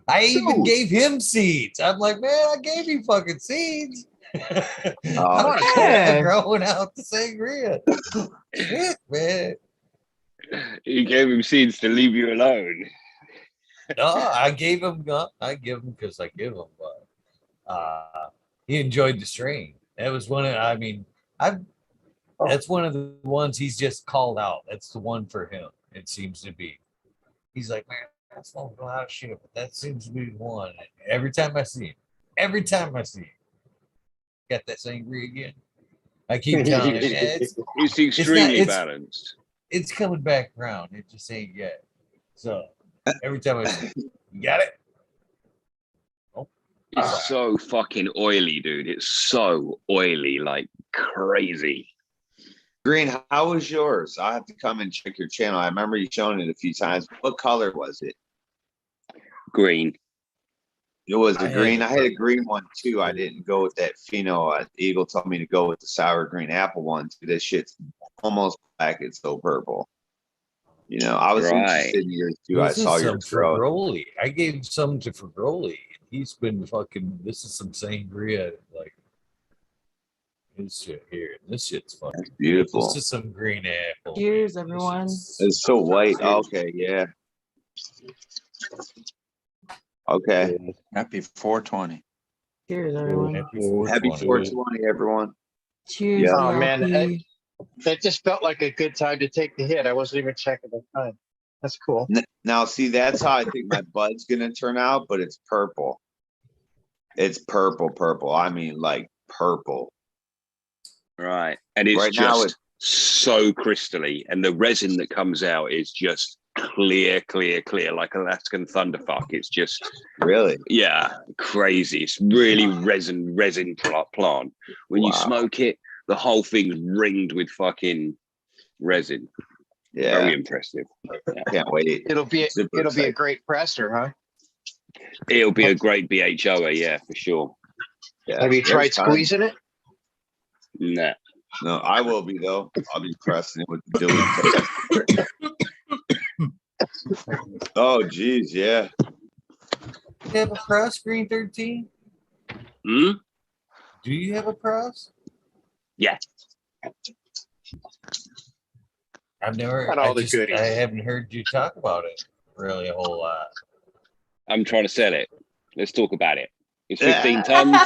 I even gave him seeds. I'm like, man, I gave you fucking seeds. I'm growing out the sangria. Shit, man. You gave him seeds to leave you alone. No, I gave him. I give him because I give him. But he enjoyed the strain. That was one of. I mean, that's one of the ones he's just called out. That's the one for him. It seems to be. He's like, man, that's not a lot of shit, but that seems to be the one. And every time I see him, got that sangria again. I keep telling him, it's extremely balanced. It's coming back around. It just ain't yet. So every time I see him, you got it? Oh, it's so fucking oily, dude. It's so oily, like crazy. Green, how was yours? I'll have to come and check your channel. I remember you showing it a few times. What color was it? Green. It was a green. I had a green one too. I didn't go with that pheno. Eagle told me to go with the sour green apple one too. This shit's almost black. It's so purple. You know, I was interested in yours too. I saw your Ferroli. I gave some to Ferroli. He's been fucking. This is some sangria. Like this shit here. This shit's fucking beautiful. This is some green apple. Cheers, everyone. It's so white. Okay, yeah. Okay. Happy 420. Cheers, everyone. Happy 420, everyone. Cheers, Yeah. Oh man, DLP. that just felt like a good time to take the hit. I wasn't even checking the time. That's cool. Now, see, that's how I think my bud's gonna turn out, but it's purple. It's purple. I mean, like purple. Right. And it's Right now, just so crystally. And the resin that comes out is just clear, like Alaskan thunderfuck. It's just really, yeah, crazy. It's really resin plant. When you smoke it, the whole thing's ringed with fucking resin. Yeah, Very impressive. Yeah. Can't wait. It'll be a great presser, huh? It'll be a great BHO, yeah, for sure. Yeah. Have you There's tried time. squeezing it? Nah. No, I will be though. I'll be pressing it with the Dewey. Oh, geez, yeah. You have a press, Green 13? Hmm? Do you have a press? Yeah. I've never. Got all the goodies. I haven't heard you talk about it really a whole lot. I'm trying to sell it. Let's talk about it. It's 15 tons.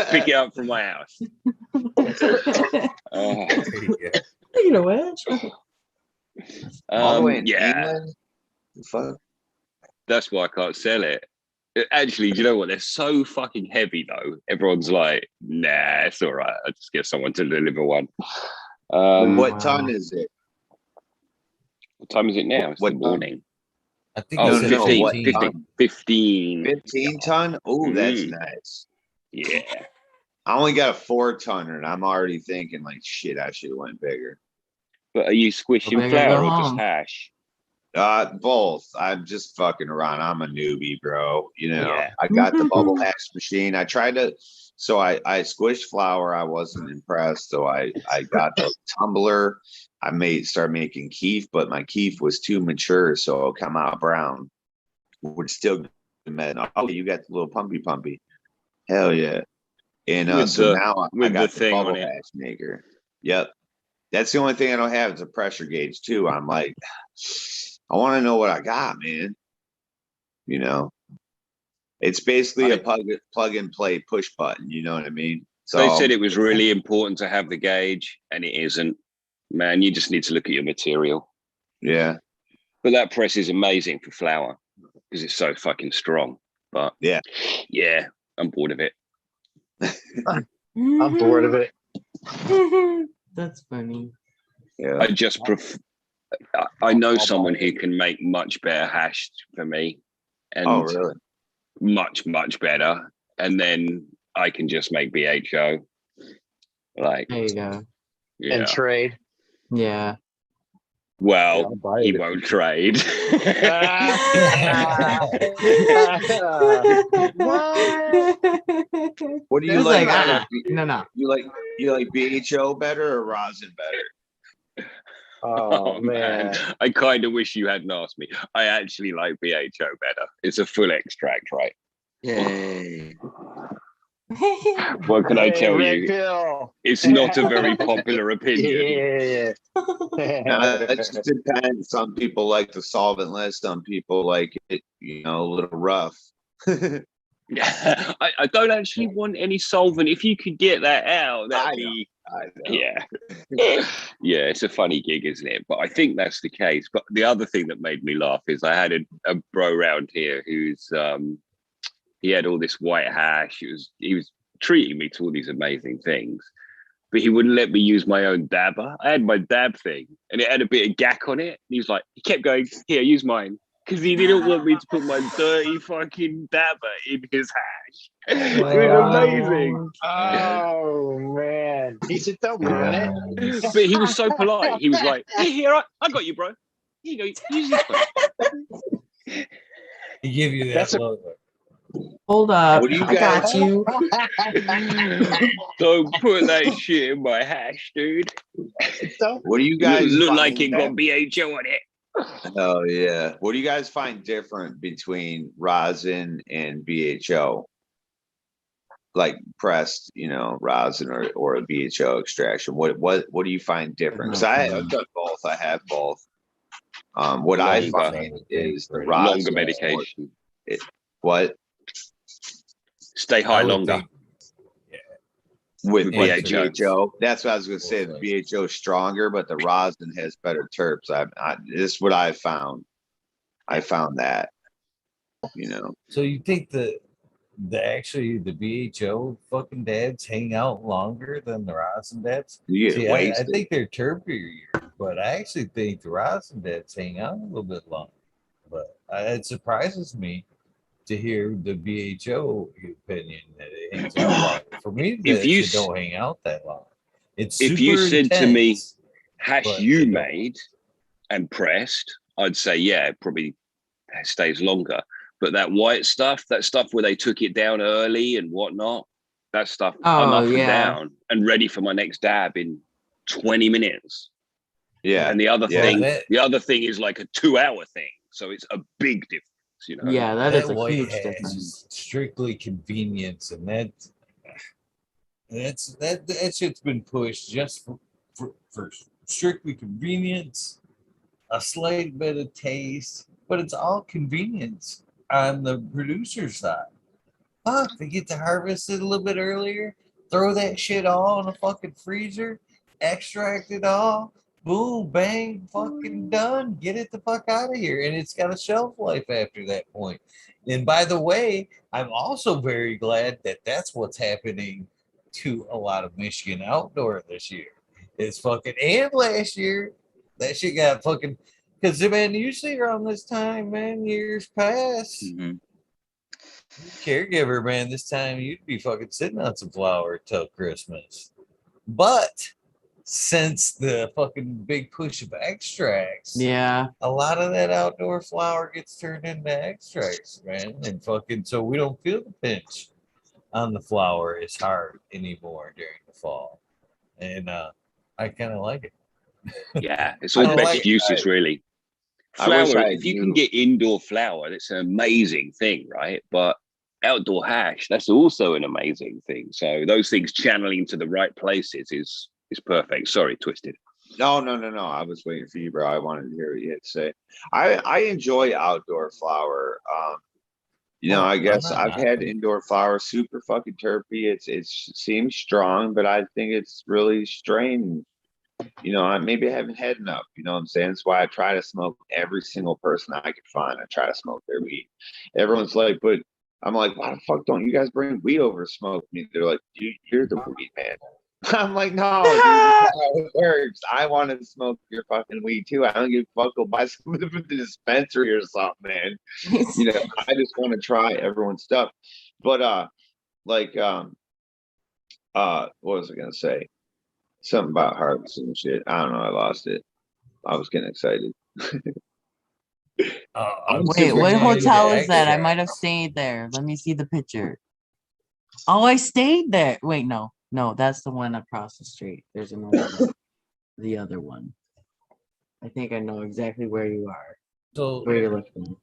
Pick it up from my house. You know what? All the way in yeah. England? Fuck. That's why I can't sell it. Actually, do you know what? They're so fucking heavy though. Everyone's like, nah, it's all right. I'll just get someone to deliver one. What ton is it? What time is it now? It's the morning. I think Oh, you said 15, 15. 15 ton? Oh, that's nice. Yeah. I only got a 4-tonner and I'm already thinking like, shit, I should have went bigger. But are you squishing Well, flour go or just home. hash? Both. I'm just fucking around. I'm a newbie, bro. You know, Yeah. I got the bubble hash machine. I tried to, so I squished flour. I wasn't impressed. So I got the tumbler. I started making keef, but my keef was too mature. So it'll come out brown. Would still, oh, you got the little pumpy. Hell yeah. And now I got the bubble hash maker. Yep. That's the only thing I don't have is a pressure gauge too. I'm like, I want to know what I got, man. You know, it's basically a plug and play push button. You know what I mean? So They said it was really important to have the gauge, and it isn't. Man, you just need to look at your material. Yeah. But that press is amazing for flour because it's so fucking strong. But yeah, I'm bored of it. I'm bored of it. That's funny. Yeah. I just I know someone who can make much better hash for me, and really? much better. And then I can just make BHO. Like There you go. Yeah. And trade. Yeah. Well, he won't trade. What do It you was like? No. You like BHO better or rosin better? Oh man. I kind of wish you hadn't asked me. I actually like BHO better. It's a full extract, right? Yay. What can I tell Red you? pill. It's not a very popular opinion. Yeah. It just depends. Some people like the solventless. Some people like it, a little rough. I don't actually want any solvent. If you could get that out, that'd be. Yeah. Yeah, it's a funny gig, isn't it? But I think that's the case. But the other thing that made me laugh is I had a bro around here who's he had all this white hash. He was treating me to all these amazing things, but he wouldn't let me use my own dabber. I had my dab thing and it had a bit of gack on it. He kept going, here, use mine. Because he didn't want me to put my dirty fucking dabber in his hash. It was amazing. Oh man. He said, don't ruin it. But he was so polite. He was like, here, I got you, bro. Here you go, use this one. He give you that look. Hold up. What do you I got you. Don't put that shit in my hash, dude. What do you guys look find like it got BHO on it? Oh yeah. What do you guys find different between rosin and BHO? Like pressed, rosin or a BHO extraction. What do you find different? Because I've done both. I have both. What I find is the rosin longer medication. What? Stay high longer. with With And BHO. BHO. That's what I was going to say. The BHO is stronger, but the rosin has better terps. This is what I found. I found that, you know. So you think the actually the BHO fucking dads hang out longer than the rosin dads? You get See, I wasted. think they're terpier, but I actually think the rosin dads hang out a little bit longer. But it surprises me to hear the BHO opinion that it hangs out longer. For me, If that you shit don't hang out that long. It's if you super said to me, intense, hash but you it don't. made and pressed, I'd say, yeah, it probably stays longer. But that white stuff, that stuff where they took it down early and whatnot, that stuff, I'm Oh up and yeah. down and ready for my next dab in 20 minutes. Yeah. And the other Well, thing, that the other thing is like a 2-hour thing. So it's a big difference, you know. Yeah, that is that a white huge hash difference. is strictly convenience, and that shit's been pushed just for strictly convenience, a slight bit of taste, but it's all convenience on the producer side. Fuck, they get to harvest it a little bit earlier, throw that shit all in a fucking freezer, extract it all, boom, bang, fucking done. Get it the fuck out of here. And it's got a shelf life after that point. And by the way, I'm also very glad that that's what's happening to a lot of Michigan outdoor this year. It's fucking, and last year, that shit got fucking, because, man, usually around this time, man, years past, Mhm. caregiver, man, this time you'd be fucking sitting on some flour till Christmas. But since the fucking big push of extracts, Yeah. a lot of that outdoor flour gets turned into extracts, man. And fucking, so we don't feel the pinch on the flour as hard anymore during the fall. And I kind of like it. Yeah, it's I all like best uses, really. I wish Flour, I if you can knew. get indoor flour, that's an amazing thing, right? But outdoor hash, that's also an amazing thing. So those things channeling to the right places is perfect. Sorry, Twisted. No. I was waiting for you, bro. I wanted to hear what you had to say. I enjoy outdoor flower. You know, Oh, I I'm guess not I've had knocking it. indoor flower, super fucking terpy. It seems strong, but I think it's really strained. You know, maybe I haven't had enough. You know what I'm saying? That's why I try to smoke every single person I can find. I try to smoke their weed. Everyone's like, but I'm like, why the fuck don't you guys bring weed over to smoke me? They're like, you're the weed man. I'm like, no, dude, that's not how it works. I want to smoke your fucking weed too. I don't give a fuck. Go buy some from the dispensary or something, man. You know, I just want to try everyone's stuff. But what was I gonna say? Something about harvesting and shit. I don't know. I lost it. I was getting excited. I'm Wait, super what bringing you hotel the is that? I extract. might have stayed there. Let me see the picture. Oh, I stayed there. Wait, no, that's the one across the street. There's another one. The other one. I think I know exactly where you are. So Where you're looking.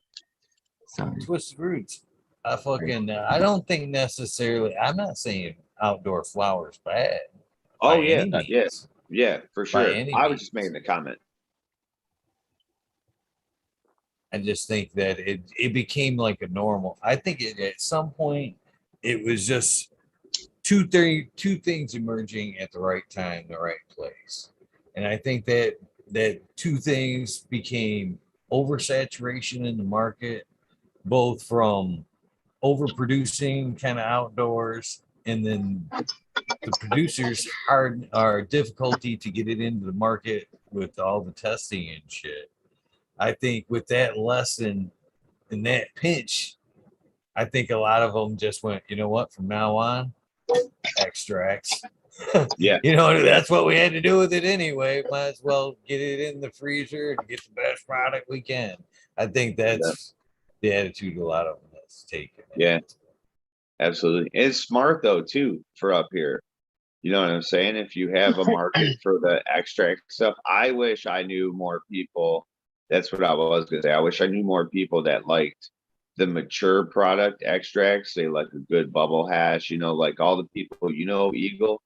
Sorry. Twisted Roots. I don't think necessarily, I'm not saying outdoor flowers bad by Oh yeah, any yeah, means. yeah, for By sure. any I was just means. making the comment. I just think that it became like a normal. I think at some point it was just two things emerging at the right time, the right place. And I think that two things became oversaturation in the market, both from overproducing kind of outdoors, and then the producers difficulty to get it into the market with all the testing and shit. I think with that lesson and that pinch, I think a lot of them just went, you know what, from now on, extracts. Yeah. You know, that's what we had to do with it anyway. Might as well get it in the freezer and get the best product we can. I think that's the attitude a lot of them that's taken. Yeah, absolutely. It's smart though too for up here. You know what I'm saying? If you have a market for the extract stuff, I wish I knew more people. That's what I was gonna say. I wish I knew more people that liked the mature product extracts. They like a good bubble hash. You know, like all the people. You know, Eagle.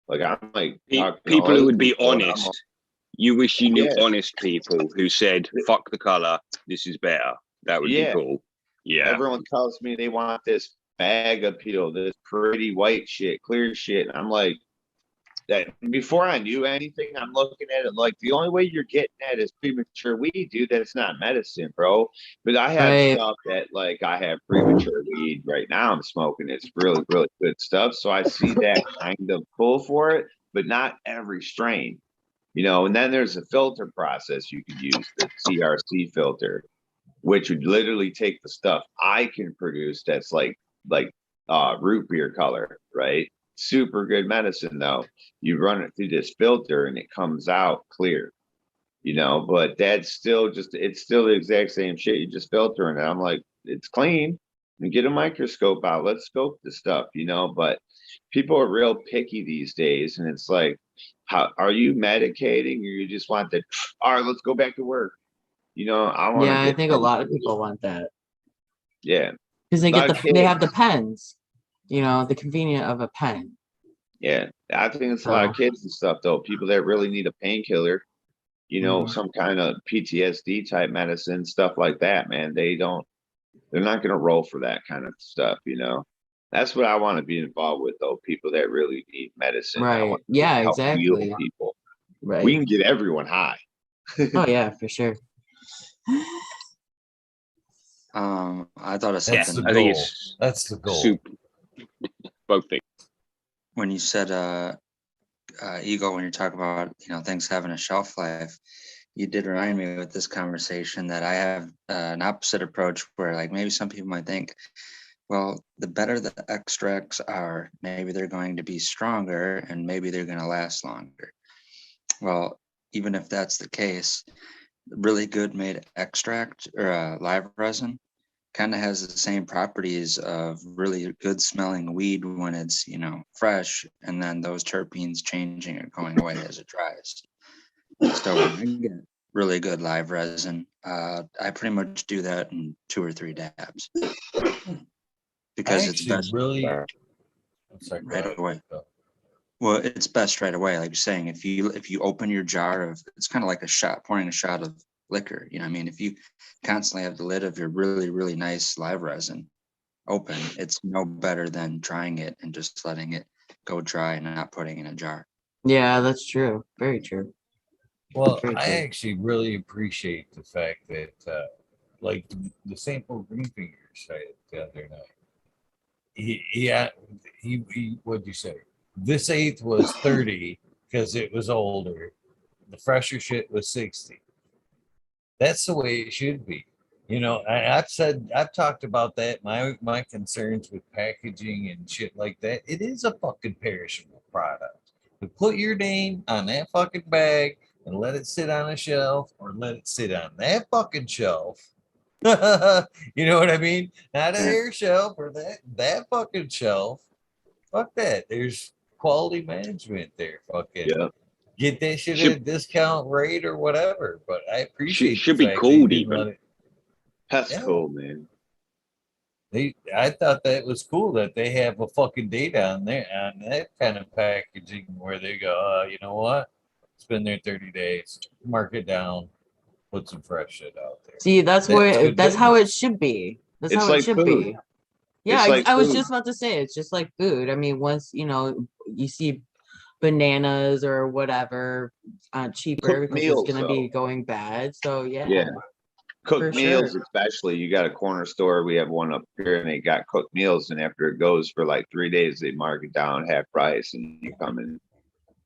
Like I'm like talking to all People who those would be people, and I'm honest. like, You wish you knew Yeah. honest people who said, fuck the color, this is better. That would be Yeah. cool. Yeah. Everyone tells me they want this bag appeal, this pretty white shit, clear shit. And I'm like, that before I knew anything, I'm looking at it like the only way you're getting that is premature weed, dude. That's not medicine, bro. But I have Right. stuff that like I have premature weed right now. I'm smoking. It's really, really good stuff. So I see that kind of pull for it, but not every strain. You know, and then there's a filter process you could use, the CRC filter, which would literally take the stuff I can produce that's like root beer color, right? Super good medicine though. You run it through this filter and it comes out clear, you know, but that's still just, it's still the exact same shit. You just filtering it. I'm like, it's clean. And get a microscope out. Let's scope the stuff, you know, but people are real picky these days. And it's like, how are you medicating or you just want the, all right, let's go back to work. You know, I want to Yeah, I get think a lot of people want that yeah. because they Lot get of they have the kids. pens, you know, the convenient of a pen. Yeah. I think it's a lot of kids and stuff though. People that really need a painkiller, you know, some kind of PTSD type medicine, stuff like that, man. They're not gonna roll for that kind of stuff, you know. That's what I want to be involved with though, people that really need medicine. I Right. want to Yeah, help heal exactly. people. Right. We can get everyone high. Oh yeah, for sure. I thought of That's something. the I think goal. it's That's the goal. super. Both things. When you said ego, when you're talking about, you know, things having a shelf life, you did remind me with this conversation that I have an opposite approach where like maybe some people might think, well, the better the extracts are, maybe they're going to be stronger and maybe they're going to last longer. Well, even if that's the case, really good made extract or live resin kind of has the same properties of really good smelling weed when it's, you know, fresh, and then those terpenes changing or going away as it dries. So when I get really good live resin, I pretty much do that in 2 or 3 dabs because it's actually best really. I'm sorry, go right ahead. away. Well, it's best right away, like you're saying. If you open your jar of, it's kind of like a shot, pouring a shot of liquor. You know what I mean? If you constantly have the lid of your really, really nice live resin open, it's no better than trying it and just letting it go dry and not putting in a jar. Yeah, that's true. Very true. Well, Very I true. actually really appreciate the fact that, like the sample green fingers said the other night. He what'd you say? This eighth was 30 because it was older. The fresher shit was 60. That's the way it should be. You know, I've talked about that. My concerns with packaging and shit like that. It is a fucking perishable product. But put your name on that fucking bag and let it sit on a shelf or let it sit on that fucking shelf. You know what I mean? Not an air shelf or that fucking shelf. Fuck that. There's quality management there. Fucking Yeah. get that shit at a Should discount rate or whatever. But I appreciate should the be fact that you called didn't even. let it. That's Yeah. cool, man. I thought that was cool that they have a fucking date on there on that kind of packaging where they go, you know what? It's been there 30 days. Mark it down. Put some fresh shit out there. See, that's good how it business. should be. That's It's how it like should food. be. Yeah, It's like I was food. just about to say it's just like food. I mean, once you know you see bananas or whatever cheaper Cooked because it's meals, gonna be though. going bad. So yeah, Yeah. Cooked for meals, sure. especially. You got a corner store. We have one up here, and they got cooked meals. And after it goes for like 3 days, they mark it down half price, and you come and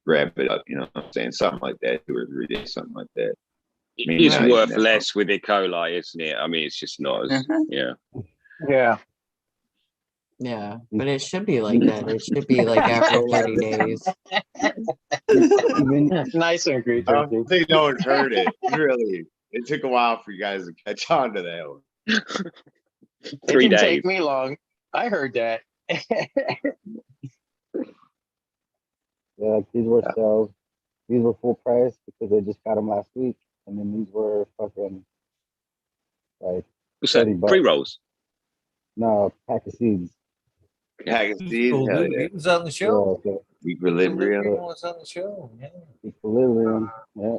grab it up. You know what I'm saying? Something like that, 2 or 3 days, something like that. Maybe it's not even worth that long. less with E. coli, isn't it? I mean, it's just not as yeah. Yeah. Yeah, but it should be like that. It should be like after 30 days. Even Nice and agree, I don't Turkey. think no one heard it. Really, it took a while for you guys to catch on to that one. It 3 didn't days. take me long. I heard that. yeah, these were sales. These were full price because they just got them last week, and then these were fucking like What's that? 30 bucks. Pre-rolls. No, pack of seeds. Hack and seeds, Cool, hell dude. yeah. He was on the show. So Equilibrium. Equilibrium was on the show. Yeah. equilibrium. Yeah.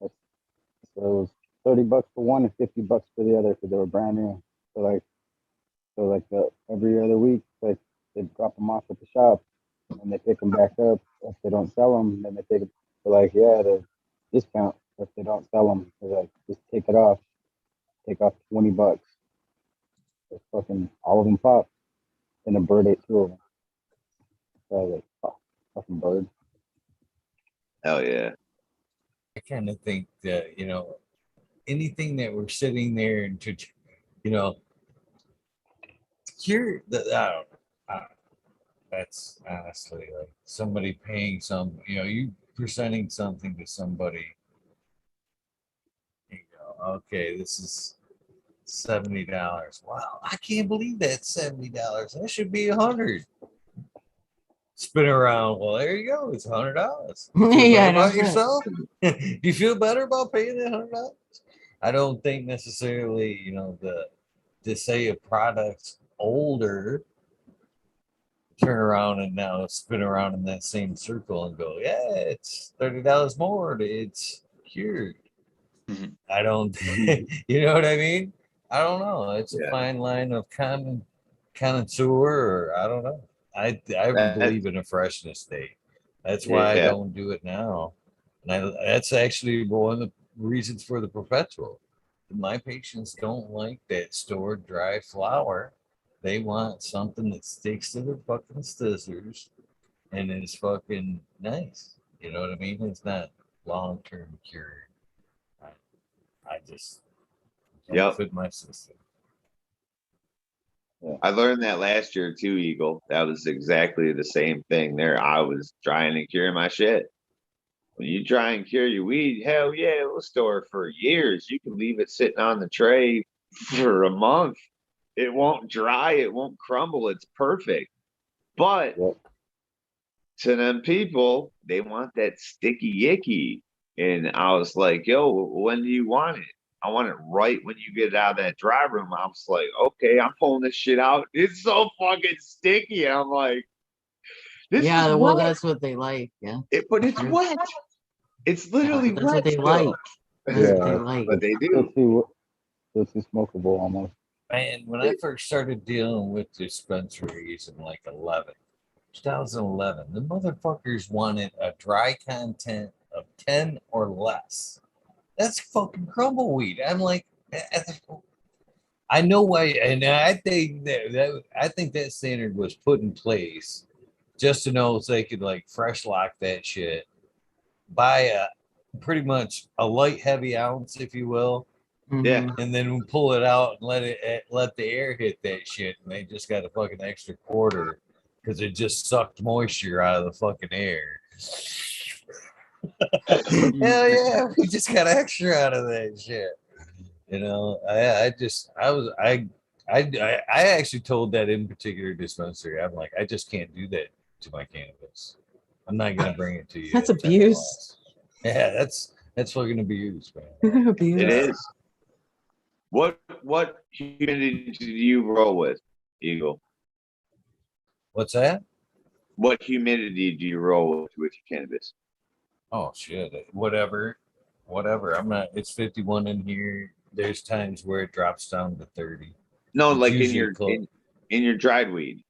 So it was 30 bucks for one and 50 bucks for the other because they were brand new. So like So like every other week, like they drop them off at the shop, and they pick them back up. If they don't sell them, then they take it. They're like, yeah, the discount. If they don't sell them, they're like, just take it off. Take off $20. It's fucking all of them pop, and a bird ate 2 of them. So I was like, oh, fucking bird. Hell yeah. I kind of think that, anything that we're sitting there and to, cure the, I don't know. That's honestly like somebody paying you presenting something to somebody. You go, okay, this is $70. Wow, I can't believe that's $70. That should be $100. Spin around. Well, there you go. It's $100. You feel Yeah, better that's about yourself? Do you feel better about paying that $100? I don't think necessarily, to say a product's older, turn around and now spin around in that same circle and go, yeah, it's $30 more. It's cured. Mhm. I don't, you know what I mean? I don't know. It's a Yeah. fine line of connoisseur, or I don't know. I believe in a freshness date. That's why I Yeah. don't do it now. And that's actually one of the reasons for the perpetual. My patients don't like that stored dry flower. They want something that sticks to their fucking scissors and is fucking nice. You know what I mean? It's not long-term cured. I just don't Yep. fit my system. I learned that last year too, Eagle. That was exactly the same thing there. I was trying to cure my shit. When you try and cure your weed, hell yeah, it'll store for years. You can leave it sitting on the tray for a month. It won't dry, it won't crumble. It's perfect. But Yep. to them people, they want that sticky icky. And I was like, yo, when do you want it? I want it right when you get out of that dry room. I was like, okay, I'm pulling this shit out. It's so fucking sticky. I'm like, this Yeah, is well, wet. that's what they like. Yeah. But it's wet. It's literally That's wet what they still. like. That's what they Yeah, like. But they Still do. too smokable almost. Man, when I first started dealing with dispensaries in like 2011, the motherfuckers wanted a dry content of 10 or less. That's fucking crumbleweed. I'm like, I know why, and I think that standard was put in place just to know so they could like fresh lock that shit, buy pretty much a light heavy ounce, if you will, Yeah. Mhm. and then we pull it out and let the air hit that shit, and they just got a fucking extra quarter because it just sucked moisture out of the fucking air. Hell yeah, we just got extra out of that shit. I actually told that in particular dispensary, I'm like, I just can't do that to my cannabis. I'm not gonna bring it to you. That's at 10 or abuse. less. Yeah, that's fucking abuse, man. Abuse. It is. What humidity do you roll with, Eagle? What's that? What humidity do you roll with your cannabis? Oh shit. Whatever. I'm not, it's 51 in here. There's times where it drops down to 30. No, It's like in usually your close. in your dried weed.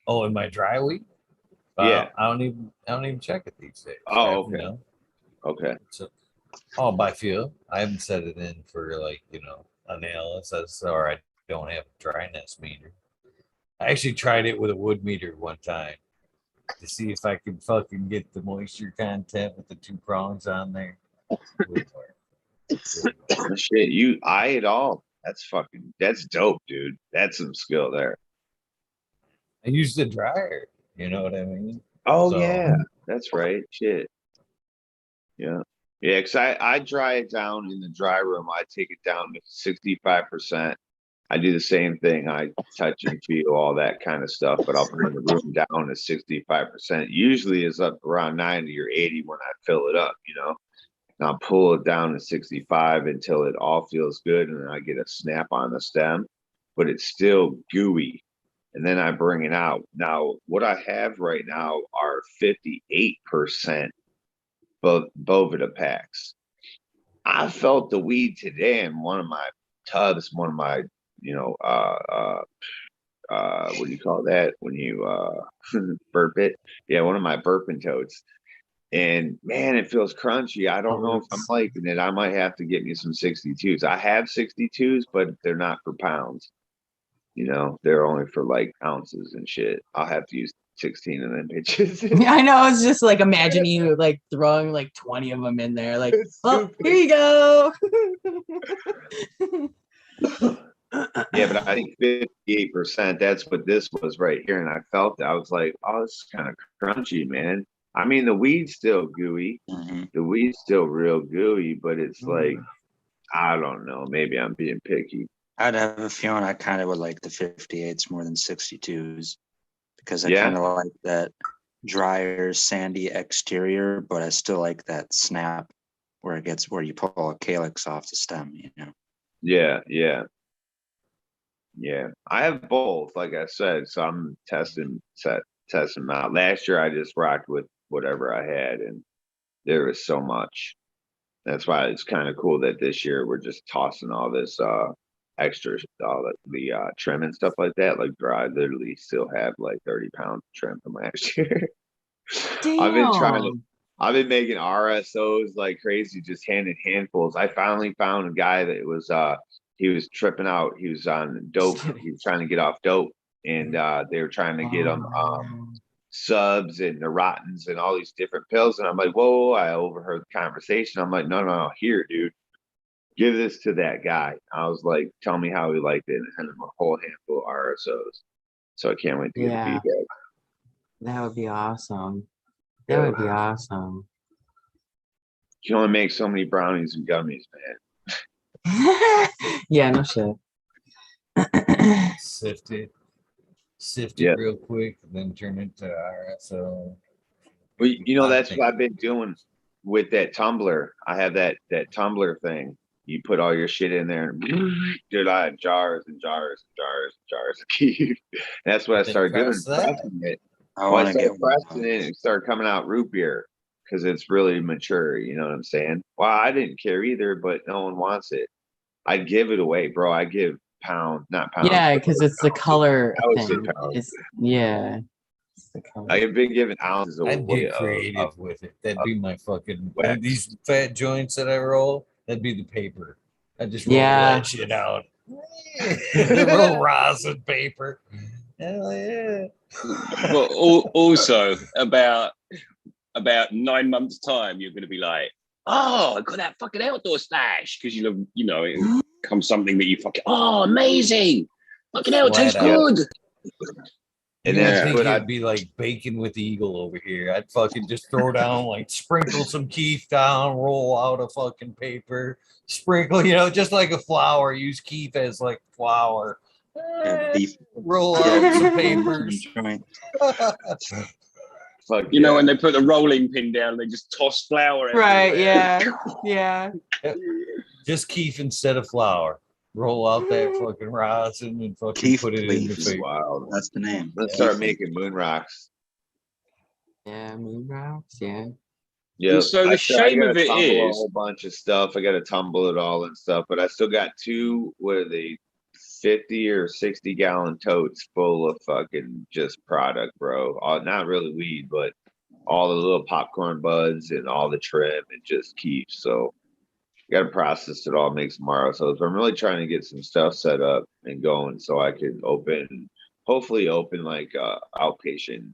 Oh, in my dry weed? Yeah. I don't even check it these days. Oh, okay. Okay. So, by feel. I haven't set it in for like, analysis, or I don't have a dryness meter. I actually tried it with a wood meter one time to see if I could fucking get the moisture content with the 2 prongs on there. Shit, you eye it all. That's dope, dude. That's some skill there. I used the dryer, you know what I mean? Oh So- yeah, that's right. Shit. Yeah. Yeah, because I dry it down in the dry room. I take it down to 65%. I do the same thing. I touch and feel all that kind of stuff, but I'll bring the room down to 65%. Usually it's up around 90 or 80 when I fill it up, And I'll pull it down to 65 until it all feels good, and then I get a snap on the stem, but it's still gooey. And then I bring it out. Now, what I have right now are 58% Bovida packs. I felt the weed today in one of my tubs, one of my what do you call that when you burp it? Yeah, one of my burping totes. And man, it feels crunchy. I don't know if I'm liking it. I might have to get me some 62s. I have 62s, but they're not for pounds. They're only for like ounces and shit. I'll have to use 16 of them bitches. I know. It's just like imagine you like throwing like 20 of them in there. Like, oh, here you go. Yeah, but I think 58%, that's what this was right here. And I felt it. I was like, oh, this is kind of crunchy, man. I mean, the weed's still gooey. The weed's still real gooey, but it's like, I don't know. Maybe I'm being picky. I'd have a feeling I kind of would like the 58s more than 62s because I Yeah. kind of like that drier, sandy exterior, but I still like that snap where you pull a calyx off the stem, Yeah. I have both, like I said, so I'm testing them out. Last year I just rocked with whatever I had, and there was so much. That's why it's kind of cool that this year we're just tossing all this extra, all the trim and stuff like that. Like I literally still have like 30 pounds of trim from last year. Damn. I've been making RSOs like crazy, just handfuls. I finally found a guy that was he was tripping out. He was on dope. He was trying to get off dope, and they were trying to get him subs and Neurotins and all these different pills. And I'm like, whoa, I overheard the conversation. I'm like, no, here, dude, give this to that guy. I was like, tell me how he liked it, and send him a whole handful of RSOs. So I can't wait to get the feedback. That would be awesome. That would be awesome. You can only make so many brownies and gummies, man. Yeah, no shit. Sift it real quick, then turn it to RSO. Well, that's what I've been doing with that tumbler. I have that tumbler thing. You put all your shit in there, and dude, I have jars and jars and jars and jars of keef. That's what I started doing. Pressing it. I started pressing it and started coming out root beer because it's really mature. You know what I'm saying? Well, I didn't care either, but no one wants it. I'd give it away, bro. I give not pounds. Yeah, because it's the color thing. Yeah. I've been giving ounces away. I'd get creative with it. That'd be my fucking these fat joints that I roll. That'd be the paper. I just roll that shit out. Roll rosin paper. Hell yeah. But also about 9 months' time, you're going to be like, oh, I got that fucking outdoor stash because it becomes something that you fucking amazing. Fucking hell, it tastes good. And then I think I'd be like bacon with Eagle over here. I'd fucking just throw down, like sprinkle some keef down, roll out a fucking paper, sprinkle, just like a flour. Use keef as like flour. Roll out some papers. When they put the rolling pin down, they just toss flour. Right? Yeah. Just keef instead of flour. Roll out that fucking rosin and fucking keef put it in the face. Wow, that's the name. Let's start making moon rocks. Yeah, moon rocks. Yeah. Yeah. So the shame of it is a whole bunch of stuff. I got to tumble it all and stuff, but I still got 2. What are they? 50 or 60 gallon totes full of fucking just product, bro. Not really weed, but all the little popcorn buds and all the trim and just keep. So got to process it all, make some RSOs. I'm really trying to get some stuff set up and going so I could hopefully open like a outpatient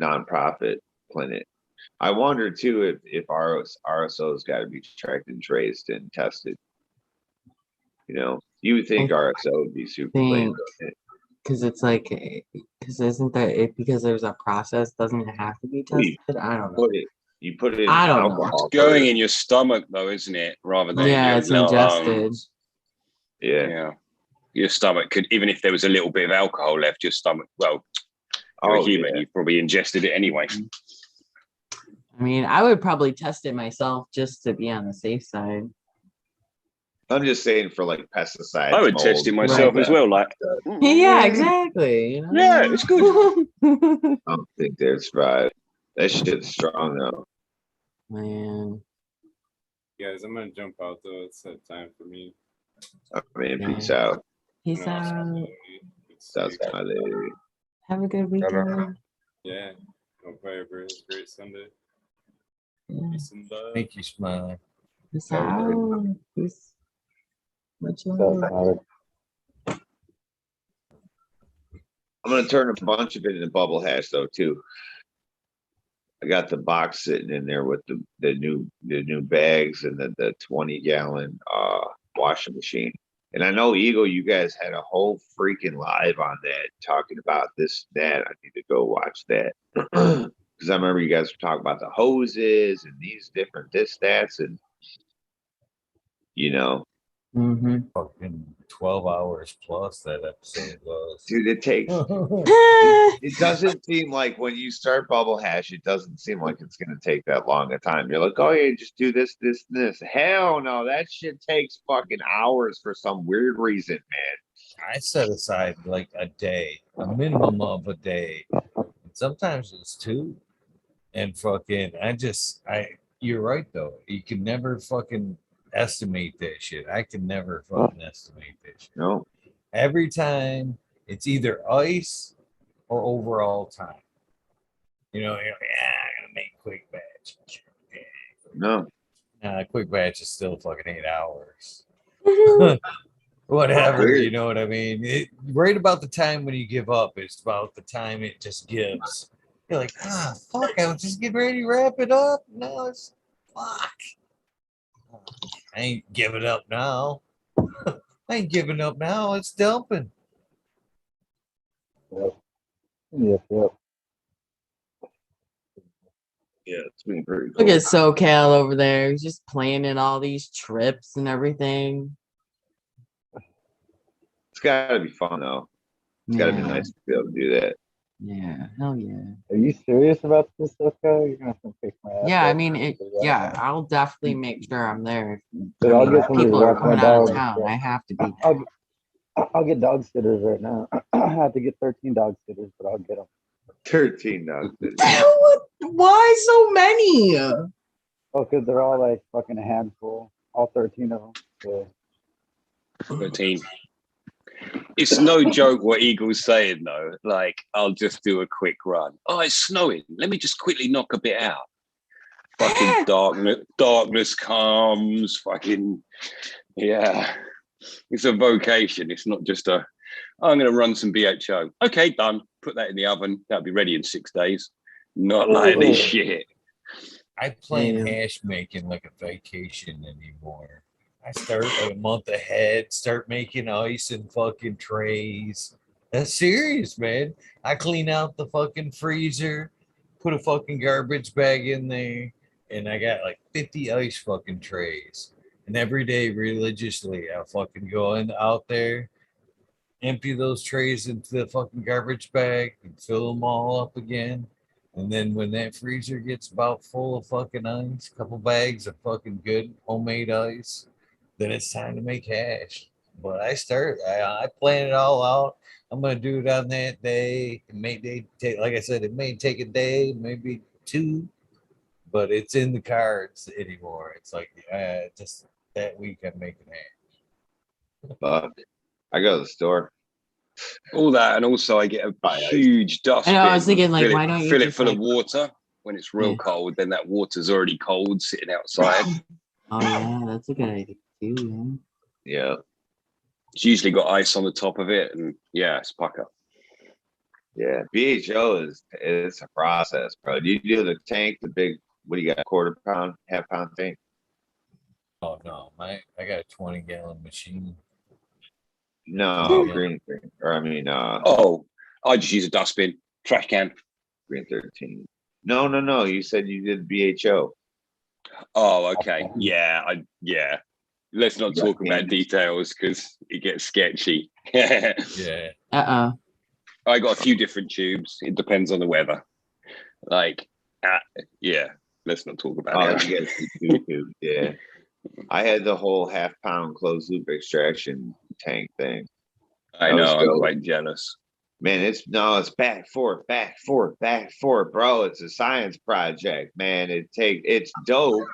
nonprofit clinic. I wonder too if RSO's got to be tracked and traced and tested. You would think RSO would be super lame. Because it's like, isn't that it? Because there's a process, doesn't it have to be tested? I don't know. You put it in I don't alcohol. know. It's going in your stomach, though, isn't it? Rather than it's ingested. Yeah. Your stomach could, even if there was a little bit of alcohol left, your stomach. Well, you're a human. You've probably ingested it anyway. I mean, I would probably test it myself just to be on the safe side. I'm just saying for like pesticides. I would test it myself as well. Like, yeah, exactly. Yeah, it's good. I don't think they're survive. That shit's strong though. Man. Guys, I'm gonna jump out though. It's that time for me. I mean, peace out. Peace No, out. That's my lady. Have a good weekend. Yeah. Hope everybody has a great Sunday. Yeah. Peace and love. Thank you, Smiley. Peace Have a great out. Peace. Much So, love. I'm gonna turn a bunch of it into bubble hash though too. I got the box sitting in there with the new bags and the 20-gallon washing machine. And I know Eagle, you guys had a whole freaking live on that talking about this, that. I need to go watch that. Because I remember you guys were talking about the hoses and these different this, that's, and you know, Mm-hmm. Fucking 12 hours plus that episode was. dude, it takes it doesn't seem like when you start bubble hash, it doesn't seem like it's gonna take that long a time. You're like, oh yeah, just do this, this, and this. Hell no, that shit takes fucking hours for some weird reason, man. I set aside like a day, a minimum of a day. Sometimes it's two. And fucking, you're right though. You can never fucking estimate that shit. I can never fucking estimate that shit. No, Every time it's either ice or overall time. You're like, yeah, I'm gonna make quick batch. no. Nah, quick batch is still fucking 8 hours. Mm-hmm. Whatever, Weird. you know what I mean? Right about the time when you give up, it's about the time it just gives. You're like, fuck, I was just getting ready to wrap it up. No, it's fuck. I ain't giving up now. I ain't giving up now. It's dumping. Yep. Yep. Yep. Yeah, it's been pretty cool. Look at SoCal over there. He's just planning all these trips and everything. It's gotta be fun though. It's gotta be nice to be able to do that. Yeah, hell yeah. Are you serious about this, okay? You're gonna have to pick my ass Yeah, I up. mean, I'll definitely make sure I'm there. Dude, I I'll mean, get somebody to people are walk my coming out of dog. town. I have to be there. I'll get dog sitters right now. I have to get 13 dog sitters, but I'll get them. 13 dogs. Why so many? Oh, because they're all like fucking a handful. All 13 of them. So. 13. It's no joke what Eagle's saying though. Like, I'll just do a quick run. Oh, it's snowing. Let me just quickly knock a bit out. Fucking darkness comes. Fucking yeah. It's a vocation. It's not just I'm going to run some BHO. Okay, done. Put that in the oven. That'll be ready in 6 days. Not like this shit. I plan hash making like a vacation anymore. I start like a month ahead, start making ice and fucking trays. That's serious, man. I clean out the fucking freezer, put a fucking garbage bag in there, and I got like 50 ice fucking trays. And every day religiously, I'll fucking go out there, empty those trays into the fucking garbage bag and fill them all up again. And then when that freezer gets about full of fucking ice, a couple bags of fucking good homemade ice, then it's time to make hash. But I plan it all out. I'm gonna do it on that day. It may take, like I said, it may take a day, maybe two, but it's in the cards anymore. It's like just that week I'm making hash. Fuck. I go to the store. All that, and also I get a huge dustbin. I know, I was thinking, like, fill why it, don't you fill it just, full like- of water when it's real cold? Then that water's already cold, sitting outside. Oh yeah, that's a good idea too. Yeah. It's usually got ice on the top of it, and yeah, it's pucker. Yeah, BHO is a process, bro. Do you do the tank, the big? What do you got? Quarter pound, half pound tank? Oh no, I got a 20-gallon machine. No, green, or I mean, I just use a dustbin, trash can. Green 13. No. You said you did BHO. Oh, okay. Yeah, Let's not talk about details because it gets sketchy. Yeah. I got a few different tubes. It depends on the weather. Like, yeah. Let's not talk about it. Yes, yeah. I had the whole half pound closed loop extraction tank thing. I know. I'm quite jealous. Man, it's back, forth, bro. It's a science project, man. It's dope,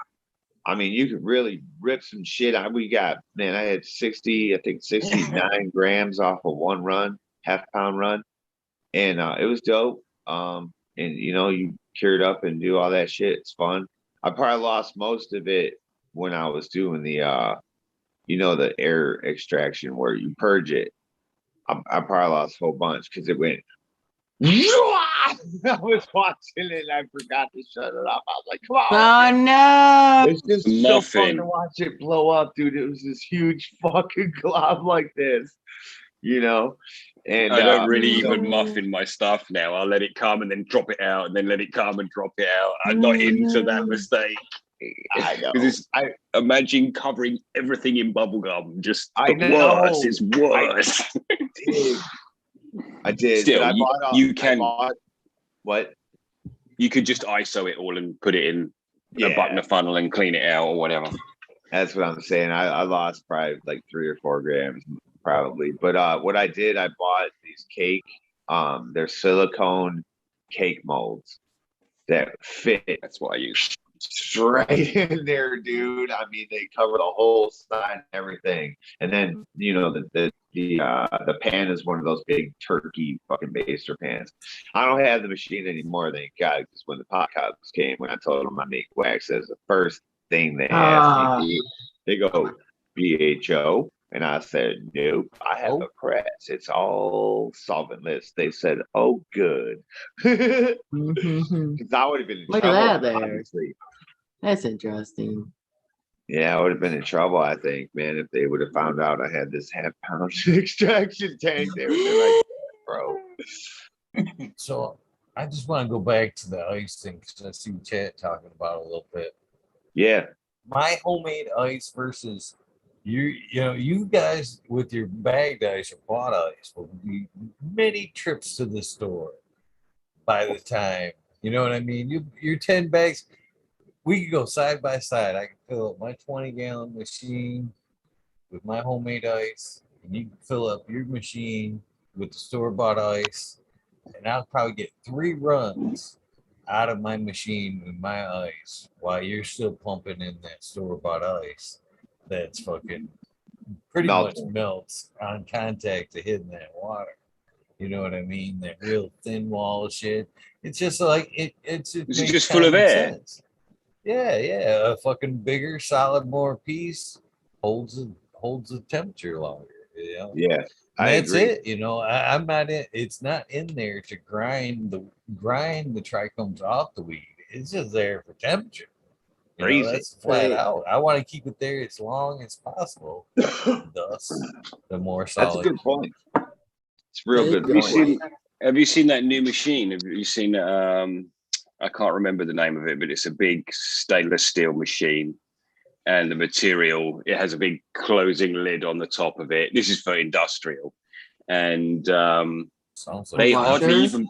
I mean, you could really rip some shit out. We got, man, I had 69 grams off of one run, half-pound run, and it was dope. And you cure it up and do all that shit. It's fun. I probably lost most of it when I was doing the the air extraction where you purge it. I probably lost a whole bunch because it went. I was watching it and I forgot to shut it off. I was like, come on. Oh no! It's just so fun to watch it blow up, dude. It was this huge fucking glob like this, And I don't really even muffin my stuff now. I'll let it come and then drop it out, and then let it come and drop it out. I'm not into that mistake. I know. Imagine covering everything in bubblegum. Just I the know. worst. It's worse. I did. Still, but you can. What? You could just ISO it all and put it in a button funnel and clean it out or whatever. That's what I'm saying. I lost probably like 3 or 4 grams, probably. But what I did, I bought these they're silicone cake molds that fit. That's what I use. Straight in there, dude. I mean, they cover the whole side and everything. And then the pan is one of those big turkey fucking baster pans. I don't have the machine anymore, thank God, because when the pot cups came, when I told them I make wax, as the first thing they asked me, they go BHO, and I said nope. I have a press. It's all solventless. They said, oh, good, because I would have been in Look trouble. at that there. Obviously. That's interesting. Yeah, I would have been in trouble, I think, man, if they would have found out I had this half-pound extraction tank. They would have been like, bro. So I just want to go back to the ice thing because I see Chad talking about it a little bit. Yeah. My homemade ice versus you guys with your bagged ice or bought ice will be many trips to the store by the time, you know what I mean? Your 10 bags. We could go side by side. I can fill up my 20-gallon machine with my homemade ice, and you can fill up your machine with the store-bought ice, and I'll probably get 3 runs out of my machine with my ice while you're still pumping in that store-bought ice that's fucking pretty much melts on contact to hitting that water. You know what I mean? That real thin wall shit. It's just like it's just full of air. Sense. Yeah, a fucking bigger, solid, more piece holds the temperature longer. Yeah, that's agree. It. I'm not in. It's not in there to grind the trichomes off the weed. It's just there for temperature. That's flat out. I want to keep it there as long as possible. Thus, the more solid. That's a good point. It's real good. Have you seen that new machine? Have you seen I can't remember the name of it, but it's a big stainless steel machine, and the material, it has a big closing lid on the top of it. This is for industrial, and they hardly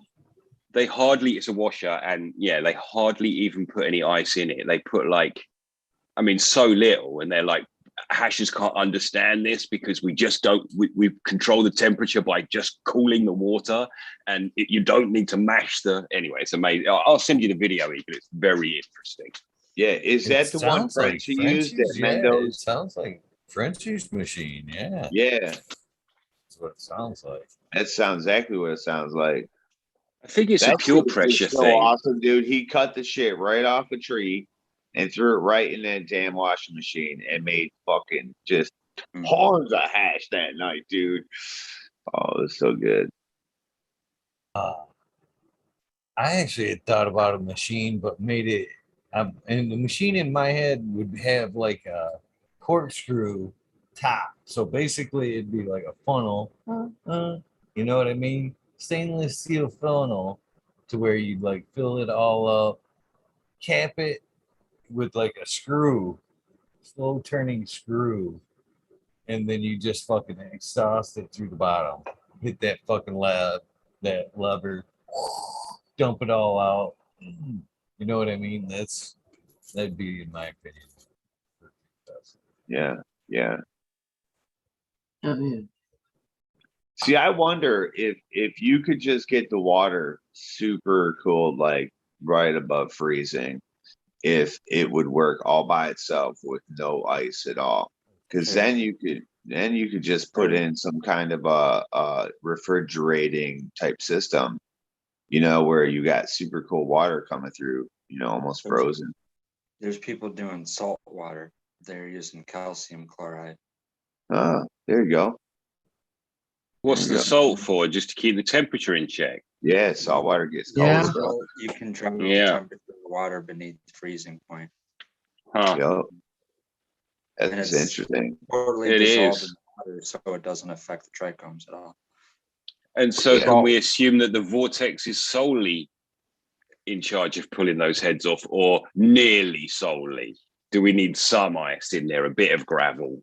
it's a washer, and they hardly even put any ice in it. They put so little, and they're like, hashers can't understand this because we just don't, we control the temperature by just cooling the water, and you don't need to mash anyway, it's amazing. I'll send you the video, Eagle. It's very interesting. Yeah, is that the one Frenchie used at Mendo's? It sounds like Frenchie's machine, yeah. That's what it sounds like. That sounds exactly what it sounds like. I think it's a pure pressure thing. So awesome, dude. He cut the shit right off a tree and threw it right in that damn washing machine and made fucking just tons of hash that night, dude. Oh, it's so good. I actually had thought about a machine, but made it, and the machine in my head would have like a corkscrew top. So basically it'd be like a funnel, you know what I mean? Stainless steel funnel to where you'd like fill it all up, cap it with like a screw, slow turning screw, and then you just fucking exhaust it through the bottom. Hit that fucking that lever, dump it all out. You know what I mean? That'd be, in my opinion. Yeah. Oh, yeah. See, I wonder if you could just get the water super cold, like right above freezing, if it would work all by itself with no ice at all. Because Sure. then you could just put in some kind of a refrigerating type system, where you got super cold water coming through, almost frozen. There's people doing salt water. They're using calcium chloride. There you go. What's the salt for? Just to keep the temperature in check? Yeah, salt water gets cold. Yeah. Bro. So you can drop the Yeah. temperature of the water beneath the freezing point. Huh. Yep. And That's it's interesting. totally It dissolved is. in water, so it doesn't affect the trichomes at all. And so Yeah. can we assume that the vortex is solely in charge of pulling those heads off, or nearly solely? Do we need some ice in there, a bit of gravel?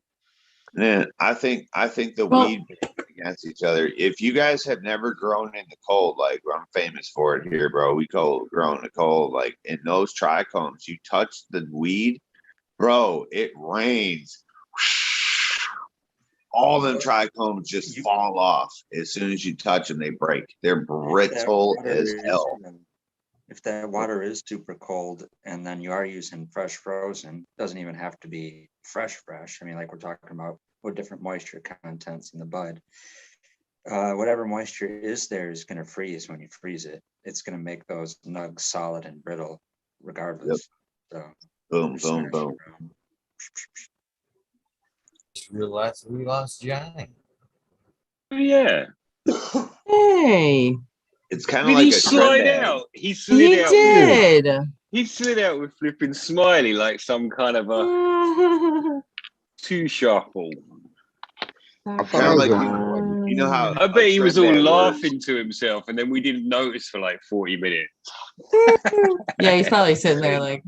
Man, I think the Well- weed against each other. If you guys have never grown in the cold, like I'm famous for it here, bro. We grow in the cold, like in those trichomes. You touch the weed, bro. It rains. All them trichomes just fall off as soon as you touch them. They break. They're brittle as hell. If that water is super cold and then you are using fresh frozen, doesn't even have to be fresh. I mean, like we're talking about what different moisture contents in the bud. Whatever moisture is there is going to freeze when you freeze it. It's going to make those nugs solid and brittle regardless. So Boom, just boom, smash boom. it around. Just realized we lost Johnny. Yeah. Hey, It's kind of Did like he a slide trend bag. out? He he slid out. did. He slid out with flipping Smiley like some kind of a two shuffle. I thought Kind I of was like in you know how I bet he was all trend bag works? laughing to himself, and then we didn't notice for like 40 minutes. Yeah, he's probably sitting there like,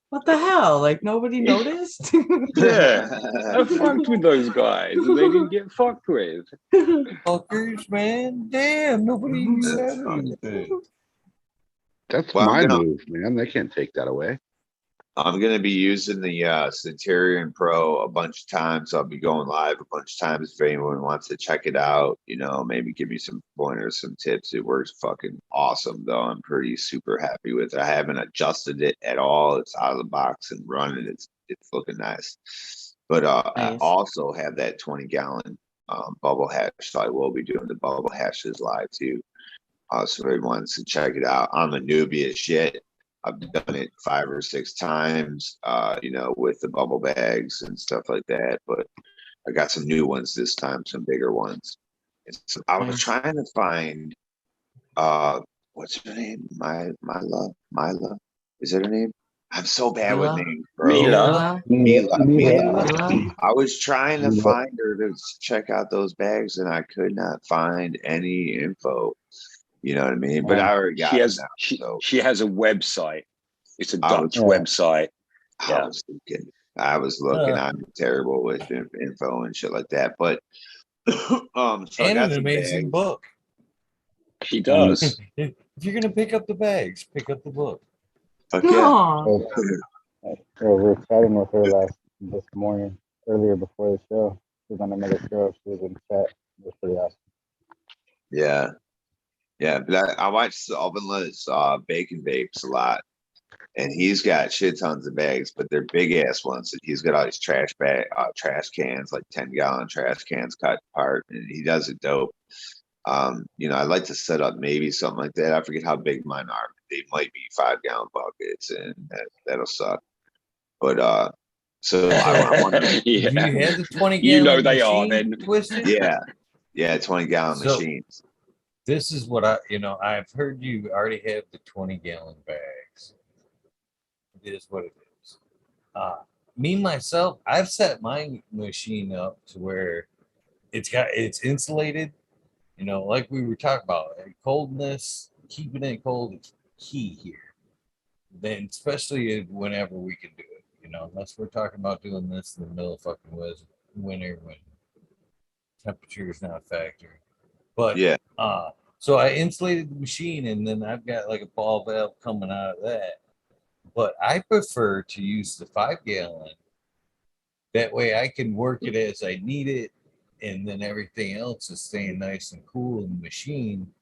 what the hell? Like nobody noticed? Yeah, I fucked with those guys, and they didn't get fucked with. Fuckers, man. Damn, nobody even That's said funny. anything. That's Well, my move, man. They can't take that away. I'm gonna be using the Centurion Pro a bunch of times. I'll be going live a bunch of times if anyone wants to check it out. Maybe give me some pointers, some tips. It works fucking awesome, though. I'm pretty super happy with it. I haven't adjusted it at all. It's out of the box and running. It's looking nice. But I Nice. also have that 20-gallon bubble hash, so I will be doing the bubble hashes live too. So if anyone wants to check it out, I'm a newbie as shit. I've done it 5 or 6 times, with the bubble bags and stuff like that. But I got some new ones this time, some bigger ones. I was trying to find, what's her name? Mila. Is that her name? I'm so bad with Mila? names, bro. Mila? Mila. I was trying to find her to check out those bags, and I could not find any info. You know what I mean? But I already got it now. So She has a website. It's a I was- Dutch website. I was looking. I'm terrible with info and shit like that. But so I And got an some amazing bags. book. She does. If you're gonna pick up the bags, pick up the book. Fuck yeah. Aw. We were chatting with her this morning, earlier before the show. She was on another show. She was in chat. It was pretty awesome. Yeah. Yeah. But I watch Alvin's Bacon Vapes a lot. And he's got shit tons of bags, but they're big ass ones. And he's got all these trash cans, like 10-gallon trash cans cut apart, and he does it dope. I'd like to set up maybe something like that. I forget how big mine are. They might be 5-gallon buckets, and that'll suck. But so I want to. Yeah. Do you have the 20 gallon You know they are machine then. twisted? Yeah, 20-gallon So- machines. This is what I've heard you already have the 20-gallon bags. It is what it is. Me myself, I've set my machine up to where it's insulated. Like we were talking about, coldness, keeping it cold is key here. Then, especially whenever we can do it. Unless we're talking about doing this in the middle of fucking winter when temperature is not a factor. But Yeah. So I insulated the machine, and then I've got like a ball valve coming out of that. But I prefer to use the 5-gallon. That way I can work it as I need it, and then everything else is staying nice and cool in the machine,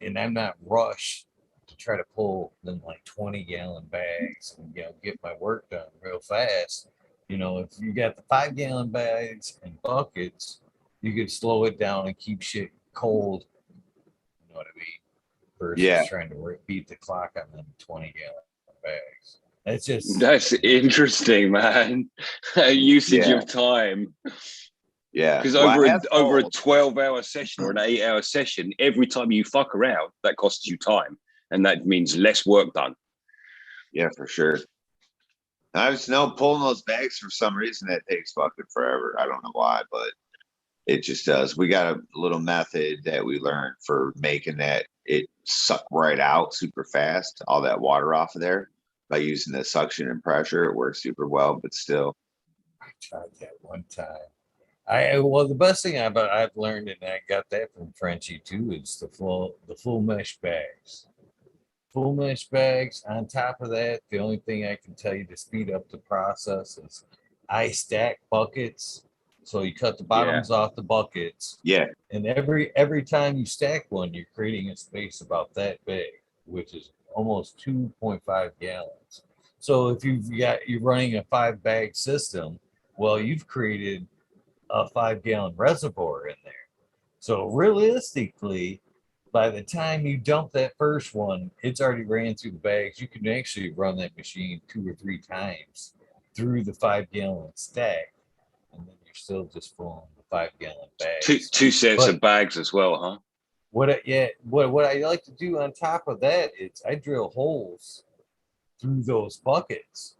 and I'm not rushed to try to pull them like 20-gallon bags and get my work done real fast. If you got the 5-gallon bags and buckets, you could slow it down and keep shit cold. You know what I mean? Versus trying to beat the clock on them 20-gallon bags. That's interesting, man. Usage of time. Yeah. Because over a 12-hour session or an 8-hour session, every time you fuck around, that costs you time. And that means less work done. Yeah, for sure. I just know pulling those bags for some reason that takes fucking forever. I don't know why, but it just does. We got a little method that we learned for making that it suck right out super fast, all that water off of there by using the suction and pressure. It works super well, but still. I tried that one time. The best thing I've learned, and I got that from Frenchie too, is the full mesh bags. Full mesh bags. On top of that, the only thing I can tell you to speed up the process is I stack buckets. So you cut the bottoms off the buckets. Yeah. And every time you stack one, you're creating a space about that big, which is almost 2.5 gallons. So if you're running a 5-bag system, well, you've created a 5-gallon reservoir in there. So realistically, by the time you dump that first one, it's already ran through the bags. You can actually run that machine 2 or 3 times through the 5-gallon stack, and then you're still just filling the 5-gallon bags. Two sets of bags as well, huh? What I like to do on top of that is I drill holes through those buckets.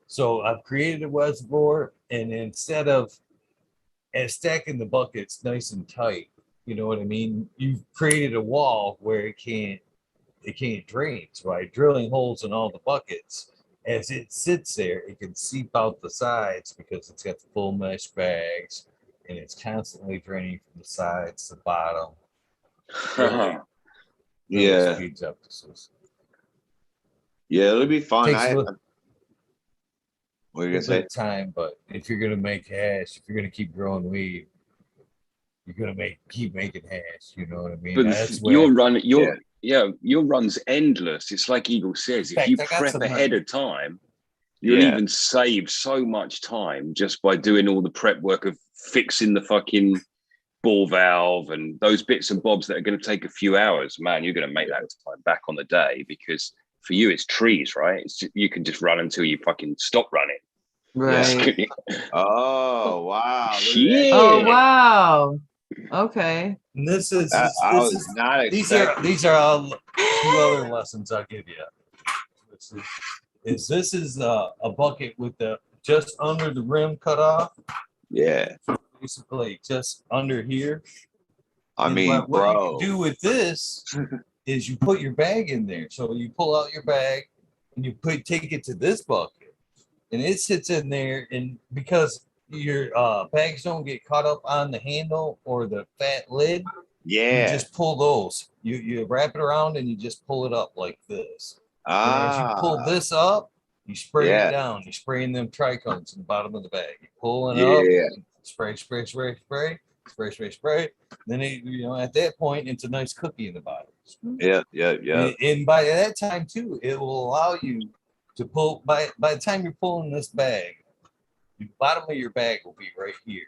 So I've created a reservoir, and instead of stacking the buckets nice and tight, you know what I mean? You've created a wall where it can't drain. So by drilling holes in all the buckets, as it sits there, it can seep out the sides because it's got the full mesh bags, and it's constantly draining from the sides to the bottom. Really speeds up the system. Yeah, it'll be fun. What are you gonna say? Time, but if you're gonna make hash, if you're gonna keep growing weed, you're gonna keep making hash. You know what I mean? But your run's endless. It's like Eagle says, if you prep ahead of time, you'll even save so much time just by doing all the prep work of fixing the fucking ball valve and those bits and bobs that are going to take a few hours. Man, you're going to make that time back on the day because for you it's trees, right? You can just run until you fucking stop running. Right. Oh wow. Yeah. Oh wow. Okay. And these are all 2 other lessons I'll give you. This is a bucket with the just under the rim cut off. Yeah. Basically just under here. I mean, what you do with this is you put your bag in there. So you pull out your bag and you take it to this bucket, and it sits in there. And because your bags don't get caught up on the handle or the fat lid, you just pull those. You wrap it around and you just pull it up like this. And as you pull this up, you spray it down. You're spraying them trichomes in the bottom of the bag. You're pulling up, spray. Then at that point, it's a nice cookie in the bottom. Yeah. And by that time too, it will allow you to pull. By the time you're pulling this bag, the bottom of your bag will be right here.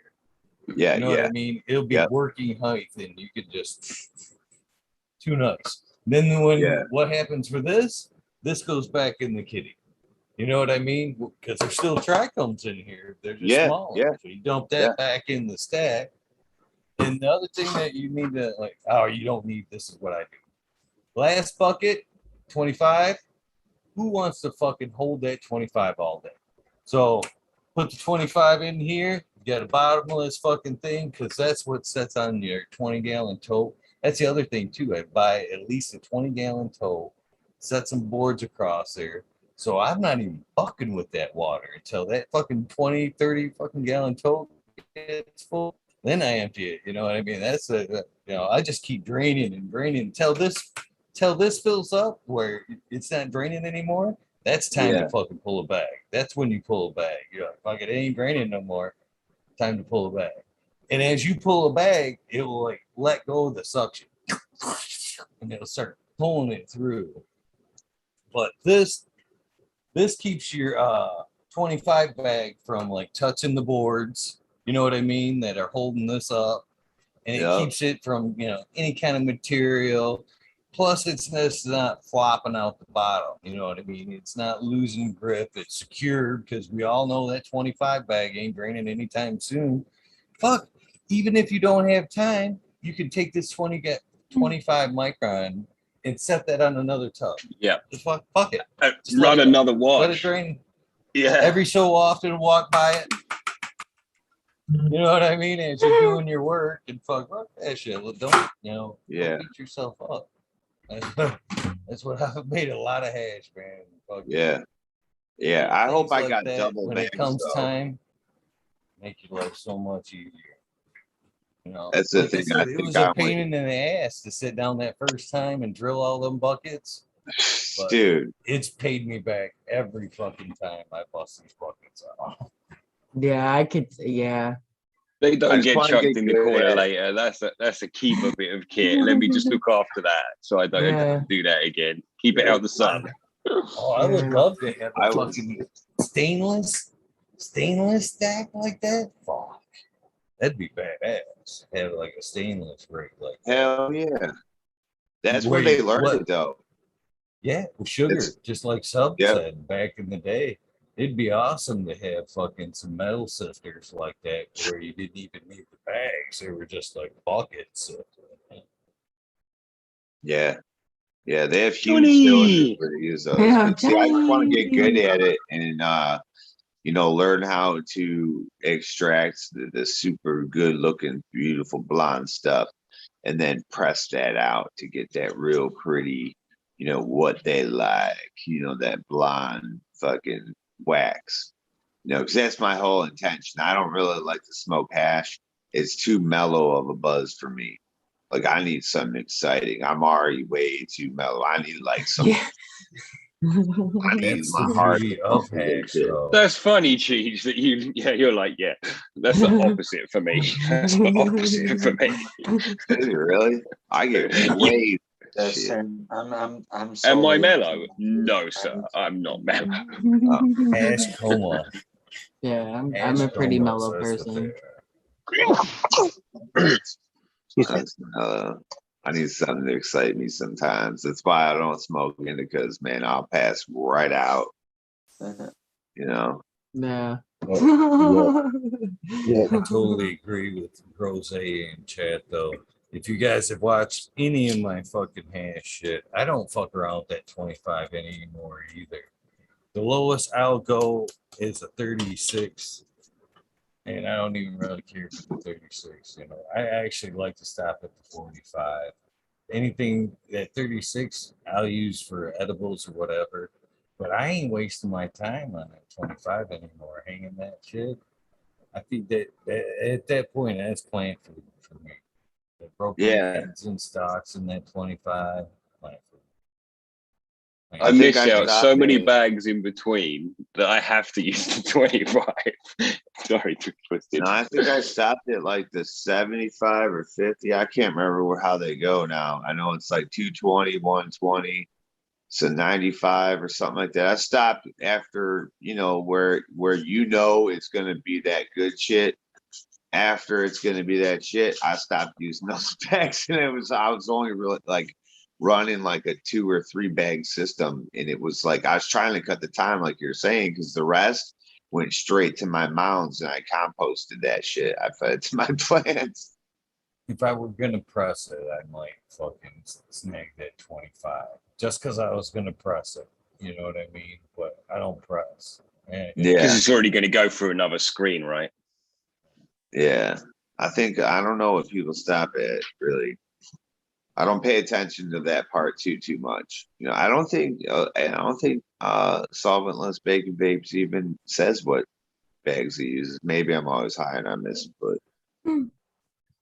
Yeah, you know what I mean? It'll be working height, and you could just too nice. Then what happens for this? This goes back in the kitty. You know what I mean? Because there's still trichomes in here. They're just small. So you dump that back in the stack. And the other thing that you need to you don't need, this is what I do. Last bucket, 25. Who wants to fucking hold that 25 all day? So put the 25 in here. You got a bottomless fucking thing because that's what sets on your 20-gallon tote. That's the other thing too. I buy at least a 20-gallon tote, set some boards across there. So I'm not even fucking with that water until that fucking 20, 30 fucking gallon tote gets full. Then I empty it. You know what I mean? That's I just keep draining and draining until this fills up where it's not draining anymore. That's time to fucking pull a bag. That's when you pull a bag. You're like, fuck it ain't draining no more. Time to pull a bag. And as you pull a bag, it will let go of the suction. And it'll start pulling it through. But this keeps your 25 bag from like touching the boards, you know what I mean, that are holding this up. And it keeps it from, any kind of material. Plus, it's not flopping out the bottom. You know what I mean? It's not losing grip. It's secured because we all know that 25 bag ain't draining anytime soon. Fuck, even if you don't have time, you can take this 25 micron and set that on another tub. Yeah. Fuck it. Just run another wash. Let it drain. Yeah. Every so often, walk by it. You know what I mean? As you're doing your work and fuck that shit. Well, don't don't beat yourself up. That's what I've made a lot of hash, man. Fuck yeah. I hope I like got that, double when bags. it comes though. time, make your life so much easier. That's the like thing. I said, it was a pain in the ass to sit down that first time and drill all them buckets. But dude, it's paid me back every fucking time I bust these buckets out. Yeah, I could. Yeah. They don't get wanna chucked get in the good corner at it. later. That's a keeper bit of kit. Let me just look after that so I don't do that again. Keep it out of the sun. Oh, I would love to have a fucking stainless stack like that. Fuck, that'd be badass. Have like a stainless rig like that. Hell yeah. That's where they learned it though. Yeah, with sugar, just like Sub said back in the day. It'd be awesome to have fucking some metal sifters like that where you didn't even need the bags. They were just like buckets. Yeah. Yeah, they have huge cylinders for use those. But see, I just want to get good at it and learn how to extract the super good looking, beautiful blonde stuff and then press that out to get that real pretty, what they like, that blonde fucking wax. Because that's my whole intention. I don't really like to smoke hash. It's too mellow of a buzz for me. Like I need something exciting. I'm already way too mellow. I need like some. I need my heart. That's funny, Cheese. That you're like, that's the opposite for me. That's the opposite for me. Is it really? I get way. Listen, I'm Am I solely- mellow? No, sir. I'm not mellow. Hash coma. Yeah, I'm a pretty mellow person. I need something to excite me sometimes. That's why I don't smoke because, man, I'll pass right out. Yeah. I totally agree with Rose in chat though. If you guys have watched any of my fucking hash shit, I don't fuck around with that 25 anymore either. The lowest I'll go is a 36. And I don't even really care for the 36. I actually like to stop at the 45. Anything at 36, I'll use for edibles or whatever. But I ain't wasting my time on that 25 anymore, hanging that shit. I think that at that point, that's plant food for me. The broken heads and stocks in that 25, plant food. I miss out so many bags in between that I have to use the 25. Sorry to twist it. No, I think I stopped at like the 75 or 50. I can't remember how they go now. I know it's like 220, 120, so 95 or something like that. I stopped after, where it's going to be that good shit. After it's going to be that shit, I stopped using those bags. And I was only really like running like a 2 or 3 bag system. And it was like, I was trying to cut the time, like you're saying, because the rest went straight to my mounds and I composted that shit. I fed it to my plants. If I were going to press it, I might fucking snag that 25 just because I was going to press it. You know what I mean? But I don't press. Because it's already going to go through another screen, right? Yeah. I don't know what people stop at, really. I don't pay attention to that part too much. I don't think solventless baking vapes even says what bags he uses. Maybe I'm always high and I miss it, but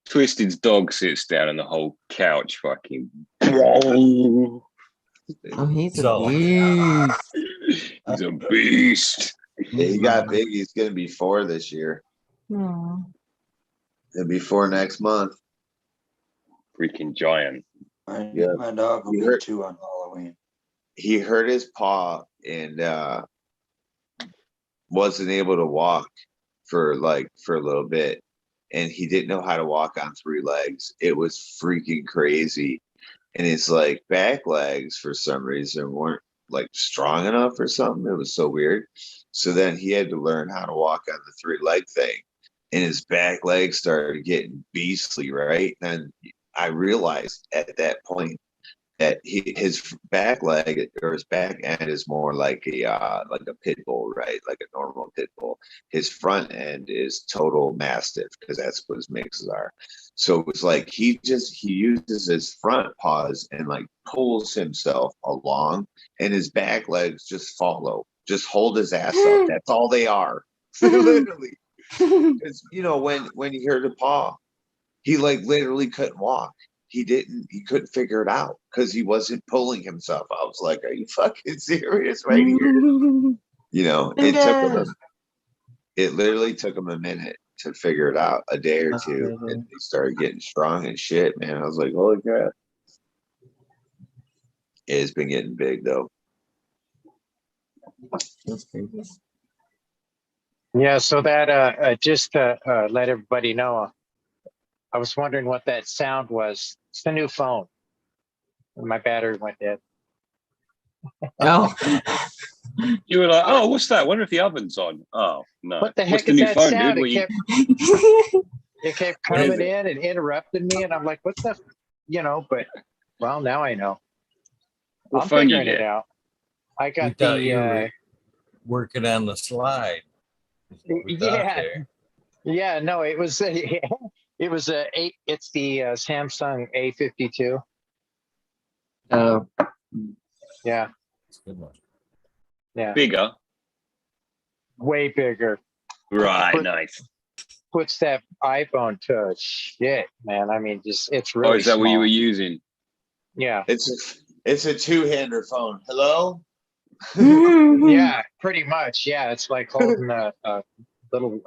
Twisted's dog sits down on the whole couch fucking. Oh, he's a beast. He's a beast. Yeah, he got big. He's gonna be 4 this year. Aww. He'll be 4 next month. Freaking giant. My dog will be 2 on Halloween. he hurt his paw and wasn't able to walk for a little bit, and he didn't know how to walk on 3 legs. It was freaking crazy. And his like back legs for some reason weren't like strong enough or something. It was so weird. So then he had to learn how to walk on the 3-leg thing, and his back legs started getting beastly, right? And I realized at that point that his back leg or his back end is more like a pit bull, right? Like a normal pit bull. His front end is total mastiff because that's what his mixes are. So it's like he uses his front paws and like pulls himself along, and his back legs just follow, just hold his ass up. That's all they are, literally. Because when you hear the paw, he like literally couldn't walk. He couldn't figure it out because he wasn't pulling himself. I was like, are you fucking serious right here? It literally took him a minute to figure it out, a day or That's two. crazy. And he started getting strong and shit, man. I was like, holy crap. It's been getting big though. That's crazy. Yeah, so that just to let everybody know, I was wondering what that sound was. It's the new phone. My battery went dead. Oh. You were like, oh, what's that? I wonder if the oven's on. Oh, no. What the What's heck the is new that phone, sound? dude? It kept coming in and interrupting me, and I'm like, what the, but well, now I know. What I'm phone you figuring it get? out. I We got thought you the were working on the slide. We thought there. yeah, no, it was it was it's the Samsung A52. Oh. Yeah. It's a good one. Yeah. Bigger. Way bigger. Right, nice. Puts that iPhone to shit, man. I mean, it's really. Oh, is that what you small. were using? Yeah. It's a 2-hander phone. Hello? Yeah, pretty much. Yeah, it's like holding a little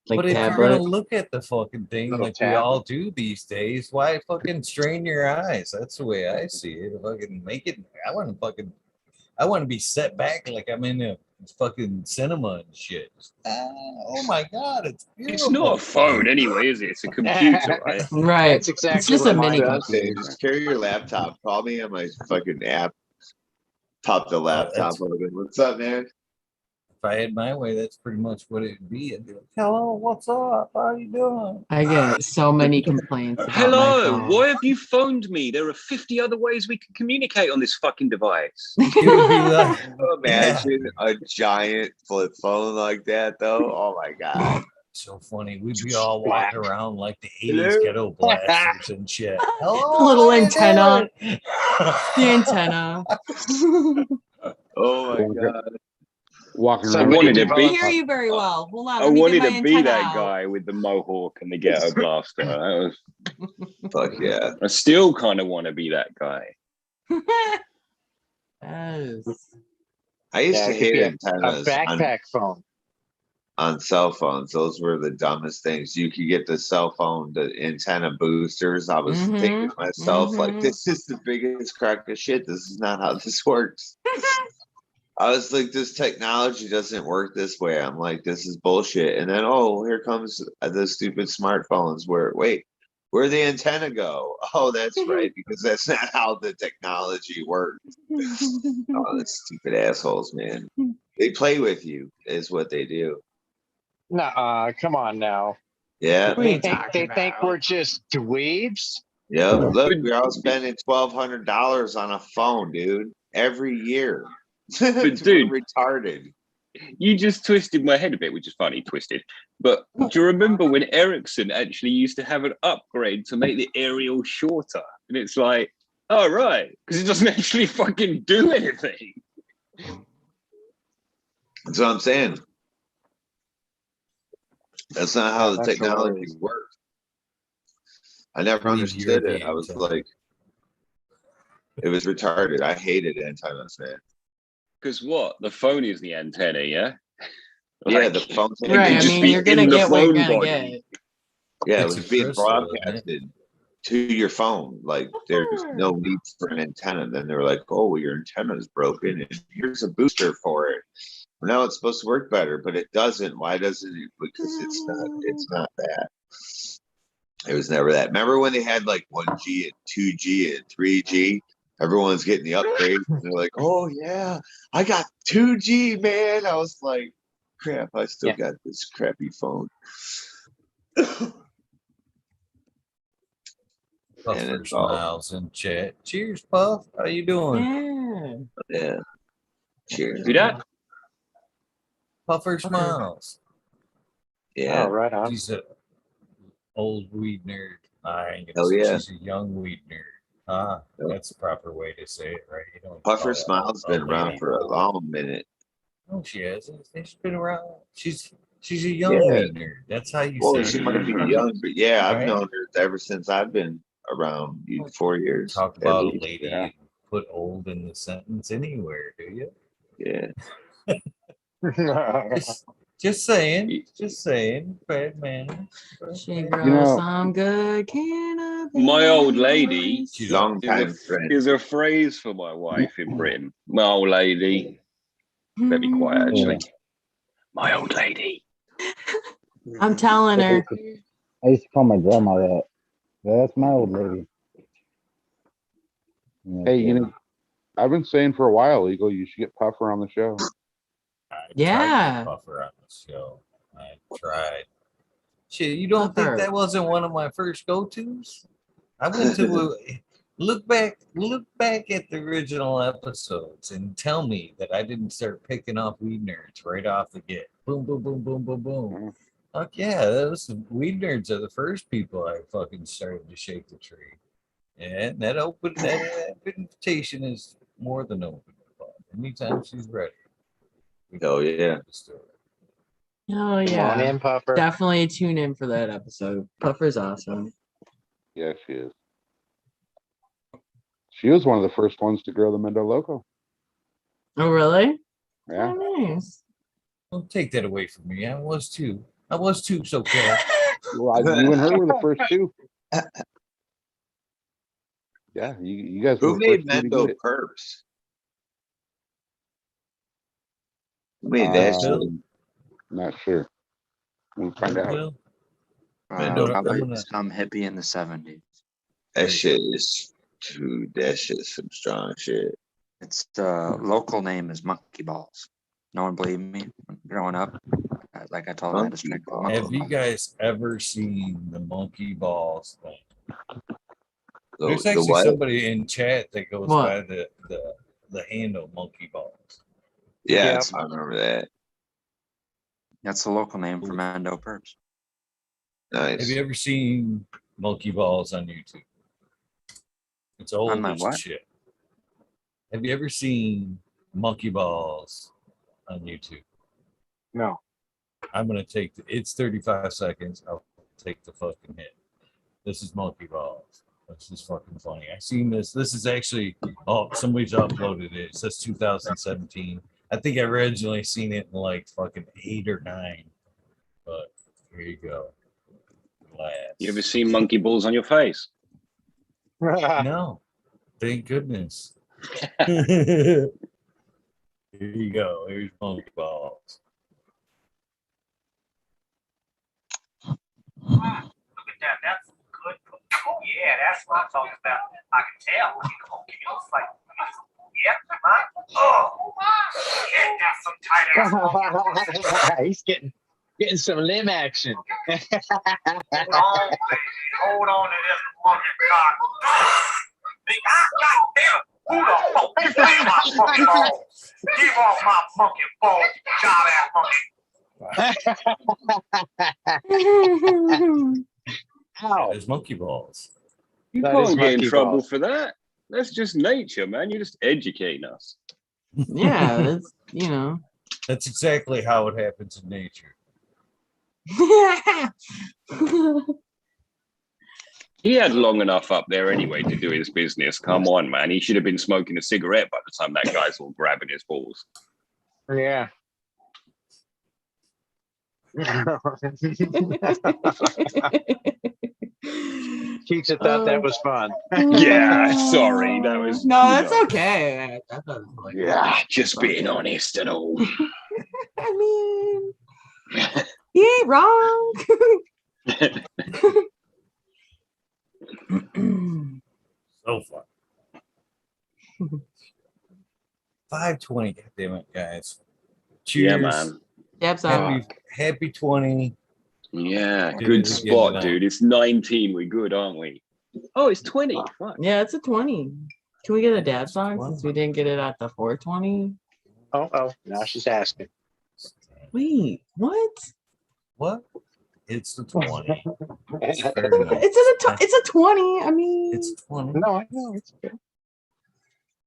Like but if tablet. you're gonna look at the fucking thing Little like we tablet. all do these days, why fucking strain your eyes? That's the way I see it. Fucking make it. I want to be set back like I'm in a fucking cinema and shit. Oh my god, it's beautiful. It's not a phone anyway, is it? It's a computer, right? Right. That's exactly It's just what a mini mine computer. does. Just carry your laptop. Call me on my fucking app. Pop the laptop open. What's up, man? If I had my way, that's pretty much what it would be. I'd be like, hello, what's up? How you doing? I get so many complaints about my Hello, phone. why have you phoned me? There are 50 other ways we can communicate on this fucking device. It would be like, Can you imagine a giant flip phone like that, though? Oh my god. so funny. We'd be all walking around like the 80s Hello? ghetto blasters and shit. Hello, The little how you antenna. doing? The antenna. Oh my god. Walking So around. I wanted to I be- can hear you very well. Hold on. I Let me wanted get my to be antenna that out. guy with the mohawk and the ghetto blaster. That was, Fuck yeah. I still kind of want to be that guy. Yes. I used Yeah, to it could hate be a antennas backpack phone. on cell phones. Those were the dumbest things. You could get the cell phone, the antenna boosters. I was thinking to myself, like, this is the biggest crack of shit. This is not how this works. I was like, this technology doesn't work this way. I'm like, this is bullshit. And then, oh, here comes the stupid smartphones where the antenna go? Oh, that's right, because that's not how the technology works. Oh, those stupid assholes, man. They play with you, is what they do. Nuh-uh, come on now. Yeah. What are They you think talking think about? we're just dweebs. Yep. Look, we're all spending $1,200 on a phone, dude, every year. But dude, we're retarded. You just twisted my head a bit, which is funny, twisted. But do you remember when Ericsson actually used to have an upgrade to make the aerial shorter? And it's like, oh, right, because it doesn't actually fucking do anything. That's what I'm saying. That's not how the That's technology hilarious. works. I never understood it. I was like, it was retarded. I hated antennas, man. Because what? The phone is the antenna, yeah? Yeah, the phone. Right, I mean, you're gonna get what you're gonna get. Yeah, it It's was a being crystal, isn't it? broadcasted to your phone. Like there's no need for an antenna. Then they're like, oh, well, your antenna is broken and here's a booster for it. Well, now it's supposed to work better, but it doesn't. Why doesn't it? Because it's not that. It was never that. Remember when they had like 1G and 2G and 3G? Everyone's getting the upgrade. And they're like, oh yeah, I got 2G, man. I was like, crap, I still got this crappy phone. Puffer Smiles in chat. Cheers, Puff. How you doing? Yeah. Cheers. Do that? Puffer Smiles. Yeah. Oh, right on. She's a old weed nerd. I ain't Hell gonna say yeah. she's a young weed nerd. That's the proper way to say it, right? You don't Puffer call Smile's a been around lady for a old. long minute. No, she hasn't. She's been around. She's a young weed nerd. That's how you Well, say she it. might be young, but yeah, I've Right? known her ever since I've been around 4 years. Talk at about a least. lady and put old in the sentence anywhere, do you? Yeah. Just saying. Just saying. Bad man. She grows some good cannabis. My old lady Long time friend. is a phrase for my wife in Britain. My old lady. Let me quiet, actually. My old lady. I'm telling her. I used to call my grandma that. That's my old lady. Hey, you know, I've been saying for a while, Eagle, you should get Puffer on the show. I tried to Yeah. get Puffer on the show. I tried. Shit, you don't think Puffer. that wasn't one of my first go-tos? I went to look back at the original episodes and tell me that I didn't start picking off weed nerds right off the get. Boom, boom, boom, boom, boom, boom. Fuck yeah, those weed nerds are the first people I fucking started to shake the tree. And that invitation is more than open. Anytime she's ready. Oh yeah. Oh Come yeah. on in, Puffer. Definitely tune in for that episode. Puffer's awesome. Yeah, she is. She was one of the first ones to grow the Mendo Loco. Oh really? Yeah. Oh, nice. Don't take that away from me. I was too, so cool. Well, you and her were the first two. Yeah, you guys were Who the made first two to Mendo get it. Perps? Who made that shit? Not sure. We'll find out. Probably some hippie in the 70s. That shit is some strong shit. Its local name is Monkey Balls. No one believed me growing up. Like I told him, I had to drink monkey Have you guys ever seen the monkey balls thing? There's actually somebody in chat that goes by the handle monkey balls. Yes, I remember that. That's the local name for Mando Perps. Nice. Have you ever seen monkey balls on YouTube? It's old On my as what? shit. Have you ever seen monkey balls on YouTube? No. I'm gonna take it's 35 seconds. I'll take the fucking hit. This is monkey balls. This is fucking funny. I seen this. This is actually somebody's uploaded it. It says 2017. I think I originally seen it in like fucking 8 or 9. But here you go. You ever seen monkey balls on your face? No. Thank goodness. Here you go. Here's monkey balls. Look at that. That's good. Oh, yeah, that's what I'm talking about. I can tell. It's like, yep, right? Oh, shit, that's some tight ass. He's getting some limb action. Hold on to this monkey cock. God damn it. Who the fuck is my monkey balls? Give off my monkey balls, child ass monkey. There's monkey balls. You That can't is get in monkey trouble balls. for that. That's just nature, man. You're just educating us. Yeah, it's, you know. That's exactly how it happens in nature. He had long enough up there anyway to do his business. Come on, man. He should have been smoking a cigarette by the time that guy's all grabbing his balls. Yeah. Keisha thought that was fun. Yeah, sorry, that was No, that's okay. I thought it was like, yeah, just being honest and all. I mean, he ain't wrong. So far. 520. God damn it, guys. Cheers. Yeah, man. Yep, so Happy 20. Yeah, Did good it again spot, tonight. dude. It's 19. We're good, aren't we? Oh, it's 20. Fuck. yeah, it's a 20. Can we get a dad song since we didn't get it at the 420? Oh, now she's asking. Wait, what? What? It's the 20. It's fair enough. It's a 20. I mean, It's 20. No, I know it's good.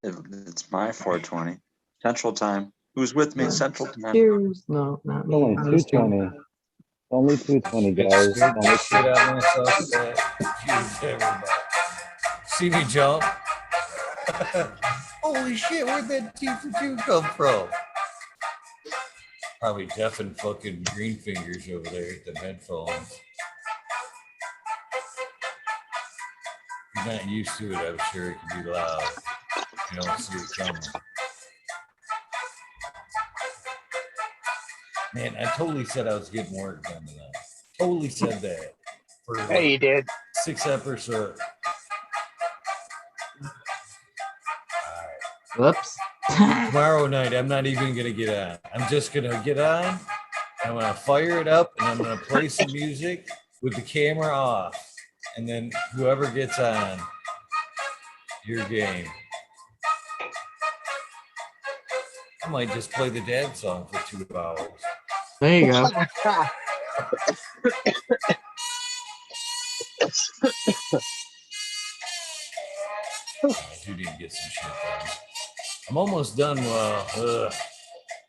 It's my 420 Central Time. Who's with me? Central Time. cheers. No, not me. Only 220. Only 220, guys. Scared Only the shit out of myself today. Cheers to everybody. See me jump? Holy shit, where'd that T for 2 come from? Probably deaf and fucking green fingers over there at the headphones. You're not used to it, I'm sure it can be loud. You don't see it coming. Man, I totally said I was getting work done tonight. Totally said that. For Hey, you did. 6 episodes. Whoops. Tomorrow night, I'm not even gonna get on. I'm just gonna get on, and I'm gonna fire it up, and I'm gonna play some music with the camera off, and then whoever gets on, your game. I might just play the dad song for 2 hours. There you go. I do need to get some shit done. I'm almost done.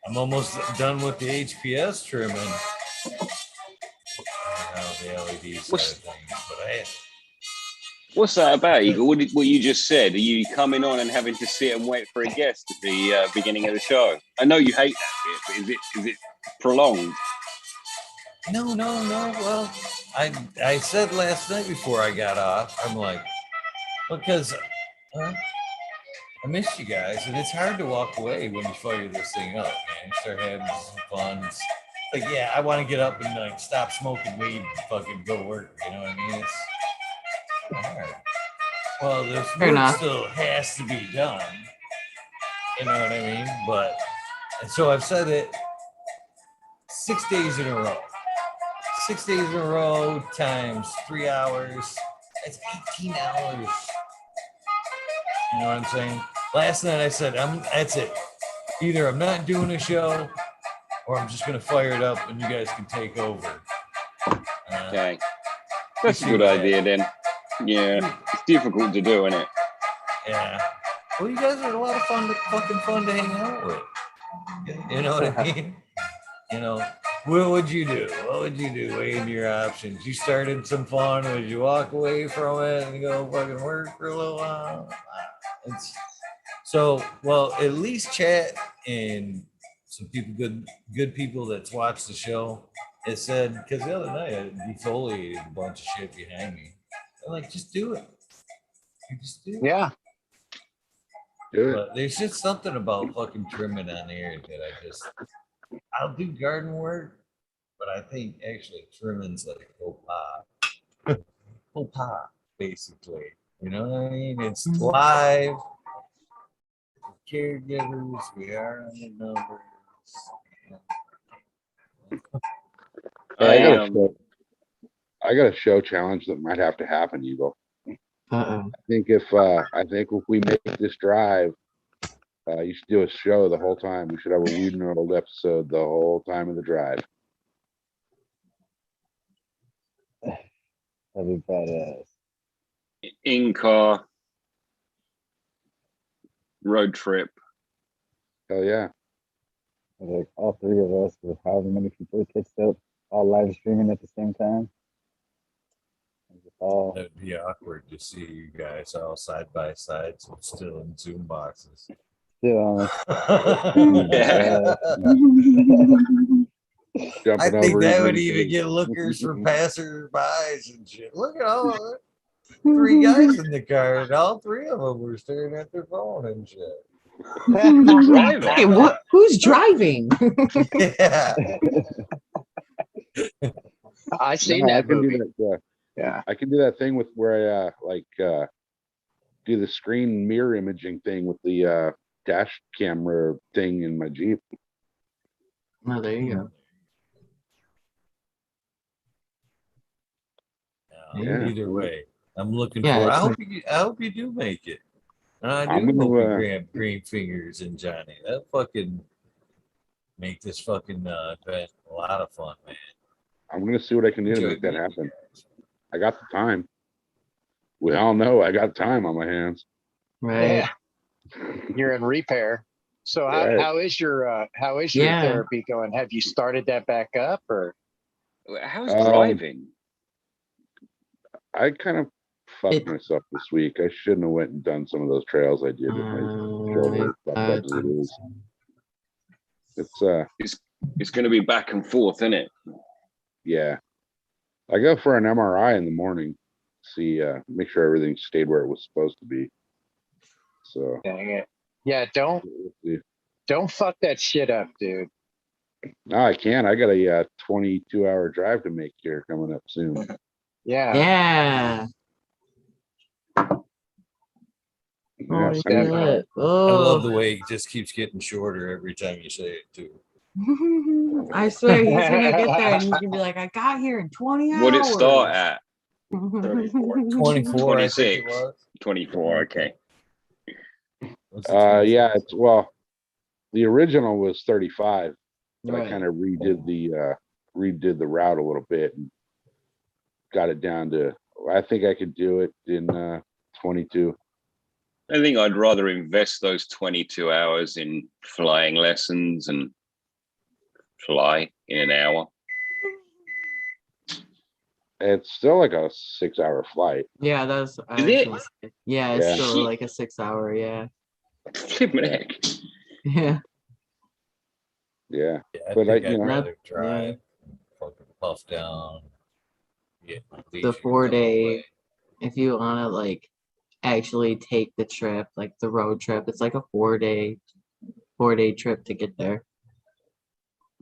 I'm almost done with the HPS trimming. The LED side of things, but What's that about, Eagle? What you just said? Are you coming on and having to sit and wait for a guest at the beginning of the show? I know you hate that bit, but is it prolonged? No. Well, I said last night before I got off, I'm like, because I missed you guys, and it's hard to walk away when you fire this thing up, man. Start having some fun. It's like, yeah, I want to get up and like stop smoking weed and fucking go work. You know what I mean? It's hard. Well, this work still has to be done. You know what I mean? But and so I've said it 6 days in a row. 6 days in a row times 3 hours. That's 18 hours. You know what I'm saying? Last night I said, that's it. Either I'm not doing a show or I'm just going to fire it up and you guys can take over. Okay. That's a good idea then. Yeah. It's difficult to do, isn't it? Yeah. Well, you guys are a lot of fucking fun to hang out with. You know what I mean? You know, what would you do? What would you do? Weighing your options. You started some fun. Would you walk away from it and go fucking work for a little while? Well, at least chat and some people, good people that's watched the show, it said, because the other night I defoliated a bunch of shit behind me. I'm like, just do it. You just do it. Yeah. Do it. But there's just something about fucking trimming on here that I'll do garden work, but I think actually trimming's like whole pop, basically. You know what I mean? It's live. Caregivers, we are on the numbers. I got a show challenge that might have to happen, Eagle. Uh-oh. I think if we make this drive, you should do a show the whole time. We should have a WEedNerdWorld episode the whole time of the drive. That'd be badass. In car. Road trip. Hell yeah. Like all 3 of us with however many people it takes up, all live streaming at the same time. That'd be awkward to see you guys all side by side, so still in Zoom boxes. Still I Jumping think over that each would other. even get lookers for passersby and shit. Look at all of it. three guys in the car, and all three of them were staring at their phone and shit. Driver. Hey, who's driving? Yeah. I seen No, I that can movie. do that. Yeah. I can do that thing with where I do the screen mirror imaging thing with the dash camera thing in my Jeep. Oh, there you go. Yeah. Either way, I'm looking Yeah, for. it's I hope you do make it. And I I'm do gonna, hope you grab green fingers and Johnny. That fucking make this fucking event a lot of fun, man. I'm gonna see what I can do to Enjoy make that meeting you happen. guys. I got the time. We all know I got time on my hands. right. Yeah. You're in repair. So Right. how is your Yeah. therapy going? Have you started that back up or? How's Um, driving? I kind of fucked It- myself this week. I shouldn't have went and done some of those trails I did with my shoulder fucked up as it is. It's It's going to be back and forth, isn't it? yeah. I go for an MRI in the morning, see make sure everything stayed where it was supposed to be. So Dang it. Yeah, don't fuck that shit up, dude. no, I can't. I got a 22-hour drive to make here coming up soon. Yeah. Yeah. Holy I mean, shit. I Oh. love the way it just keeps getting shorter every time you say it too. I swear he's gonna get there and he's gonna be like, I got here in 20 hours. What did it start at? 34. 24, I think it 26. was. 24, okay. Was it 24? yeah, it's the original was 35, but I Right. kind of redid the route a little bit and got it down to I think I could do it in 22. I think I'd rather invest those 22 hours in flying lessons and fly in an hour. It's still like a 6-hour flight. Yeah, that's Is it? Yeah, it's Yeah. still like a 6-hour, yeah. Flipping heck. Yeah. Yeah. Yeah, I But think you I'd know, rather drive, fucking puff down, get my The leisure 4-day, away. if you wanna like actually take the trip, like the road trip, it's like a 4-day trip to get there.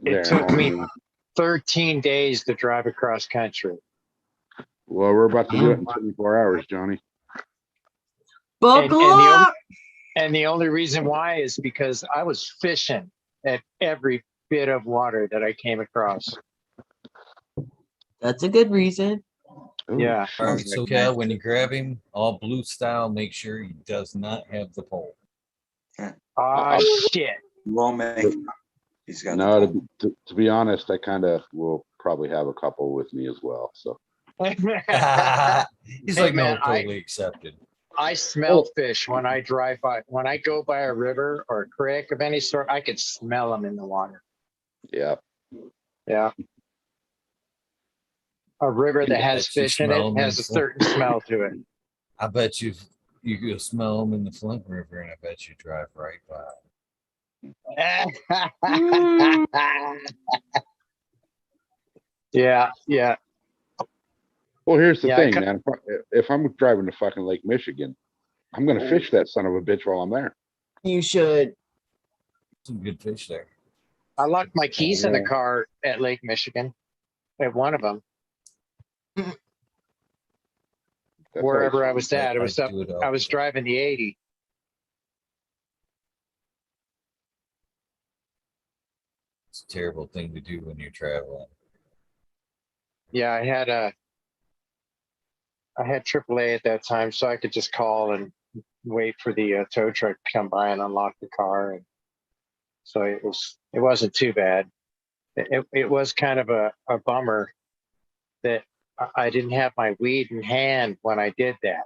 It took me 13 days to drive across country. Well, we're about to do it in Damn. 24 hours, Johnny. Buckle and up! the only reason why is because I was fishing at every bit of water that I came across. That's a good reason. Ooh, Yeah. All right, so Cal, when you grab him, all blue style, make sure he does not have the pole. Ah, shit. Won't make it. He's got No, to be honest, I kind of will probably have a couple with me as well. So He's Hey, like, man, no, totally accepted. I smell fish when I drive by. When I go by a river or a creek of any sort, I could smell them in the water. yeah. Yeah. A river that Yeah, has that you fish in smell it 'em has in a certain smell to it. I bet you can smell them in the Flint River, and I bet you drive right by. Yeah, yeah. Well, here's the Yeah, thing, man. If I'm driving to fucking Lake Michigan, I'm gonna fish that son of a bitch while I'm there. You should. Some good fish there. I locked my keys in the Yeah. car at Lake Michigan, at one of them, That's wherever I always was at. It was up. do it I was driving the 80. It's a terrible thing to do when you're traveling. Yeah, I had AAA at that time, so I could just call and wait for the tow truck to come by and unlock the car. And so it wasn't too bad. It was kind of a bummer that I didn't have my weed in hand when I did that.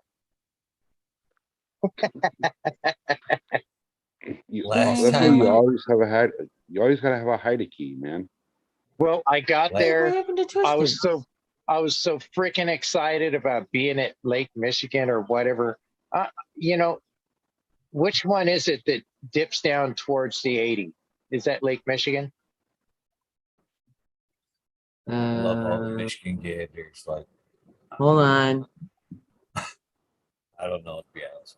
Last That's why you always have you always gotta have a hide key, man. Well, I got there. What happened to Twisted? I was so freaking excited about being at Lake Michigan or whatever. Which one is it that dips down towards the 80? Is that Lake Michigan? I love all the Michigan gators. Like, Hold on. I don't know, to be honest.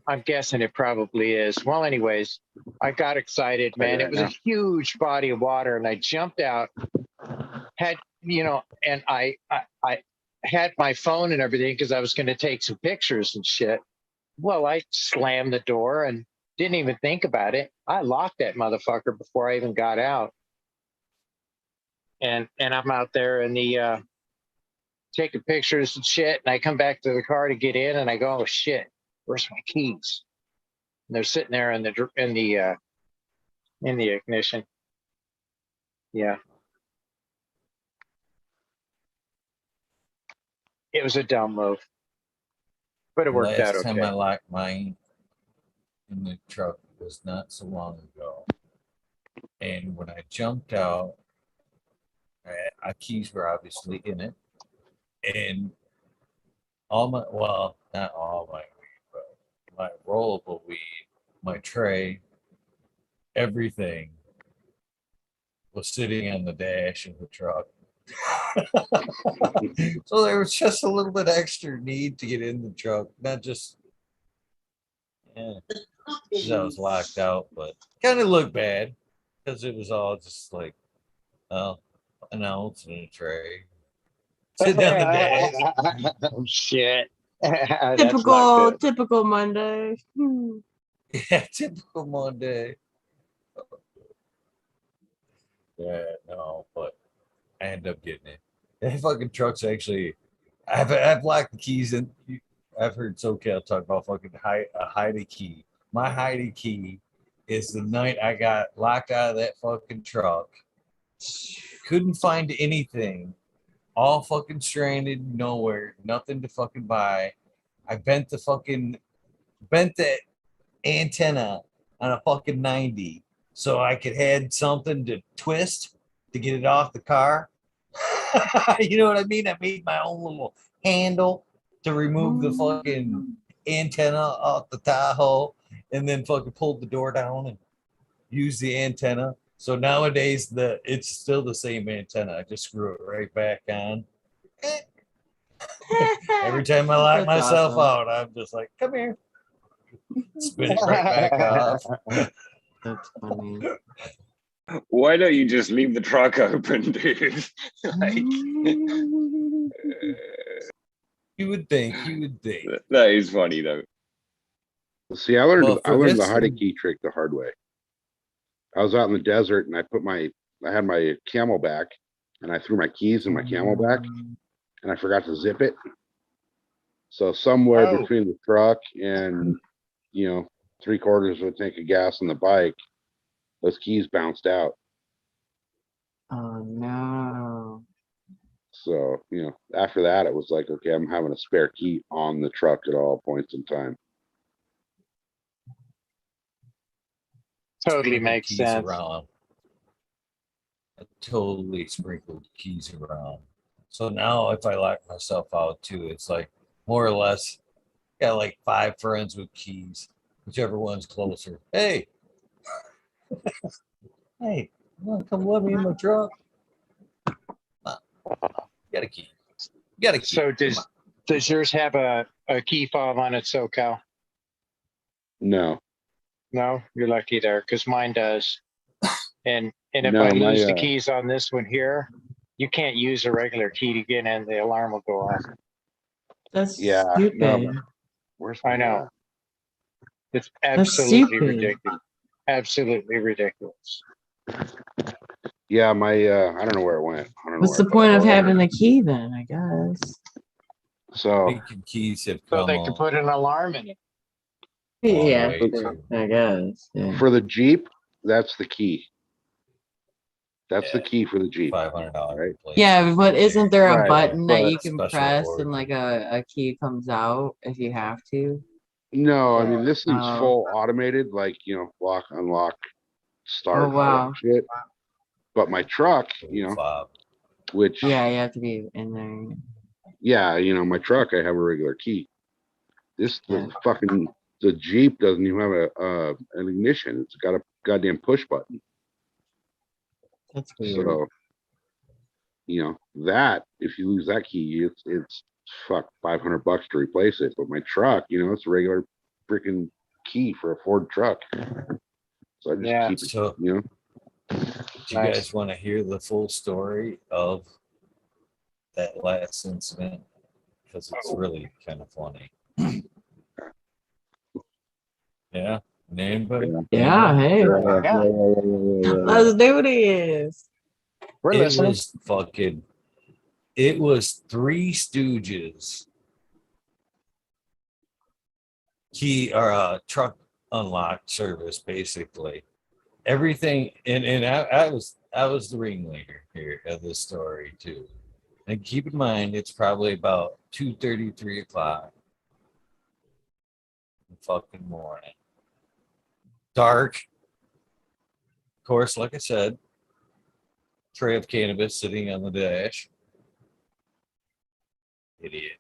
I'm guessing it probably is. Well, anyways, I got excited, man. It was a huge body of water, and I jumped out, had, and I had my phone and everything because I was going to take some pictures and shit. Well, I slammed the door and didn't even think about it. I locked that motherfucker before I even got out. And I'm out there in the taking pictures and shit, and I come back to the car to get in, and I go, oh shit, where's my keys? And they're sitting there in the ignition. Yeah. It was a dumb move, but it worked out Last time okay. I locked mine in the truck was not so long ago. And when I jumped out, my keys were obviously in it. And all my, well, not all my weed, but my rollable weed, my tray, everything was sitting on the dash of the truck. So there was just a little bit extra need to get in the truck, not just, yeah, 'cause I was locked out, but kind of looked bad because it was all just like, oh, an ounce in a tray. Sitting on the dash. Oh shit. That's not good. Typical Monday. Yeah, typical Monday. Yeah, no, but I ended up getting it. That fucking truck's actually, I've locked the keys in. I've heard SoCal talk about fucking a hidey key. My hidey key is the night I got locked out of that fucking truck. Couldn't find anything. All fucking stranded, nowhere, nothing to fucking buy. I bent the antenna on a fucking 90 so I could had something to twist to get it off the car. You know what I mean? I made my own little handle to remove the fucking antenna off the Tahoe and then fucking pulled the door down and used the antenna. So nowadays it's still the same antenna. I just screw it right back on. Every time I lock That's myself awesome. out, I'm just like, come here. Spin it right back off. That's funny. Why don't you just leave the truck open, dude? Like, You would think. that is funny though. See, I learned Well, I for learned the this hidey one- key trick the hard way. I was out in the desert and I had my Camelback and I threw my keys in my Camelback and I forgot to zip it. So somewhere Oh. between the truck and 3/4 of a tank of gas on the bike, those keys bounced out. Oh no. So, after that, it was like, okay, I'm having a spare key on the truck at all points in time. Totally Sprinkled makes keys sense. around. I totally sprinkled keys around. So now if I lock myself out too, it's like more or less got like 5 friends with keys, whichever one's closer. Hey, you want to come let me in my truck? You got a key. You got a key. So does yours have a key fob on it, SoCal? No. No, you're lucky there, because mine does. And if No, I lose my, the keys on this one here, you can't use a regular key to get in. The alarm will go off. That's Yeah, stupid. no, where's my I know. It's That's absolutely stupid. ridiculous. Absolutely ridiculous. Yeah, my I don't know where it went. I don't know What's where the I put point it. of having the key then, I guess? So Thinking keys have So come they can on. put an alarm in it. Long Yeah, way sure, too. I guess. Yeah. for the Jeep, that's the key. That's the Yeah. key for the Jeep. $500 Right. replacement. Yeah, but isn't there a Right, button that you but can special press order. and like a key comes out if you have to? No, I Yeah. mean, this thing's Oh. full automated, like, lock, unlock, start, Oh all that wow. shit. But my truck, Fob. which, Yeah, you have to be in there. yeah, my truck, I have a regular key. The Yeah. the Jeep doesn't even have an ignition. It's got a goddamn push button. That's weird. So, that if you lose that key, it's fuck, $500 to replace it. But my truck, it's a regular freaking key for a Ford truck. So I just Yeah. keep it, So, do you Nice. guys want to hear the full story of that last incident? Because it's really kind of funny. Yeah. Anybody? Yeah, hey, Yeah. let's do this. We're It listening. was fucking. It was Three Stooges. Key or truck unlock service, basically. Everything, and I was the ringleader here of this story too. And keep in mind, it's probably about 2:30, 3 o'clock in the fucking morning. Dark. Of course, like I said, tray of cannabis sitting on the dash. Idiot.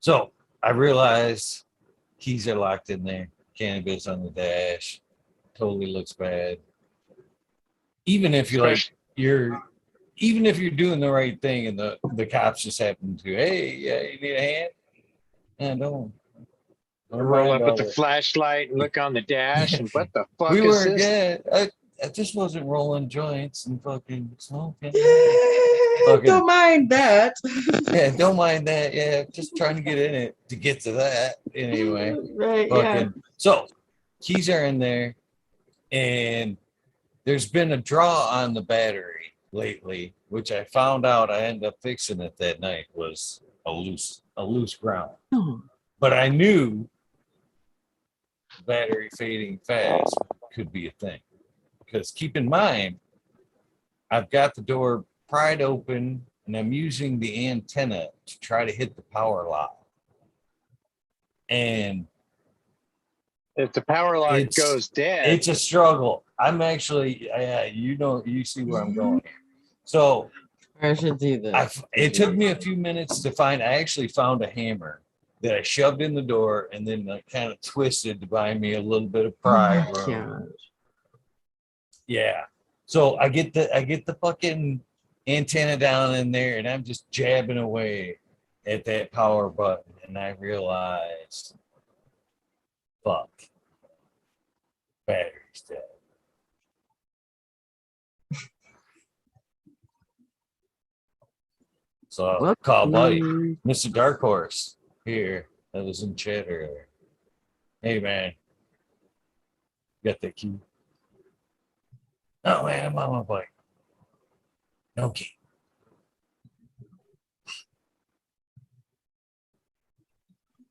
So I realized keys are locked in there, cannabis on the dash. Totally looks bad. Even if even if you're doing the right thing and the cops just happen to, hey, yeah, you need a hand? And don't Roll mind up with all the that. flashlight and look on the dash and what the fuck We is were, this? yeah, I just wasn't rolling joints and fucking smoking. Don't mind that. Yeah, don't mind that. Yeah, just trying to get in it to get to that anyway. Right, Fucking so keys are in there, and there's been a draw on the battery lately, which I found out I ended up fixing it that night was a loose ground. yeah. But I knew battery fading fast could be a thing. Because keep in mind, I've got the door pried open and I'm using the antenna to try to hit the power lock. And If the power lock goes dead, it's a struggle. I'm actually, you see where I'm going here. So I should do this. it took me a few minutes to find. I actually found a hammer that I shoved in the door and then kind of twisted to buy me a little bit of pry room. Yeah. So I get the fucking antenna down in there and I'm just jabbing away at that power button and I realized, fuck, battery's dead. So I call buddy, Mr. Dark Horse here that was in chat earlier. Hey man, got that key? Oh man, I'm on my bike. No key.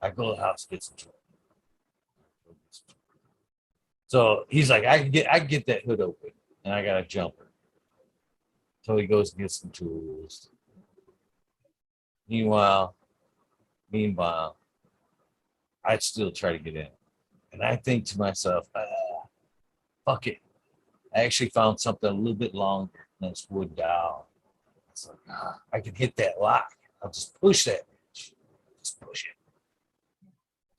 I go to the house, get some trouble. So he's like, I can get that hood open and I got a jumper. So he goes and gets some tools. Meanwhile, I'd still try to get in. And I think to myself, fuck it. I actually found something a little bit longer than this wood dowel. It's like, I can hit that lock. I'll just push that bitch. Just push it.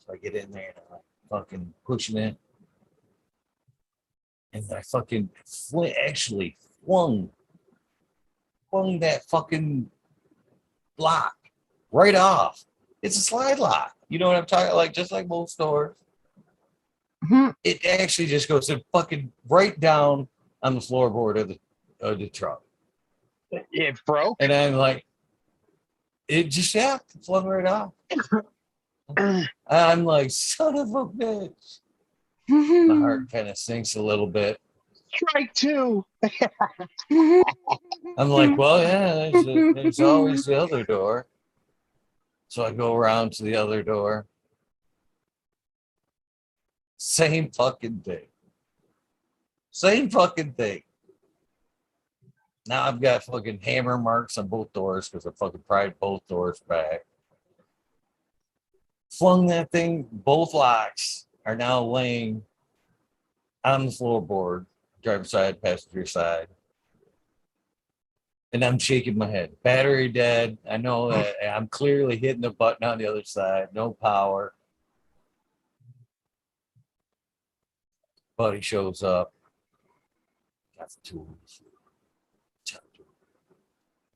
So I get in there and I'm fucking pushing it. And I fucking flung that fucking lock right off. It's a slide lock. You know what I'm talking like, just like most stores. It actually just goes to fucking right down on the floorboard of the truck. it broke. And I'm like, it just flung right off. I'm like, son of a bitch. My heart kind of sinks a little bit. Strike two. I'm like, well, yeah, there's always the other door. So I go around to the other door. Same fucking thing. Same fucking thing. Now I've got fucking hammer marks on both doors because I fucking pried both doors back. Flung that thing, both locks are now laying on the floorboard, driver's side, passenger side. And I'm shaking my head. Battery dead. I know that I'm clearly hitting the button on the other side. No power. Buddy shows up. Got the tools.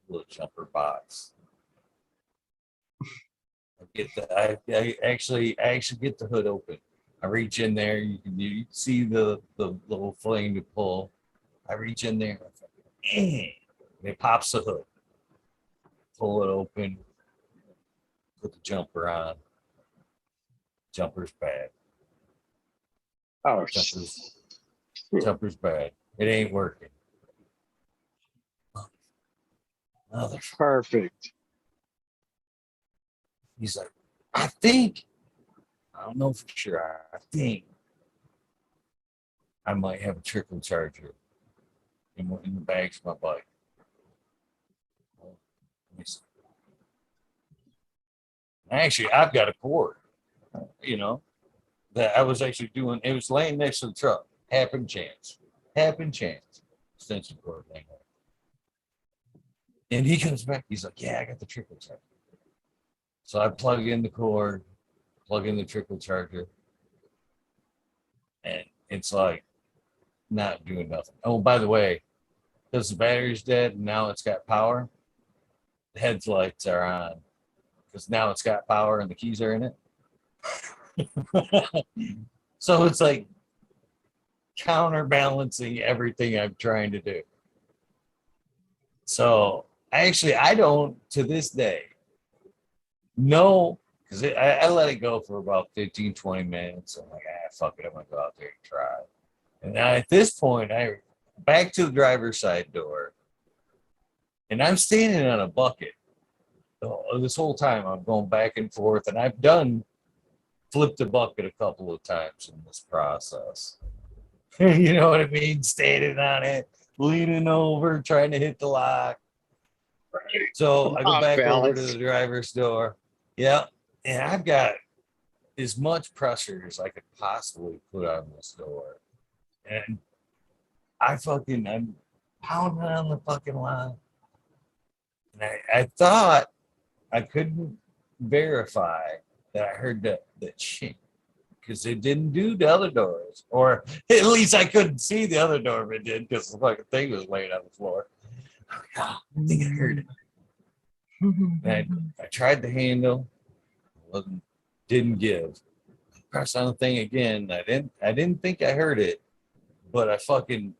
Little jumper box. I actually get the hood open. I reach in there. You see the little flame to pull. I reach in there. And it pops the hood. Pull it open. Put the jumper on. Jumper's bad. Oh, Jumper's bad. It ain't working. perfect. He's like, I don't know for sure. I think I might have a trickle charger in the bags of my bike. Actually, I've got a cord, that I was actually doing. It was laying next to the truck. Happen chance. Extension cord thing. And he comes back. He's like, yeah, I got the trickle charger. So I plug in the cord, plug in the trickle charger, and it's like not doing nothing. Oh, by the way, because the battery's dead and now it's got power, the headlights are on because now it's got power and the keys are in it. So it's like counterbalancing everything I'm trying to do. So actually, I don't to this day know, because I let it go for about 15, 20 minutes. I'm like, fuck it, I'm gonna go out there and try. And now at this point, I back to the driver's side door, and I'm standing on a bucket. This whole time I'm going back and forth, and I've flipped the bucket a couple of times in this process. You know what I mean? Standing on it, leaning over, trying to hit the lock. So I go back over to the driver's door. Yeah. And I've got as much pressure as I could possibly put on this door. And I'm pounding on the fucking line. And I thought I couldn't verify that I heard that chink, because it didn't do the other doors, or at least I couldn't see the other door if it did, because the fucking thing was laying on the floor. I think I heard it. And I tried the handle, didn't give. Pressed on the thing again. I didn't think I heard it, but I kind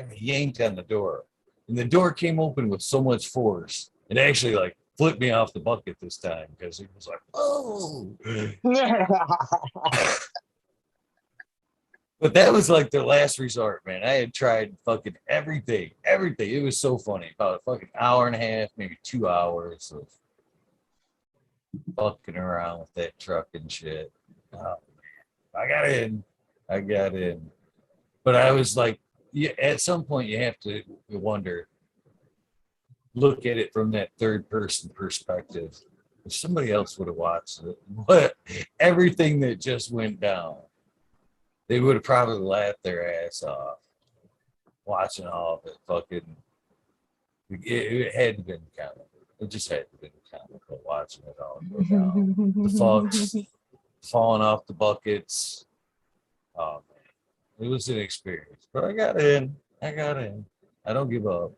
of yanked on the door, and the door came open with so much force. It actually like flipped me off the bucket this time, because it was like, oh. But that was like the last resort, man. I had tried fucking everything. It was so funny. About a fucking hour and a half, maybe 2 hours of fucking around with that truck and shit. Oh, man. I got in. But I was like, yeah, at some point you have to wonder, look at it from that third person perspective. If somebody else would have watched it, what everything that just went down, they would have probably laughed their ass off watching all of it. Fucking, it had to been comical. It just had to been comical watching it all go down. The fogs falling off the buckets. Oh man, it was an experience. But I got in. I don't give up.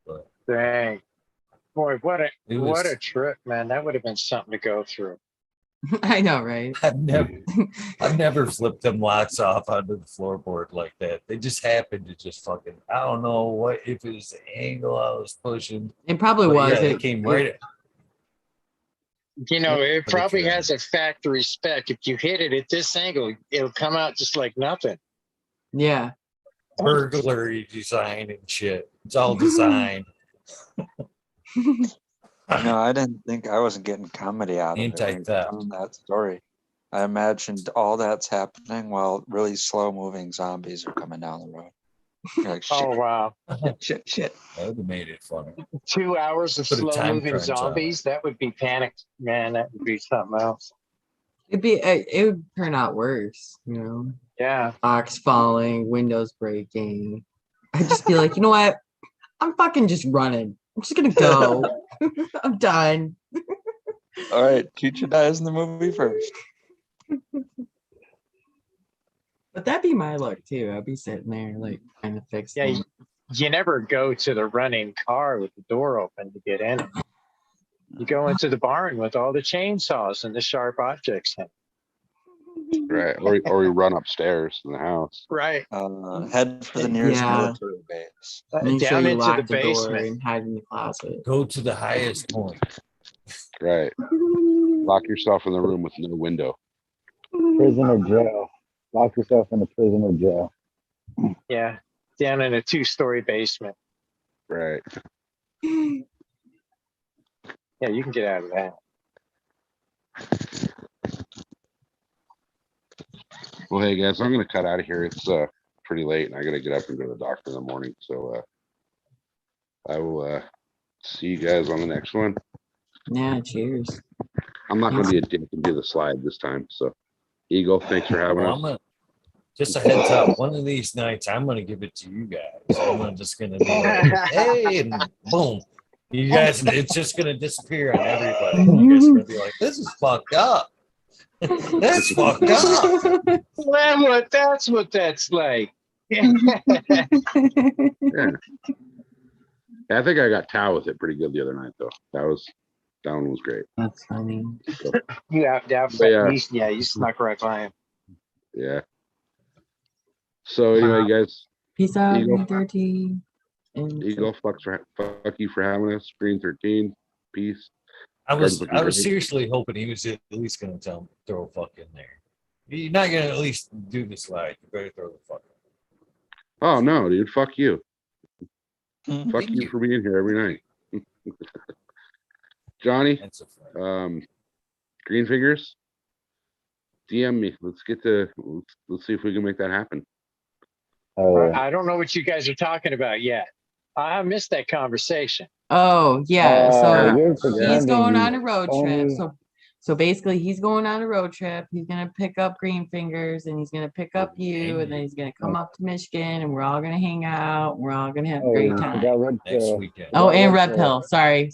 But Dang. Boy, what a trip, man. That would have been something to go through. I know, right? I've never flipped them locks off onto the floorboard like that. They just happened to just fucking, I don't know if it was the angle I was pushing. It probably was. Yeah, it came right. It probably has a factory spec. If you hit it at this angle, it'll come out just like nothing. Yeah. Burglary design and shit. It's all designed. No, I didn't think I wasn't getting comedy out of it. Anti-theft. That story. I imagined all that's happening while really slow moving zombies are coming down the road. You're like, shit, Oh, wow. shit. That would have made it funny. 2 hours of Put a time slow moving crunch on zombies. That would be panic. Man, that would be something else. It would turn out worse, Yeah. Box falling, windows breaking. I'd just be like, you know what? I'm fucking just running. I'm just gonna go. I'm done. All right, Chicha dies in the movie first. But that'd be my luck too. I'd be sitting there like trying to fix Yeah, things. you never go to the running car with the door open to get in it. You go into the barn with all the chainsaws and the sharp objects. Right. Or we run upstairs in the house. Right. Head for the nearest Yeah. military base. Make sure Down you into lock the the door basement. and hide in the closet. Go to the highest point. Right. Lock yourself in the room with no window. Prison or jail. Lock yourself in a prison or jail. Yeah. Down in a 2-story basement. Right. Yeah, you can get out of that. Well, hey guys, I'm gonna cut out of here. It's pretty late, and I gotta get up and go to the doctor in the morning. So I will see you guys on the next one. Yeah, cheers. I'm not gonna be a dick and do the slide this time. So, Eagle, thanks for having Well, us. just a heads up. One of these nights, I'm gonna give it to you guys. I'm just gonna be like, hey, and boom. You guys, it's just gonna disappear on everybody. You guys are gonna be like, this is fucked up. That's fucked up. Well, that's what that's like. Yeah. I think I got Tao with it pretty good the other night, though. That one was great. That's funny. So, Yeah, you snuck right by him. yeah. So anyway, guys, Peace out, Eagle. Green 13. And Eagle, fuck you for having us. Green 13, peace. I was seriously hoping he was at least gonna tell him throw a fuck in there. You're not gonna at least do the slide. You better throw the fuck in. Oh no, dude, fuck you. Mm-hmm. Fuck you for being here every night. Johnny, Green Fingers, DM me. Let's see if we can make that happen. I don't know what you guys are talking about yet. I missed that conversation. Oh yeah, so you're he's going on a pretending, road Tony. trip. So basically, he's going on a road trip. He's gonna pick up Green Fingers, and he's gonna pick up you, and then he's gonna come up to Michigan, and we're all gonna hang out. We're all gonna have a great time. Next weekend. Oh, and Red Pill. Sorry.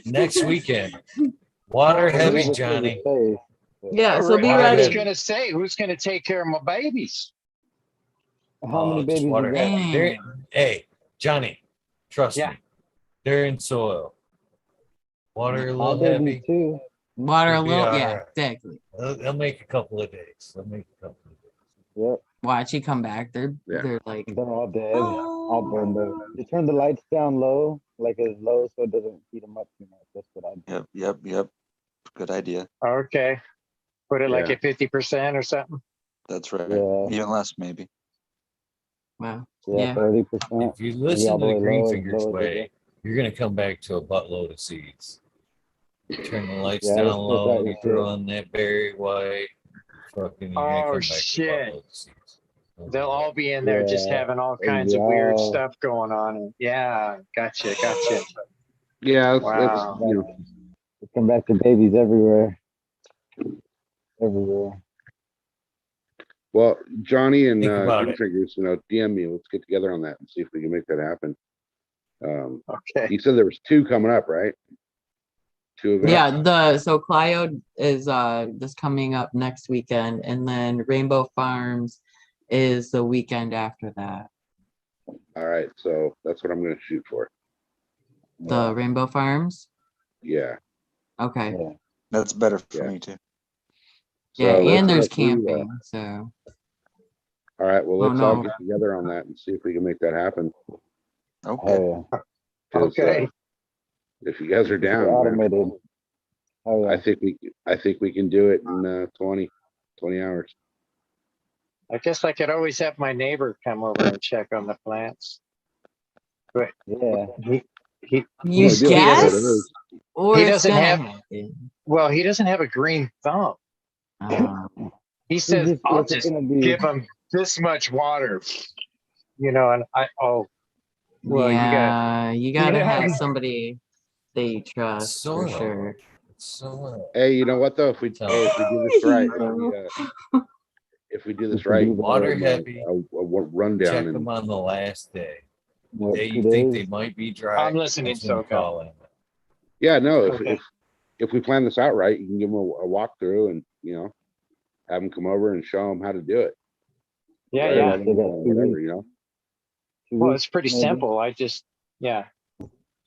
Next weekend. Water heavy, Johnny. Yeah, so be I was ready. gonna say, who's gonna take care of my babies? How many babies water you got? heavy. Hey, Johnny, trust me. They're in soil. Water a little heavy. Too. Water a You'll be little, all yeah, right. exactly. They'll make a couple of days. Yep. Watch you come back. They're like They're all dead. All burned up. You turn the lights down low, like as low so it doesn't heat them up too much. That's what I do. Yep. Good idea. Okay. Put it like at 50% or something. That's right. Yeah. Even less, maybe. Wow. Yeah, 30%. If you listen to the low, Green as Fingers low as they way, you're gonna come back to a buttload of seeds. You turn the lights Yeah, down that's low, right, you throw on that berry white, fucking you're gonna come back to a buttload of seeds. They'll all be in there just having all kinds of weird stuff going on. Yeah, gotcha. Yeah, Wow. They come back to babies everywhere. Everywhere. Well, Johnny and Think about Green it. Fingers, DM me. Let's get together on that and see if we can make that happen. Okay. You said there was 2 coming up, right? 2 events. Yeah, so Clio is this coming up next weekend, and then Rainbow Farms is the weekend after that. All right, so that's what I'm going to shoot for. The Rainbow Farms. Yeah. Okay. Yeah. That's better for me too. Yeah, So and there's let's do, camping. So. All right, well, let's Oh, all no. get together on that and see if we can make that happen. Okay. 'Cause, Okay. if you guys are down, man, Automated. Oh, yeah. I think we can do it in 20 hours. I guess I could always have my neighbor come over and check on the plants. But yeah, he You No, dude, guess? Or he it's doesn't gonna have happen. well, he doesn't have a green thumb. He says, just- I'll it's just gonna be- give him this much water. And well, you gotta Yeah. have somebody they trust for Soil. sure. So Hey, you know what though? If we do this right, if we do this right, water heavy. a rundown check and them on the last day. What, Day 2 you think days? they might be dry. I'm listening, that's when you Soka. call in. yeah, no, Okay. if we plan this out right, you can give them a walkthrough and have them come over and show them how to do it. Yeah, Right, yeah. whatever, 2 Well, weeks, it's pretty maybe. simple. I just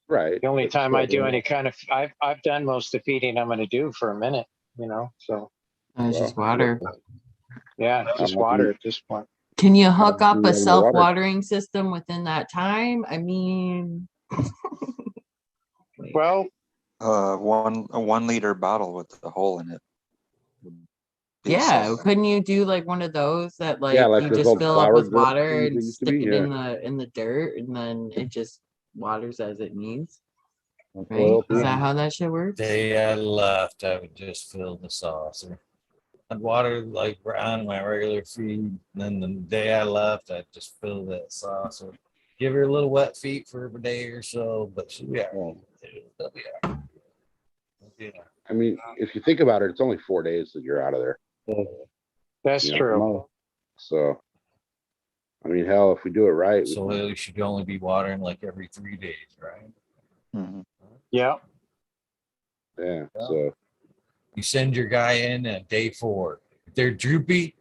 Right. The only That's time I good. do any kind of, I've done most of the feeding I'm going to do for a minute, so It's just Well, water. yeah, just I'm water happy- at this point. Can you How hook do up you a add more water? self-watering system within that time? I mean, Well, A 1 liter bottle with a hole in it. would be yeah, self- couldn't you do like one of those that like Yeah, like you those just old fill up flower with drum water things and that used to stick be, it yeah. in the dirt and then it just waters as it needs, That's right? oil Is that painting. how that shit works? Day I left, I would just fill the saucer. I'd water like on my regular feed. And then the day I left, I'd just fill that saucer. Give her a little wet feet for a day or so, but she'll be all right. Yeah. I mean, if you think about it, it's only 4 days that you're out of there. that's Yeah. true. No, So, I mean, hell, if we do it right, we So can- you should only be watering like every 3 days, right? Mhm. Yeah. yeah. So, You send your guy in at day 4. If they're droopy,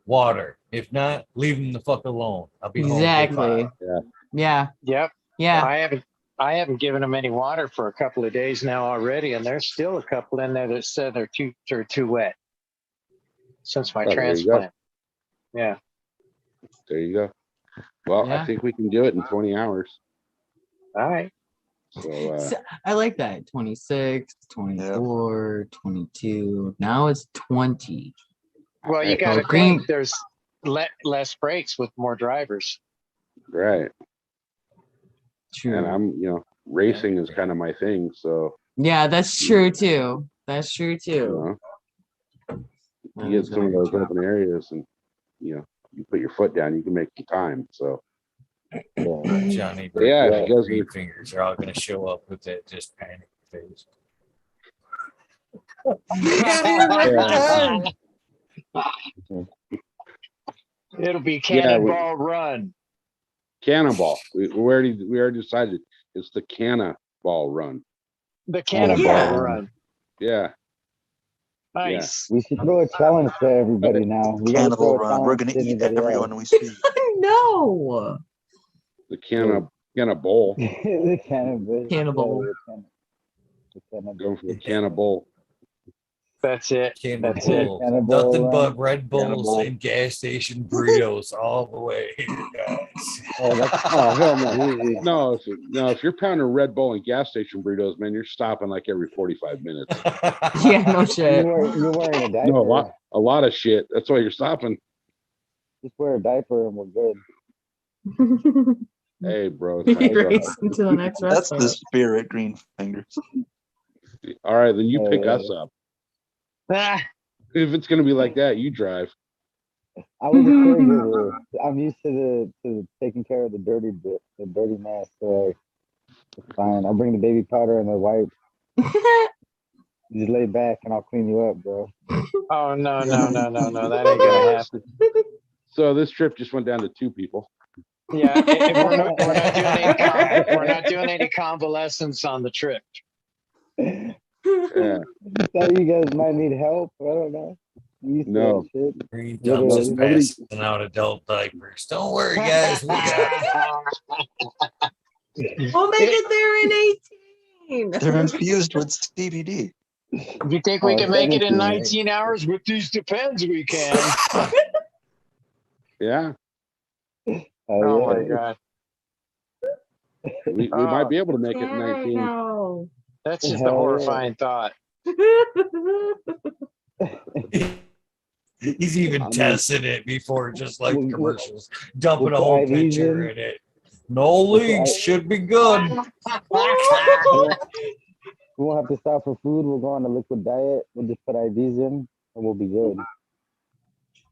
water. If not, leave them the fuck alone. I'll be Exactly. home. yeah. Yeah. Yep. Yeah. I haven't given them any water for a couple of days now already, and there's still a couple in there that said they're too wet since my Oh, there you go. transplant. Yeah. There you go. Well, Yeah. I think we can do it in 20 hours. All right. So, So, I like that. 26, 24, 22. Now it's 20. Well, you Hey, got to green- think there's less breaks with more drivers. right. True. And I'm, racing is kind of my thing. So, Yeah, that's true too. That's true you too. know, That you get is some of very those true. open areas and, you put your foot down, you can make the time. So, yeah. Johnny, yeah, if you guys green are, fingers are all going to show up with that just panic face. It'll be Yeah, Cannonball Run. Cannonball. We already decided it's the Cannonball run. The Cannonball Yeah. Run. Yeah. Nice. We should throw a challenge to everybody now. We gotta Cannibal throw a run. We're challenge gonna to eat anybody everyone else. we see. No. The Cannibal. The cannibal. Cannibal. The cannibal. Going for the Cannibal. That's it. That's it. Cannibal. Cannibal Nothing run. but Red Bulls Cannibal. and gas station burritos all the way, guys. Oh, that's Oh, hell no. easy. No, if you're pounding Red Bull and gas station burritos, man, you're stopping like every 45 minutes. Yeah, no shit. You're wearing a diaper. No, a lot of shit. That's why you're stopping. Just wear a diaper and we're good. Hey, bro. We time to go. race into the next That's the restaurant. spirit, Green Fingers. All right, then you pick us up. Ah, If it's gonna be like that, you drive. I was a caregiver. I'm used to taking care of the dirty bit, the dirty mess. So it's fine. I'll bring the baby powder and the wipes. Just lay back and I'll clean you up, bro. oh no, that ain't gonna happen. So this trip just went down to 2 people. Yeah, we're not doing any convalescence on the trip. Yeah. Thought you guys might need help. I don't know. You used to No. that shit. Green Literally. Thumb's just Nobody- passing out adult diapers. Don't worry, guys. We got We'll make it there in 18. They're infused with CBD. You think we can make it in 19 hours? With these depends, we can. Yeah. Oh my yeah. god, We might be able to make it in 19. No. that's just a Hell yeah. horrifying thought. He's even I mean- testing it before, just like We'll- commercials, dumping we'll a whole put IVs picture in. in it. No leaks, should be good. We won't have to stop for food. We'll go on a liquid diet. We'll just put IVs in and we'll be good.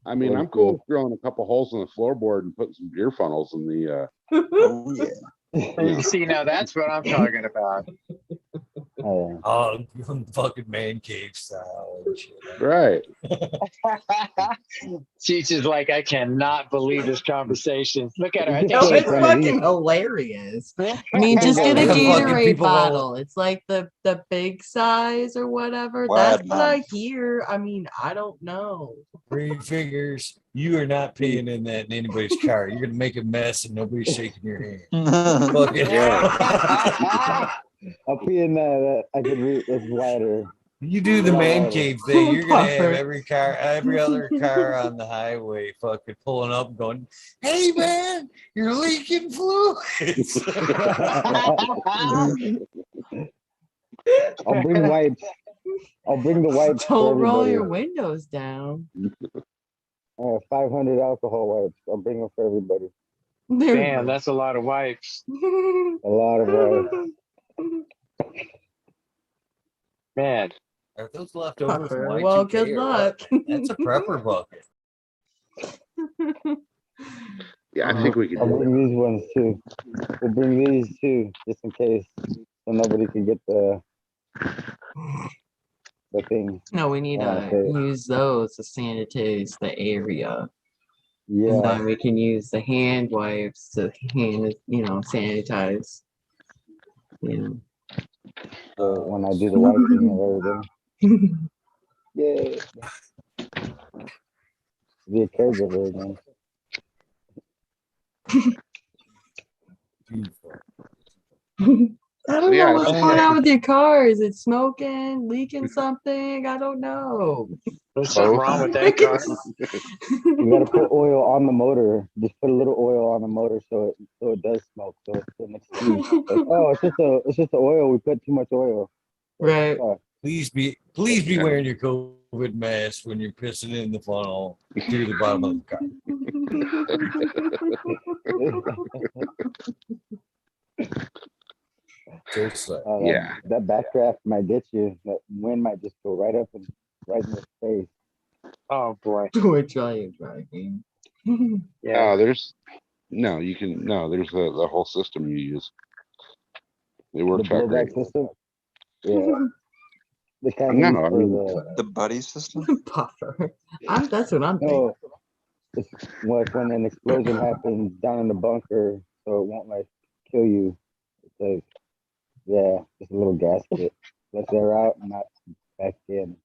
I mean, I'm cool with throwing a couple holes in the floorboard and putting some beer funnels in the. Oh yeah. You see, now that's what I'm talking about. Oh, Oh, fucking man cave style. and shit. Right. She's just like, I cannot believe this conversation. Look at her. I think No, she's it's ready. fucking hilarious. I mean, just get a Fucking Gatorade people go- bottle. It's like the big size or whatever. Wad That's what I mouth. hear. I mean, I don't know. Three fingers. You are not peeing in that in anybody's car. You're gonna make a mess and nobody's shaking your hand. Fuck it. I'll pee in that. I could read. It's wider. You do the man cave thing, you're gonna have Puffer. every other car on the highway fucking pulling up and going, "Hey man, you're leaking fluids." I'll bring wipes. I'll bring the wipes for Don't roll everybody. your windows down. 500 alcohol wipes. I'll bring them for everybody. There we Damn, go. that's a lot of wipes. A lot of Man, Are those leftovers from Puffer. Y2K Well, good or luck. what? That's a prepper bucket. Yeah, I think we could I'll do bring it. these ones too. We'll bring these too, just in case, so nobody can get the thing. No, we need Yeah, to okay. use those to sanitize the area. And Yeah. then we can use the hand wipes to sanitize. When I do the wiping of everything. Yeah. Be a caregiver, man. I don't Yeah, know what's okay. going on with your car. Is it smoking, leaking something? I don't know. there's something wrong with that car. You gotta put oil on the motor. Just put a little oil on the motor so it does smoke. So it's an excuse. Like, oh, it's just the oil. We put too much oil. Right. Oh, Please be wearing your COVID mask when you're pissing in the funnel through the bottom of the car. Just like, Yeah. That backdraft might get you. That wind might just go right up and right in your face. Oh boy. We're trying driving. Yeah. There's the whole system you use. It The works out great. blowback system. Yeah. The kind No, of I for mean, The buddy system? Puffer. That's what I'm thinking. no. It's like when an explosion happens down in the bunker, so it won't like kill you. It's like, yeah, just a little gasket. Let air out and not back in.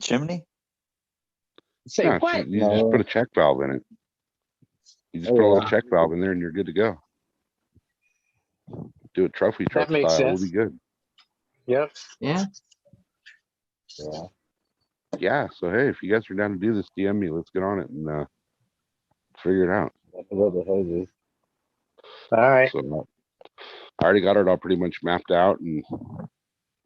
Chimney? Say no, what? you just put a check valve in it. You just put a little check valve in there and you're good to go. Do it trophy truck That makes style. We'll sense. be good. Yep. Yeah. Yeah. Yeah. So hey, if you guys are down to do this, DM me. Let's get on it and figure it out. That's what the hoses. All right. So I already got it all pretty much mapped out, and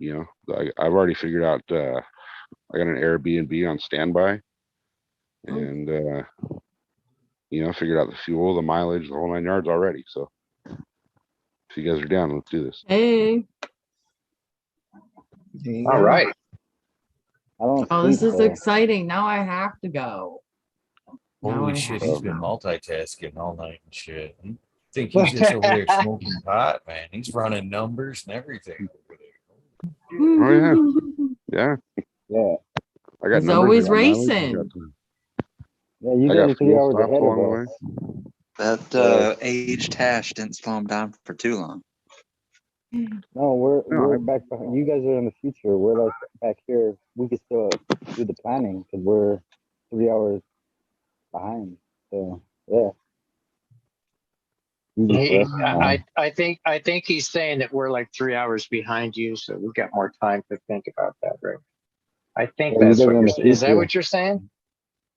I've already figured out. I got an Airbnb on standby, and figured out the fuel, the mileage, the whole 9 yards already. So if you guys are down, let's do this. Hey. All right. I don't Oh, this sleep, is though. exciting. Now I have to go. Now holy I shit, have he's to been go. multitasking all night and shit. I think he's just over there smoking pot, man. He's running numbers and everything over there. Oh yeah. Yeah. I got He's numbers, always I got mileage, racing. Yeah, you I guys got are 3 fuel hours stops ahead along the of way. us. That aged hash didn't slow him down for too long. No, we're back behind. You guys are in the future. We're like back here. We can still do the planning because we're 3 hours behind. So yeah. Easy for us to plan. I think he's saying that we're like 3 hours behind you, so we've got more time to think about that, right? I think Yeah, you that's guys what are in you're the saying. Is that future. what you're saying?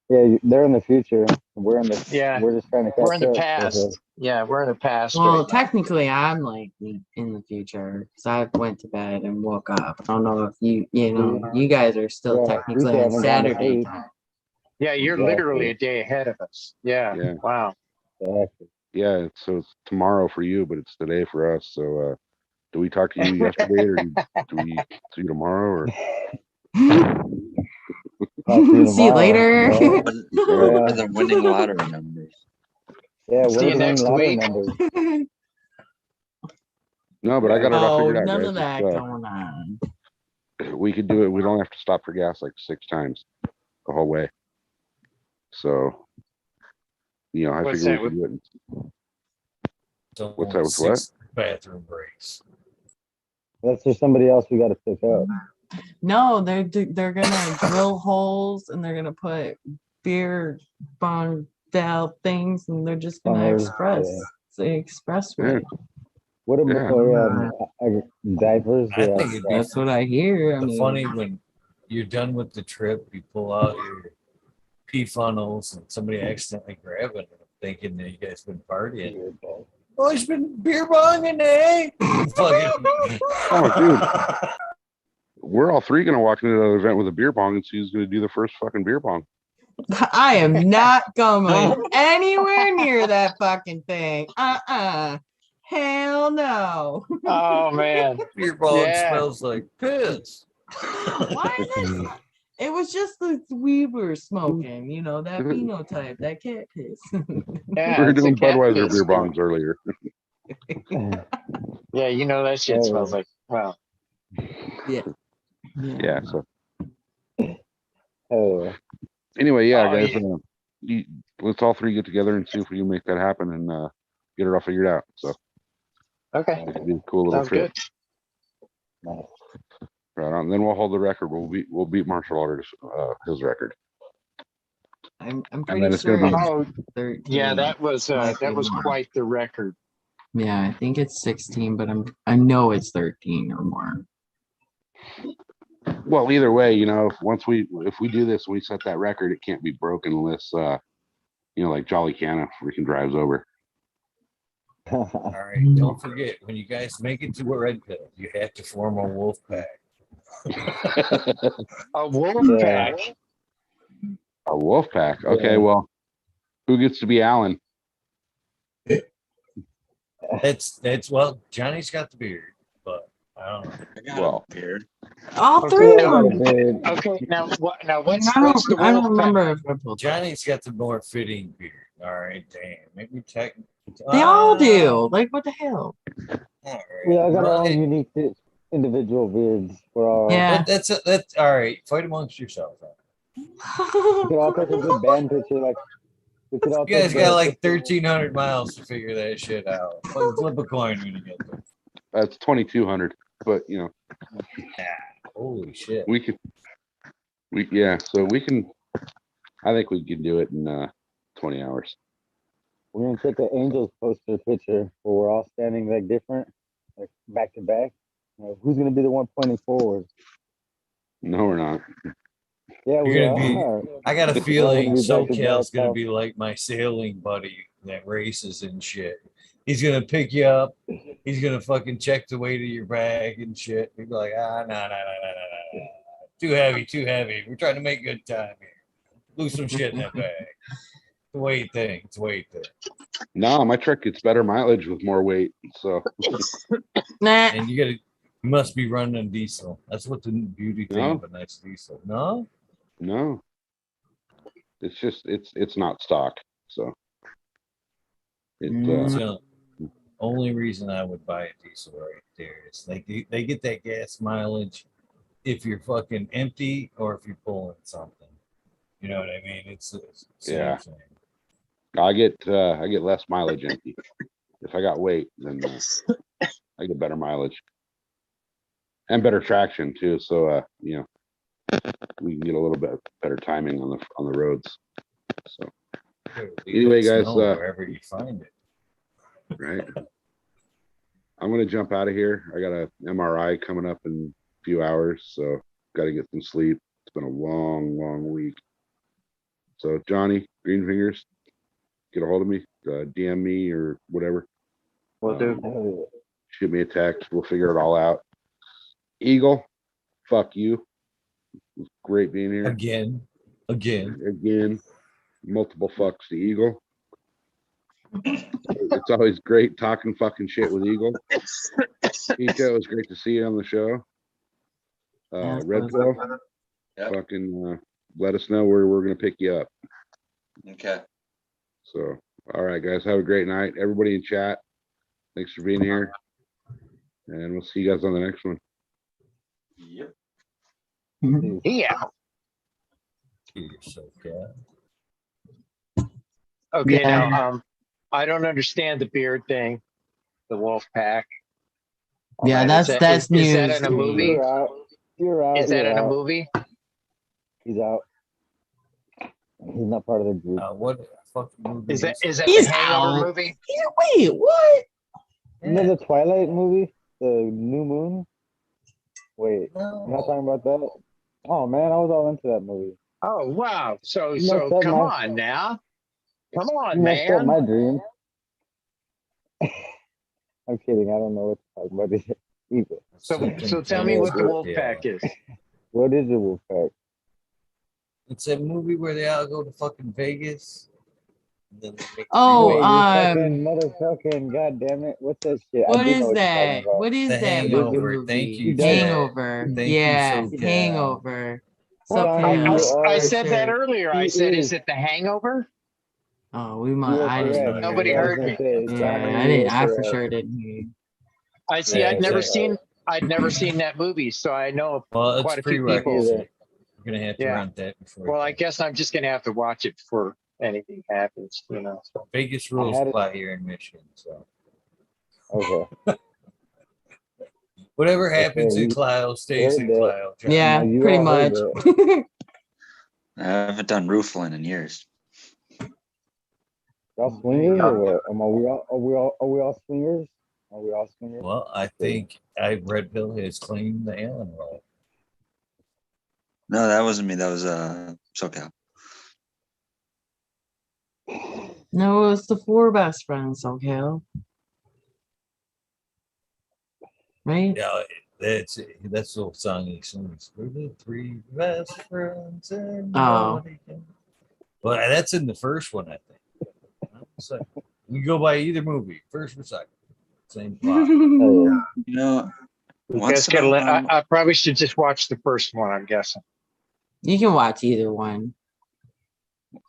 Yeah, they're in the future. We're in the. Yeah. We're just trying to catch We're in the up. past. Yeah, we're in the past. Well, right now. technically, I'm like in the future because I went to bed and woke up. I don't know if you guys are still Yeah, technically we still on haven't gone to Saturday sleep. time. Yeah, you're Yeah, literally a day ahead of us. Yeah. Yeah. Wow. Exactly. Yeah, so it's tomorrow for you, but it's today for us. So do we talk to you yesterday, or do we see you tomorrow, or Talk to you See you tomorrow. later. Yeah. What are the winning lottery numbers? Yeah, See what you are the next lottery week. numbers? no? But I got it all Oh, figured out, none guys. of that going on. we could do it. We don't have to stop for gas like 6 times the whole way. So, you know, I What's figure that we could do it. So What's that with 6 bathroom breaks. That's just somebody else we got to pick up. No, they're gonna drill holes and they're gonna put beer bong valve things and they're just gonna Bummers, express yeah. the expressway. What about diapers? I think it'd be That's what I hear. I the mean, funny when you're done with the trip, you pull out your pee funnels and somebody accidentally grab it, thinking that you guys been partying. Oh, it's been beer bonging, eh? Fucking. Oh, dude. We're all 3 going to walk into the event with a beer bong and see who's going to do the first fucking beer bong. I am not going anywhere near that fucking thing. Hell no. Oh man. Beer bong Yeah. smells like piss. Why is it? It was just the we were smoking, you know, that phenotype, that cat piss. Yeah, We were it's a doing cat Budweiser piss. beer bongs earlier. Yeah, you know that shit smells like, well, Yeah. Yeah, so Oh, anyway, yeah, Oh, guys, yeah. let's all 3 get together and see if we can make that happen and get it all figured out. So okay. it could be a cool little Sounds trip. good. nice. Right on. Then we'll hold the record. We'll beat Marshall Alter's his record. I'm And pretty then it's sure gonna be it's Oh, 13. yeah, that was Might be more. quite the record. Yeah, I think it's 16, but I know it's 13 or more. Well, either way, you know, if we do this, we set that record, it can't be broken unless you know, like Jolly Canna freaking drives over. All right, don't forget, when you guys make it to a red pill, you have to form a wolf pack. A wolf Yeah. pack. A wolf pack. Okay, Yeah. well, who gets to be Alan? That's well, Johnny's got the beard, but I don't know. I got Well, a beard. All Okay, three I of got a them. beard. Okay, now what? Now what's I the don't wolf pack? remember if I pulled that. Johnny's got the more fitting beard. All right, damn. Maybe tech. They all do. Like, what the hell? All right. We all got our Well, own unique individual beards. We're all. Yeah. that's all right. Fight amongst yourselves. We could all take a good band picture. Like we could all. You guys take got the like picture. 1,300 miles to figure that shit out. Fucking flip a coin when you get there. that's 2,200. But you know, Holy shit. so we can. I think we can do it in 20 hours. We're gonna take an Angels poster picture where we're all standing like different, like back to back. Who's gonna be the one pointing forward? No, we're not. Yeah, we You're gonna be. are. I got a We're all feeling gonna be back to SoCal's back, gonna be like my sailing buddy that races and shit. He's gonna pick you up. He's gonna fucking check the weight of your bag and shit. He'd be like, no. Too heavy. We're trying to make good time here. Lose some shit in that bag. It's a weight thing. No, my truck gets better mileage with more weight. So Nah. And you must be running on diesel. That's what the beauty thing No. of a nice diesel. No? no, it's just it's not stock. So it So only reason I would buy a diesel right there is they get that gas mileage if you're fucking empty or if you're pulling something. You know what I mean? It's the same Yeah. thing. I get less mileage empty. If I got weight, then I get better mileage and better traction too. So you know, we can get a little bit better timing on the roads. So anyway, guys, wherever you find it. right. I'm gonna jump out of here. I got a MRI coming up in a few hours, so got to get some sleep. It's been a long week. So Johnny Greenfingers, get a hold of me, DM me or whatever. Will do. Shoot me a text. We'll figure it all out. Eagle, fuck you. It was great being here. Again. Multiple fucks to Eagle. It's always great talking fucking shit with Eagle. Ika, it was great to see you on the show. Red Pill, Yep. fucking let us know where we're gonna pick you up. Okay. So, all right, guys, have a great night. Everybody in chat, thanks for being here, and we'll see you guys on the next one. Yep. Yeah. You're so good. Okay. Yeah. Now, I don't understand the beard thing. The wolf pack. all Yeah, that. that's Is news that in a to me. movie? You're out. You're out. Is that You're in a out. movie? He's out. He's not part of the group. What fucking movie Is that it? the He's Hangover out. movie? Wait, what? You know the Twilight movie, the New Moon. Wait, No. you're not talking about that? Oh man, I was all into that movie. Oh wow! So You messed up come my- on now, come on, You messed up man. my dream. I'm kidding. I don't know what to talk about either. So tell me what the wolf pack is. What is the wolf pack? It's a movie where they all go to fucking Vegas. And then they make Oh, you fucking motherfucking goddamn it! What's that shit? what I do know is what you're that? talking about. What is The that Hangover. movie? Thank you, Chad. Hangover. Thank you, Yeah, so Hangover. Hold on, I, you I are- said that earlier. I He said, is. "Is it the Hangover?" Oh, we You might. are I didn't correct. hear. Nobody you. I was heard gonna me. say, Yeah, Johnny, I you didn't. are I for correct. sure didn't hear. You. I see. Yeah, I'd never exactly. seen that movie, so I know Well, it's quite a few people. prerequisite. You're gonna have to Yeah. rent that before. Well, I guess I'm just gonna have to watch it before anything happens, you know. So. Vegas rules had it- apply here in Michigan. So Okay. whatever happens Okay, in Clio stays heard in that. Clio. John. Yeah, You pretty all heard much. that. I haven't done roofling in years. Y'all swingers or what? Are we all swingers? Are we all swingers? Well, I think Red Pill has claimed the Allen role. No, that wasn't me. That was SoCal. No, it's the 4 best friends, okay? Right? Yeah, that's the old song he sings. We're the 3 best friends and Oh. nobody can. Well, that's in the first one, I think. So you can go by either movie, first or second. Same plot. Oh, yeah. You know, You once guys in a gotta while, I probably should just watch the first one. I'm guessing. You can watch either one.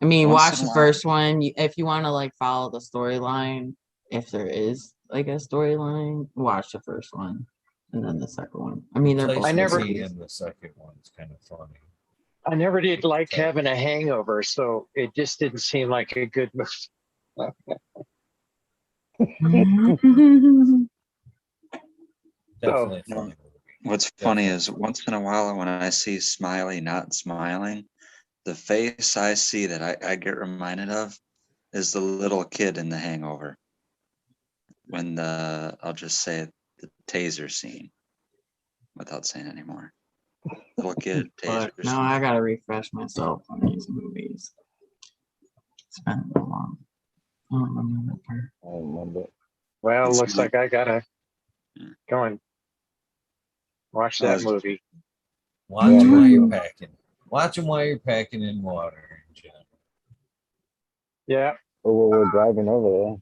I mean, Once watch in a the while. first one if you want to like follow the storyline. If there is like a storyline, watch the first one and then the second one. I mean, they're both. I never- And the second one's kind of funny. I never did like having a hangover, so it just didn't seem like a good movie. Definitely a No. funny movie. What's funny is once in a while when I see Smiley not smiling, the face I see that I get reminded of is the little kid in The Hangover. When I'll just say it, the taser scene without saying anymore. Little kid taser But no, scene. I gotta refresh myself on these movies. It's been so long. I don't remember. I remember. Well, It's looks not- like I gotta go and watch that was- movie. Watch them while you're packing. Watch them while you're packing in water. John. Yeah. Oh, well, we're driving over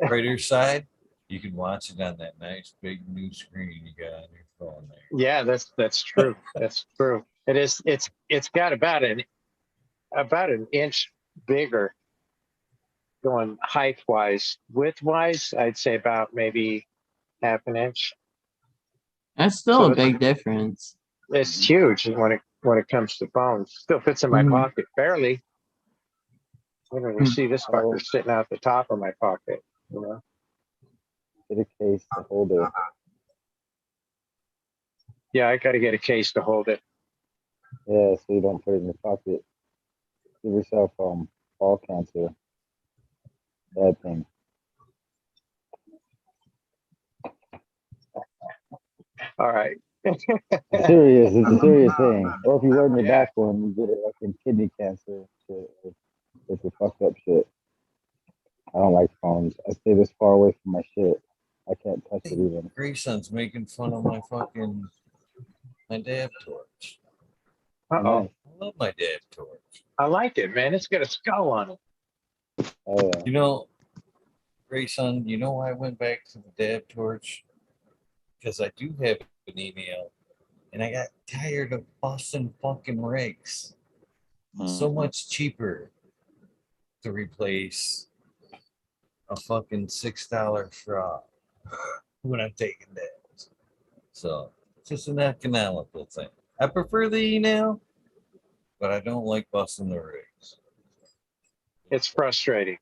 Right side, you can watch it on that nice big new screen you got on your phone there. Yeah, that's true. That's true. It is. It's got about an inch bigger. Going height wise, width wise, I'd say about maybe half an inch. That's still So a it's- big difference. It's huge when it comes to phones. Still fits in my Mhm. pocket barely. You know, you see this fucker sitting out the top of my pocket. You know. there. Get a case to hold it. Yeah, I got to get a case to hold it. Yeah, so you don't put it in your pocket. Give yourself ball cancer. Bad thing. All right. It's serious. It's a serious thing. Or if you wear in your back one, you get it like in kidney cancer. Shit. It's a fucked up shit. I don't like phones. I stay this far away from my shit. I can't touch it even. Grayson's making fun of my dab torch. Uh-oh. Nice. I love my dab torch. I like it, man. It's got a skull on it. Oh yeah. You know, Grayson, you know why I went back to the dab torch? Because I do have an email, and I got tired of busting fucking rigs. It's so much cheaper to replace a fucking $6 straw when I'm taking dabs. So It's just an economical thing. I prefer the E-nail, but I don't like busting the rigs. It's frustrating.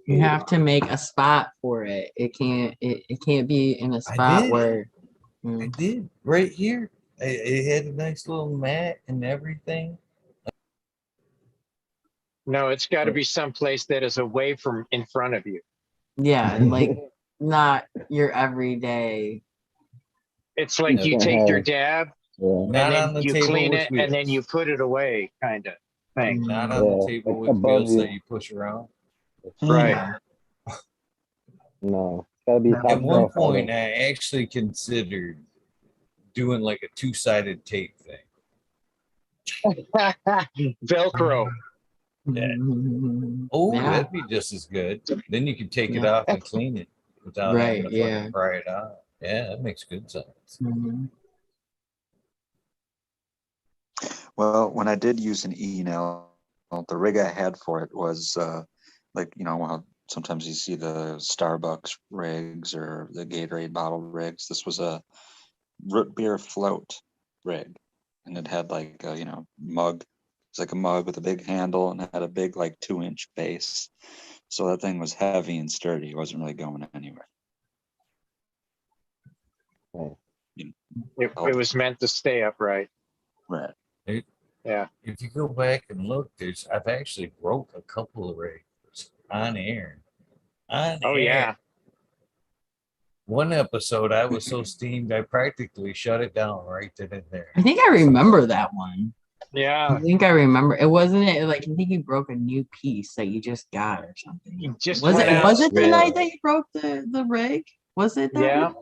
You have to make a spot for it. It can't be in a I spot did. where I did right here. It had a nice little mat and everything. No, it's got to be someplace that is away from in front of you. yeah, like not your everyday. It's like you take your dab and Not then on the you table clean with it and then wheels. you put it away, kind of thing. Not on the table like with above wheels you. that you push around. Right. No, it's gotta be top At one shelf. point, I actually considered doing like a two-sided tape thing. Velcro. Oh, Yeah. that'd be just as good. Then you can take it Yeah. off and clean it without Right, having to yeah. fucking pry it out. Yeah, that makes good sense. Well, when I did use an E-nail, the rig I had for it was like, you know, well, sometimes you see the Starbucks rigs or the Gatorade bottle rigs. This was a root beer float rig, and it had like a, you know, mug. It's like a mug with a big handle and it had a big like 2-inch base. So that thing was heavy and sturdy. It wasn't really going anywhere. It was meant to stay upright. Right. Yeah. If you go back and look, I've actually broke a couple of rigs on air. Oh yeah. One episode, I was so steamed, I practically shut it down right then and there. I think I remember that one. Yeah. I think I remember. It wasn't it like I think you broke a new piece that you just got or something. You just Was went it out was it and the spent- night that you broke the rig? Was it that Yeah. night?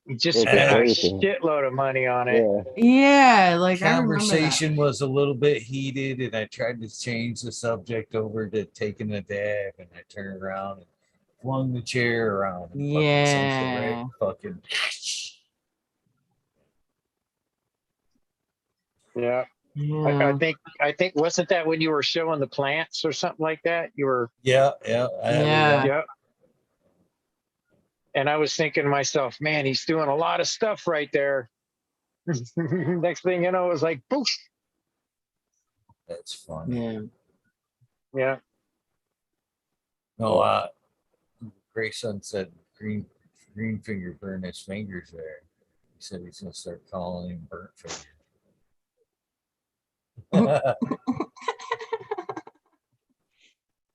You just It's spent a crazy. shitload of money on it. Yeah, like I remember that. Conversation was a little bit heated, and I tried to change the subject over to taking a dab, and I turned around and flung the chair around and fucking sent the rig Yeah. fucking. Yeah. Yeah. I think wasn't that when you were showing the plants or something like that? You were Yeah. yeah. And I was thinking to myself, man, he's doing a lot of stuff right there. Next thing you know, it was like poof. That's funny. Yeah. Yeah. No, Grayson said green finger burned his fingers there. He said he's gonna start calling him burnt finger.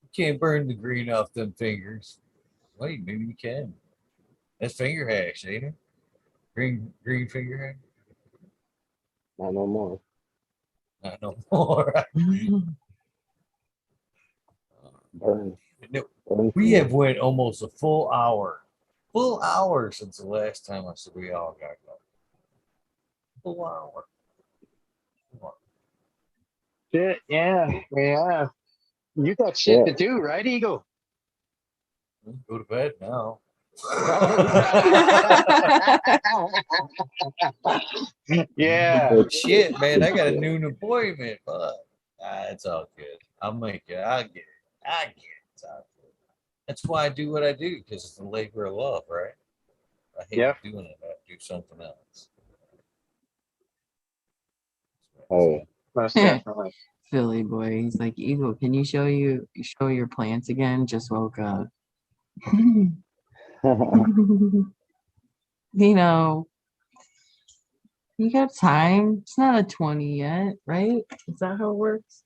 You can't burn the green off them fingers. Wait, maybe you can. That's finger hash, ain't it? Green finger hash? Not no more. Not no more. Burn. No, Burn we finger. have went almost a full hour since the last time I said we all got going. Full hour. Shit, yeah. Yeah. You got shit to do, right, Eagle? Go to bed now. Yeah. Shit, man, I got a noon appointment, but it's all good. I'll make it. I'll get it. It's all good. That's why I do what I do, because it's a labor of love, right? I hate doing it. I have to do something else. Oh, most definitely. Philly boy. He's like, Eagle, can you show your plants again? Just woke up. You know, you got time. It's not a 20 yet, right? Is that how it works?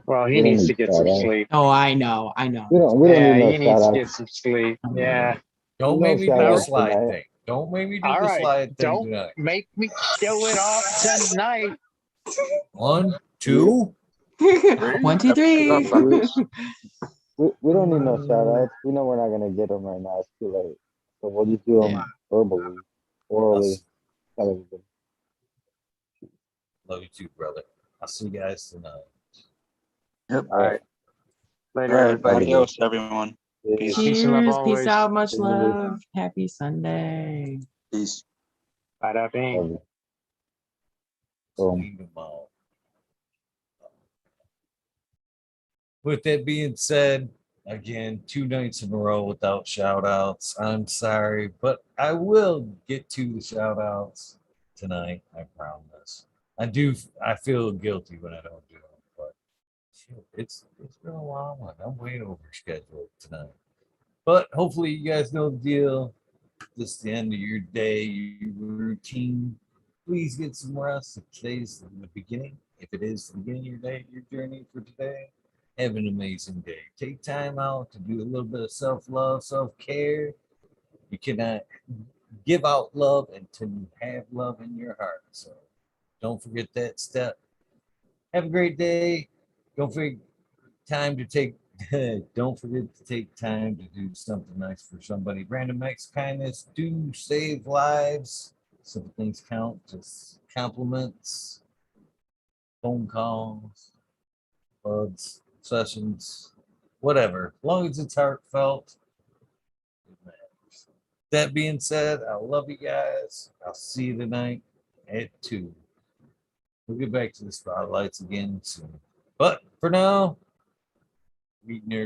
Well, he needs to get some sleep. Oh, I know. We don't Yeah, need he no needs shout to out. get some sleep. Yeah. Don't No make me do shout the outs slide tonight. thing. Don't make me do All the right. slide thing Don't tonight. make me show it off tonight. 1, 2. 1, 2, 3. We don't need no shout outs. We know we're not gonna get them right now. It's too late. So we'll just do them verbally, orally. Television. Love you too, brother. I'll see you guys tonight. Yep. All right. Later, All right. everybody. Adios, everyone. Peace. Peace and love Cheers. always. Peace out. Much love. Happy Sunday. Peace. Bada bing. Clean them out. With that being said, Again, 2 nights in a row without shout outs. I'm sorry, but I will get to the shout outs tonight. I promise. I feel guilty when I don't do it, but shit, it's been a long one. I'm way over scheduled tonight. But hopefully you guys know the deal. This is the end of your day, your routine. Please get some rest. If today's the beginning, if it is the beginning of your day, your journey for today, have an amazing day. Take time out to do a little bit of self-love, self-care. You cannot give out love until you have love in your heart. So don't forget that step. Have a great day. Don't forget time to take don't forget to take time to do something nice for somebody. Random acts of kindness do save lives. Simple things count. Just compliments, phone calls, buds, sessions, whatever. As long as it's heartfelt, it matters. That being said, I love you guys. I'll see you tonight at 2. We'll get back to the spotlights again soon. But for now, Weed Nerd.